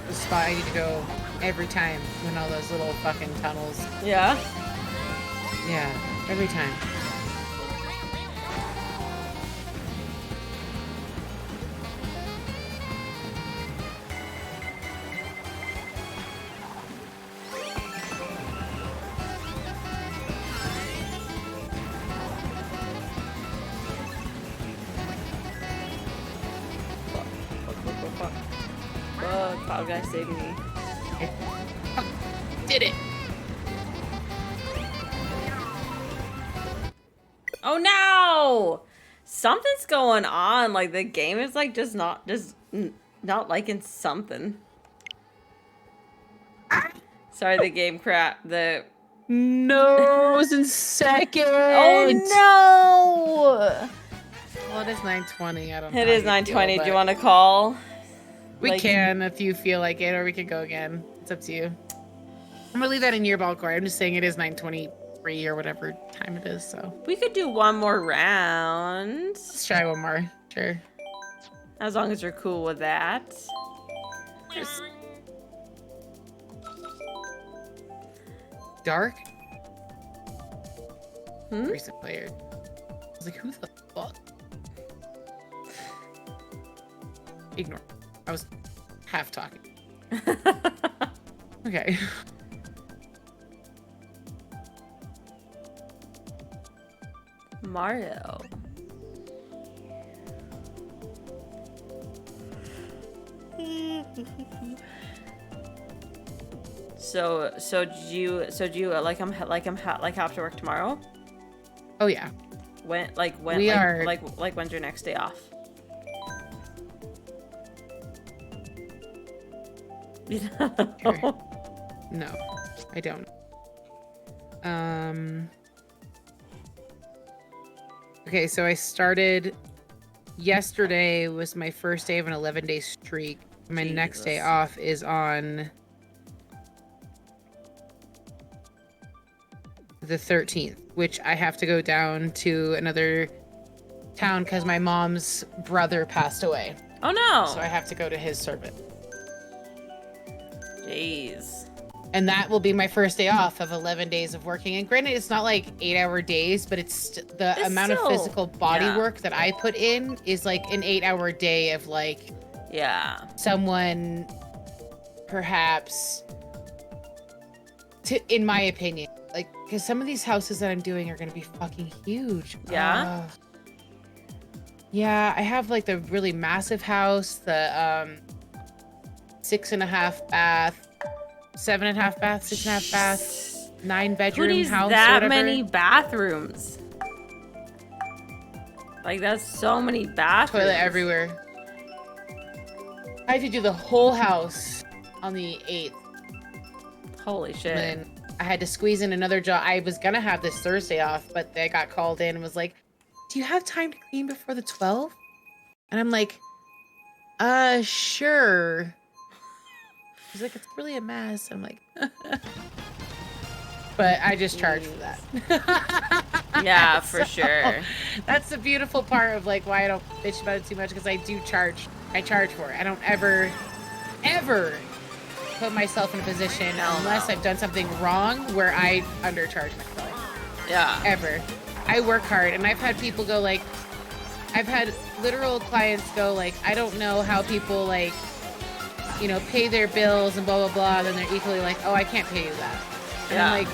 the spot I need to go every time when all those little fucking tunnels. Yeah? Yeah, every time. Cloud guy saved me. Did it. Oh no! Something's going on. Like the game is like just not liking something. Sorry, the game crap. The nose in second. Oh no! Well, it is 9:20. I don't know. It is 9:20. Do you want to call? We can if you feel like it, or we could go again. It's up to you. I'm gonna leave that in your ball core. I'm just saying it is 9:23 or whatever time it is. So we could do one more round. Let's try one more. Sure. As long as you're cool with that. Just... Dark. Recent player. I was like, who the fuck? Ignore. I was half talking. Okay. Mario. So do you have to work tomorrow? Oh yeah. When's your next day off? No, I don't. Okay, so I started yesterday was my first day of an 11-day streak. My next day off is on the 13th, which I have to go down to another town because my mom's brother passed away. Oh no! So I have to go to his service. Jeez. And that will be my first day off of 11 days of working. And granted, it's not like 8-hour days, but it's the amount of physical body work that I put in is like an 8-hour day of like, someone perhaps, in my opinion, like, because some of these houses that I'm doing are going to be fucking huge. Yeah. Yeah, I have like the really massive house, the 6.5 bath, 7.5 bath, 6.5 bath, 9-bedroom house. That many bathrooms. Like that's so many bathrooms. Toilet everywhere. I had to do the whole house on the 8th. Holy shit. And then I had to squeeze in another job. I was gonna have this Thursday off, but they got called in and was like, "Do you have time to clean before the 12th?" And I'm like, sure. She's like, it's really a mess. I'm like, but I just charge for that. Yeah, for sure. That's the beautiful part of like why I don't bitch about it too much, because I do charge. I charge for it. I don't ever put myself in a position unless I've done something wrong where I undercharge myself. Yeah. Ever. I work hard, and I've had people go like, I've had literal clients go like, I don't know how people like, you know, pay their bills and blah blah blah. And then they're equally like, oh, I can't pay you that. And I'm like,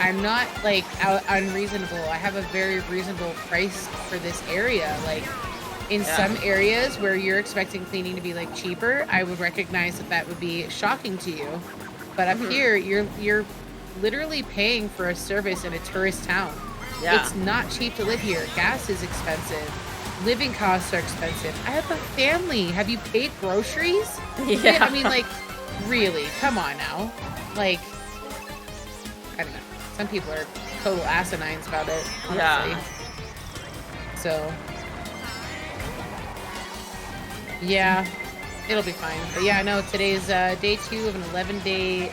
I'm not like unreasonable. I have a very reasonable price for this area. Like in some areas where you're expecting cleaning to be like cheaper, I would recognize that that would be shocking to you. But up here, you're literally paying for a service in a tourist town. Yeah. It's not cheap to live here. Gas is expensive. Living costs are expensive. I have a family. Have you paid groceries? Yeah. I mean, like, really? Come on now. Like, I don't know. Some people are total asinines about it, honestly. Yeah. So, yeah, it'll be fine. But yeah, no, today's day 2 of an 11-day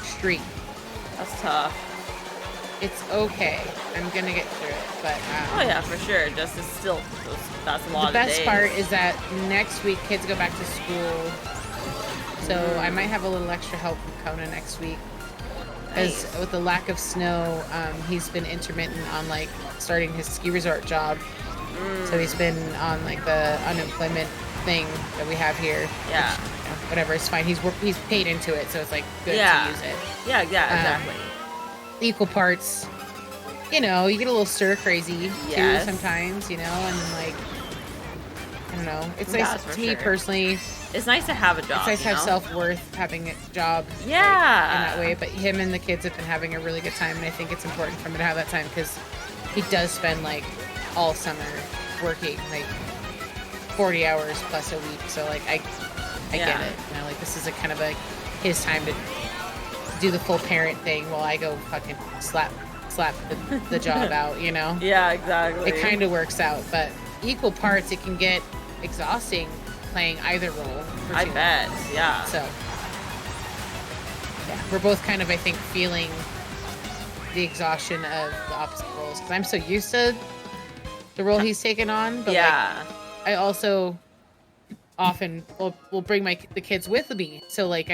streak. That's tough. It's okay. I'm gonna get through it, but oh yeah, for sure. Just it's still that's a lot of days. The best part is that next week kids go back to school, so I might have a little extra help from Kona next week. Because with the lack of snow, he's been intermittent on like starting his ski resort job. So he's been on like the unemployment thing that we have here. Yeah. Which, you know, whatever, it's fine. He's paid into it, so it's like good to use it. Yeah, exactly. Equal parts. You know, you get a little stir crazy too sometimes, you know, and like I don't know. It's nice to me personally. It's nice to have a job. It's nice to have self-worth, having a job. Yeah. Like, in that way. But him and the kids have been having a really good time, and I think it's important for him to have that time because he does spend like all summer working like 40 hours plus a week. So like I get it. You know, like this is a kind of a his time to do the full parent thing while I go fucking slap the job out. You know. Yeah, exactly. It kind of works out, but equal parts, it can get exhausting playing either role. I bet, yeah. So, yeah, we're both kind of, I think, feeling the exhaustion of the opposite roles. Because I'm so used to the role he's taken on. But like, I also often will bring the kids with me. So, like,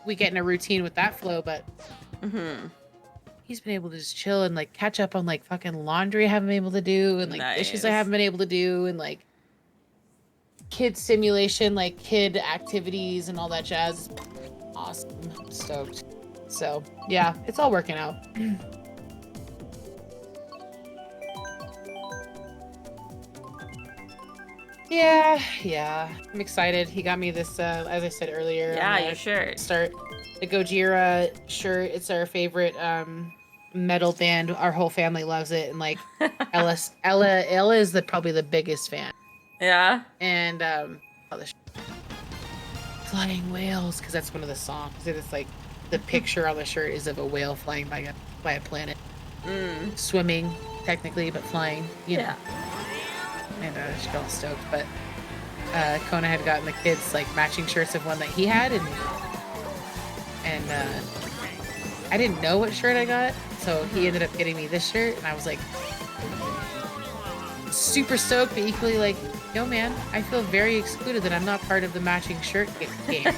we get in a routine with that flow. But he's been able to just chill and, like, catch up on, like, fucking laundry I haven't been able to do. And, like, dishes I haven't been able to do. And, like, kid simulation, like kid activities and all that jazz. Awesome. I'm stoked. So yeah, it's all working out. Yeah. I'm excited. He got me this, as I said earlier. Yeah, your shirt. Start the Gojira shirt. It's our favorite metal band. Our whole family loves it, and like Ella is probably the biggest fan. Yeah. And flying whales, because that's one of the songs. It's like the picture on the shirt is of a whale flying by a planet. Swimming, technically, but flying, you know. And she's all stoked. But Kona had gotten the kids like matching shirts of one that he had, and I didn't know what shirt I got, so he ended up getting me this shirt, and I was like super stoked, but equally like, yo man, I feel very excluded that I'm not part of the matching shirt game here.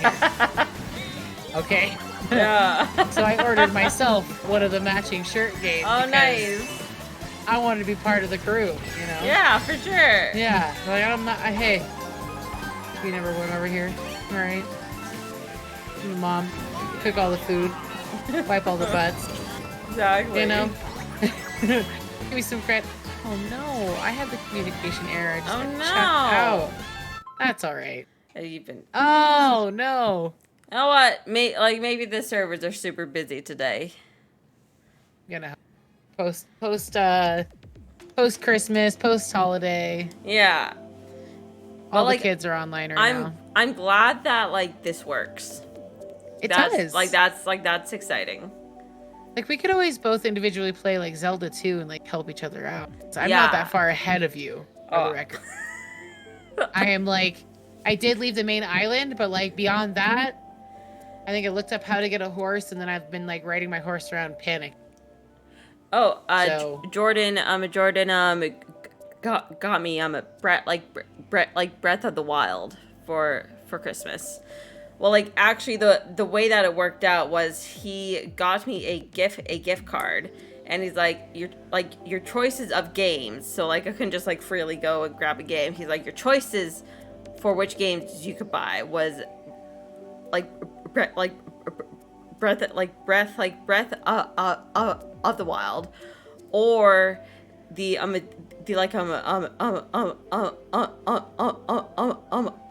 Okay. Yeah. So I ordered myself one of the matching shirt games. Oh, nice. I wanted to be part of the crew, you know? Yeah, for sure. Yeah. Like, I'm not, hey, we never went over here. All right. Mom, cook all the food, wipe all the butts. Exactly. You know? Give me some credit. Oh no, I have the communication error. I just got checked out. That's all right. You've been. Oh no. You know what? Maybe the servers are super busy today. I'm gonna post Christmas, post holiday. Yeah. All the kids are online right now. I'm glad that like this works. It does. That's exciting. Like, we could always both individually play, like, Zelda 2 and, like, help each other out. So I'm not that far ahead of you, for the record. I am, like, I did leave the main island, but, like, beyond that, I think I looked up how to get a horse, and then I've been like riding my horse around panic. Oh, So Jordan, got me Breath of the Wild for Christmas. Well, like actually, the way that it worked out was he got me a gift card, and he's like your choices of games. So like I couldn't just like freely go and grab a game. He's like your choices for which games you could buy was like like breath of the wild, or the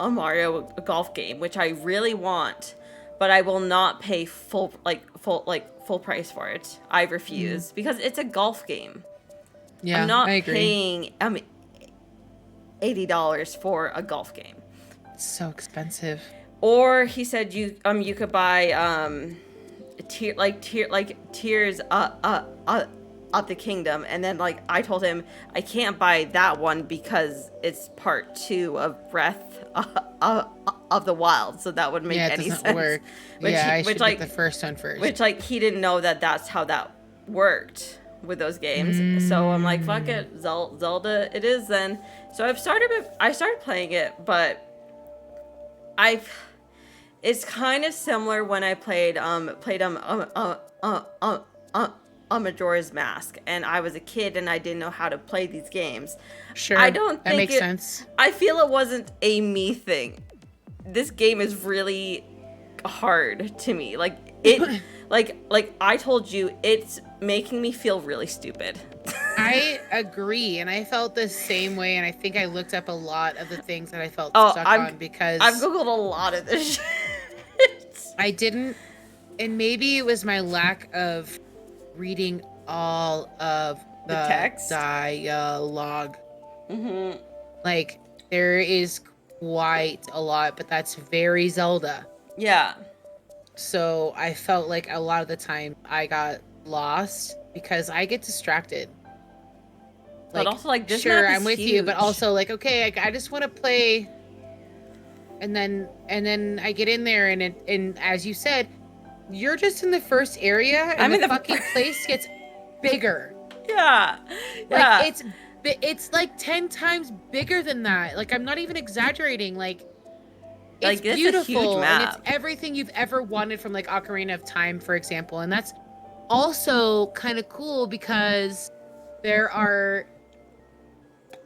Mario golf game, which I really want, but I will not pay full price for it. I refuse because it's a golf game. I'm yeah, not I agree. paying $80 for a golf game. It's so expensive. Or he said you could buy Tears of the Kingdom, and then like I told him I can't buy that one because it's part 2 of Breath of the Wild, so that wouldn't make any sense. Work. I should get the first one first. Which like he didn't know that's how that worked with those games. So I'm like, fuck it, Zelda it is then. So I started playing it, but it's kind of similar when I played Majora's Mask, and I was a kid and I didn't know how to play these games. Sure, I don't think that makes sense. I feel it wasn't a me thing. This game is really hard to me. Like it, like I told you, it's making me feel really stupid. I agree, and I felt the same way, and I think I looked up a lot of the things that I felt stuck on because I've googled a lot of this shit. I didn't, and maybe it was my lack of reading all of the text dialogue. Like there is quite a lot, but that's very Zelda. Yeah. So I felt like a lot of the time I got lost because I get distracted. But also like this sure, map is I'm with huge. you, but also like okay, I just want to play. And then I get in there and as you said, you're just in the first area and the fucking place gets bigger. Yeah. Like it's like 10 times bigger than that. Like I'm not even exaggerating. Like it's beautiful, a huge map. And it's everything you've ever wanted from like Ocarina of Time, for example. And that's also kind of cool because there are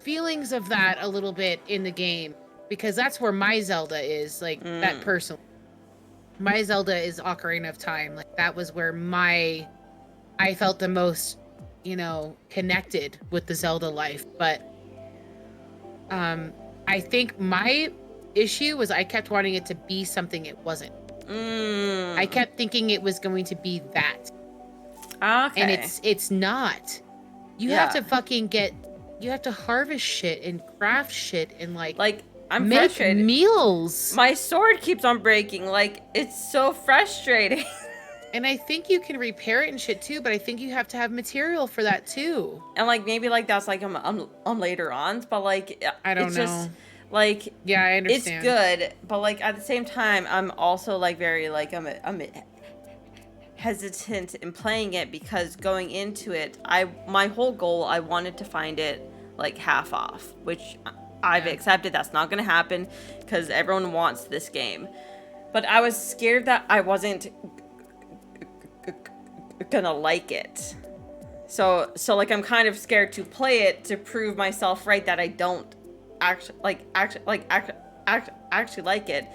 feelings of that a little bit in the game. Because that's where my Zelda is, like, that person. My Zelda is Ocarina of Time. Like, that was where I felt the most, connected with the Zelda life. But I think my issue was I kept wanting it to be something it wasn't. I kept thinking it was going to be that. Okay. And it's not. You have to fucking you have to harvest shit and craft shit and like I'm make frustrated. Meals. My sword keeps on breaking. Like, it's so frustrating. And I think you can repair it and shit too, but I think you have to have material for that too. And like maybe like that's like later on, but like I don't know. Just like yeah, I understand. It's good, but like at the same time, I'm also like very like I'm hesitant in playing it because going into it, my whole goal I wanted to find it like half off, which I've accepted that's not going to happen because everyone wants this game. But I was scared that I wasn't gonna like it. So like I'm kind of scared to play it to prove myself right that I don't actually like it.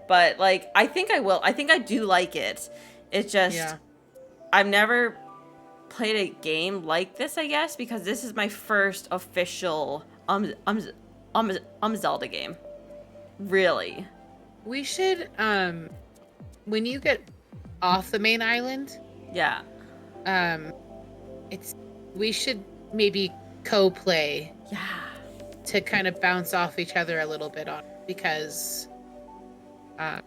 But like I think I will. I think I do like it. It's just I've never played a game like this, I guess, because this is my first official Zelda game. Really. We should when you get off the main island, we should maybe co-play. Yeah. To kind of bounce off each other a little bit on because I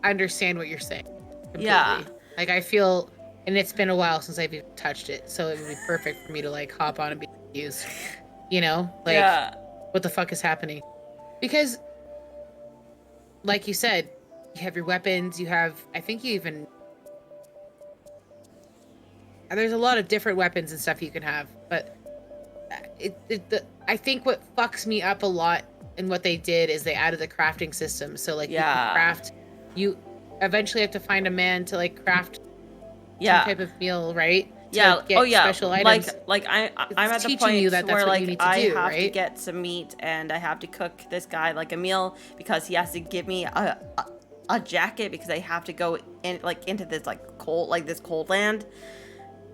understand what you're saying. Completely. Yeah. Like I feel, and it's been a while since I've even touched it, so it would be perfect for me to like hop on and be confused. What the fuck is happening? Because, like you said, You have your weapons. You have, I think you even, there's a lot of different weapons and stuff you can have. But I think what fucks me up a lot in what they did is they added the crafting system. So like you can craft, you eventually have to find a man to like craft some type of meal, right? To get special items. I'm at the point you that where like to have to get some meat and I have to cook this guy like a meal because he has to give me a jacket because I have to go in like into this like cold land,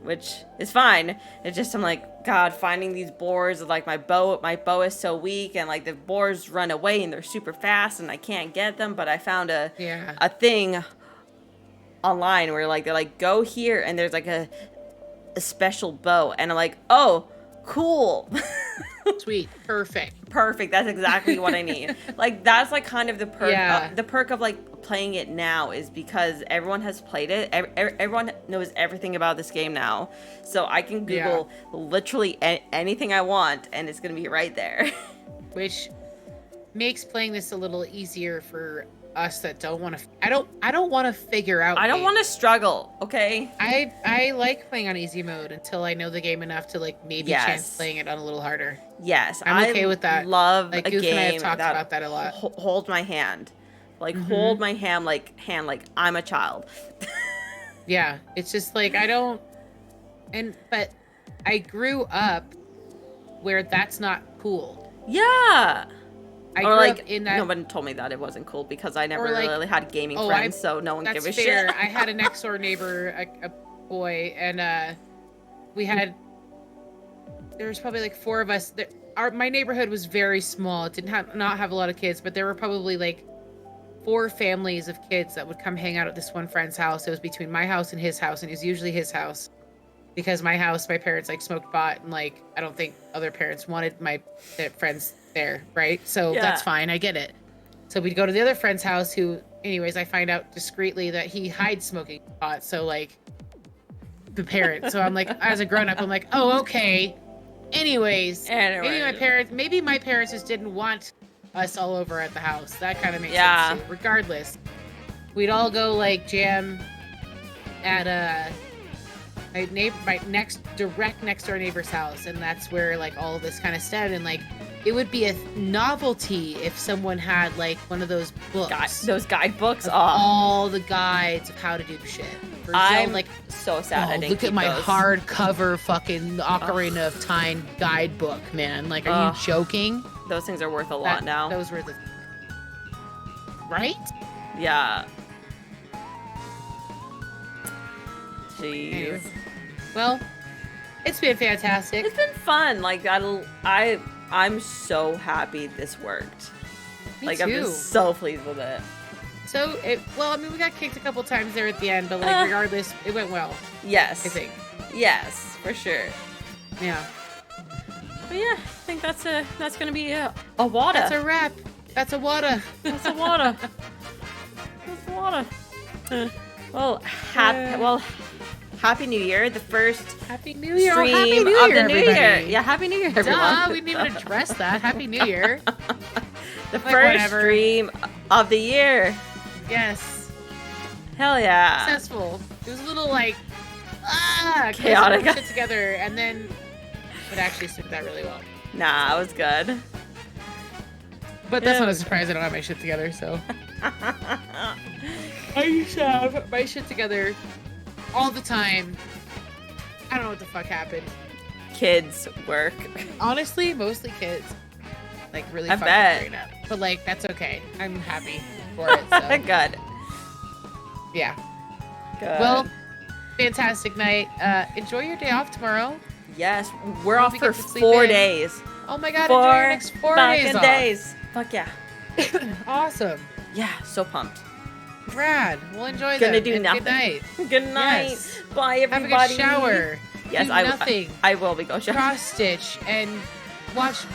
which is fine. It's just I'm like, God, finding these boars, like my bow is so weak and like the boars run away and they're super fast and I can't get them, but I found a thing online where like they're like, go here and there's like a special bow, and I'm like, oh, cool. Sweet. Perfect. That's exactly what I need. Like that's like kind of the perk the perk of like playing it now is because everyone has played it. Everyone knows everything about this game now, so I can Google literally anything I want and it's gonna be right there. Which makes playing this a little easier for us that don't want to. I don't want to figure out. I don't want to struggle. Okay. I like playing on easy mode until I know the game enough to like maybe chance playing it on a little harder. Yes, I'm okay with that. Love like, a Goof game and I have talked that about that a lot. Hold my hand, like hold my hand like I'm a child. Yeah, it's just like I don't. But I grew up where that's not cool. Yeah. I grew up in that. Nobody told me that it wasn't cool because I never really had gaming friends, so no one gave a shit. That's fair. I had a next door neighbor, a boy, and we had. There was probably like 4 of us. My neighborhood was very small. It didn't not have a lot of kids, but there were probably like 4 families of kids that would come hang out at this one friend's house. It was between my house and his house, and it was usually his house. Because my house, my parents like smoked pot, and like I don't think other parents wanted their friends there, right? So that's fine, I get it. So we'd go to the other friend's house who, anyways, I find out discreetly that he hides smoking pot. So like the parent. So I'm like, as a grown up, I'm like, oh, okay. Anyways, maybe my parents just didn't want us all over at the house. That kind of makes sense too. Regardless, we'd all go like jam at my direct next door neighbor's house, and that's where like all of this kind of stemmed. And like it would be a novelty if someone had like one of those books, those guidebooks, all the guides of how to do shit. I'm like so sad. I didn't look keep at my those. hardcover fucking Ocarina of Time guidebook, man. Like, are you joking? Those things are worth a lot now. Those were the right? Yeah. Jeez. Anyway. Well, it's been fantastic. It's been fun. Like I'm so happy this worked. Me too. I've been so pleased with it. So we got kicked a couple times there at the end, but like regardless, it went well. Yes. I think. Yes, for sure. Yeah. But yeah, I think that's gonna be a Wawta. That's a wrap. That's a Wawta. That's a Wawta. That's a Wawta. Happy New Year! The first Happy New Year! Stream Happy New of Year, the New everybody. Year. Yeah, Happy New Year, everyone. Duh, we didn't even address that. Happy New Year. The first stream of the year. Yes. Hell yeah. Successful. It was a little like chaotic. Shit together, and then it actually stood that really well. Nah, it was good. But that's not a surprise. I don't have my shit together, so. I used to have my shit together all the time. I don't know what the fuck happened. Kids work. Honestly, mostly kids. Like really I fucking bet. great up. But like that's okay. I'm happy for it. So. Good. Yeah. Good. Well, fantastic night. Enjoy your day off tomorrow. Yes, we're off for 4 days. Oh my god, enjoy your next 4 days off. Fuck yeah. Awesome. Yeah, so pumped. Rad. We'll enjoy that. Gonna do nothing. Good night. Good night. Yes. Bye, everybody. Have a good shower. Yes, do nothing. I will be going shower. Cross stitch and watch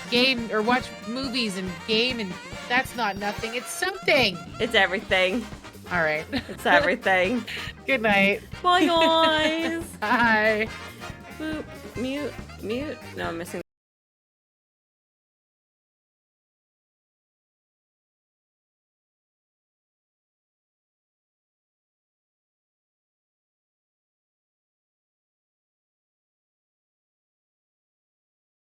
movies and game, and that's not nothing. It's something. It's everything. All right. It's everything. Good night. Bye, guys. Bye. Boop. Mute. No, I'm missing.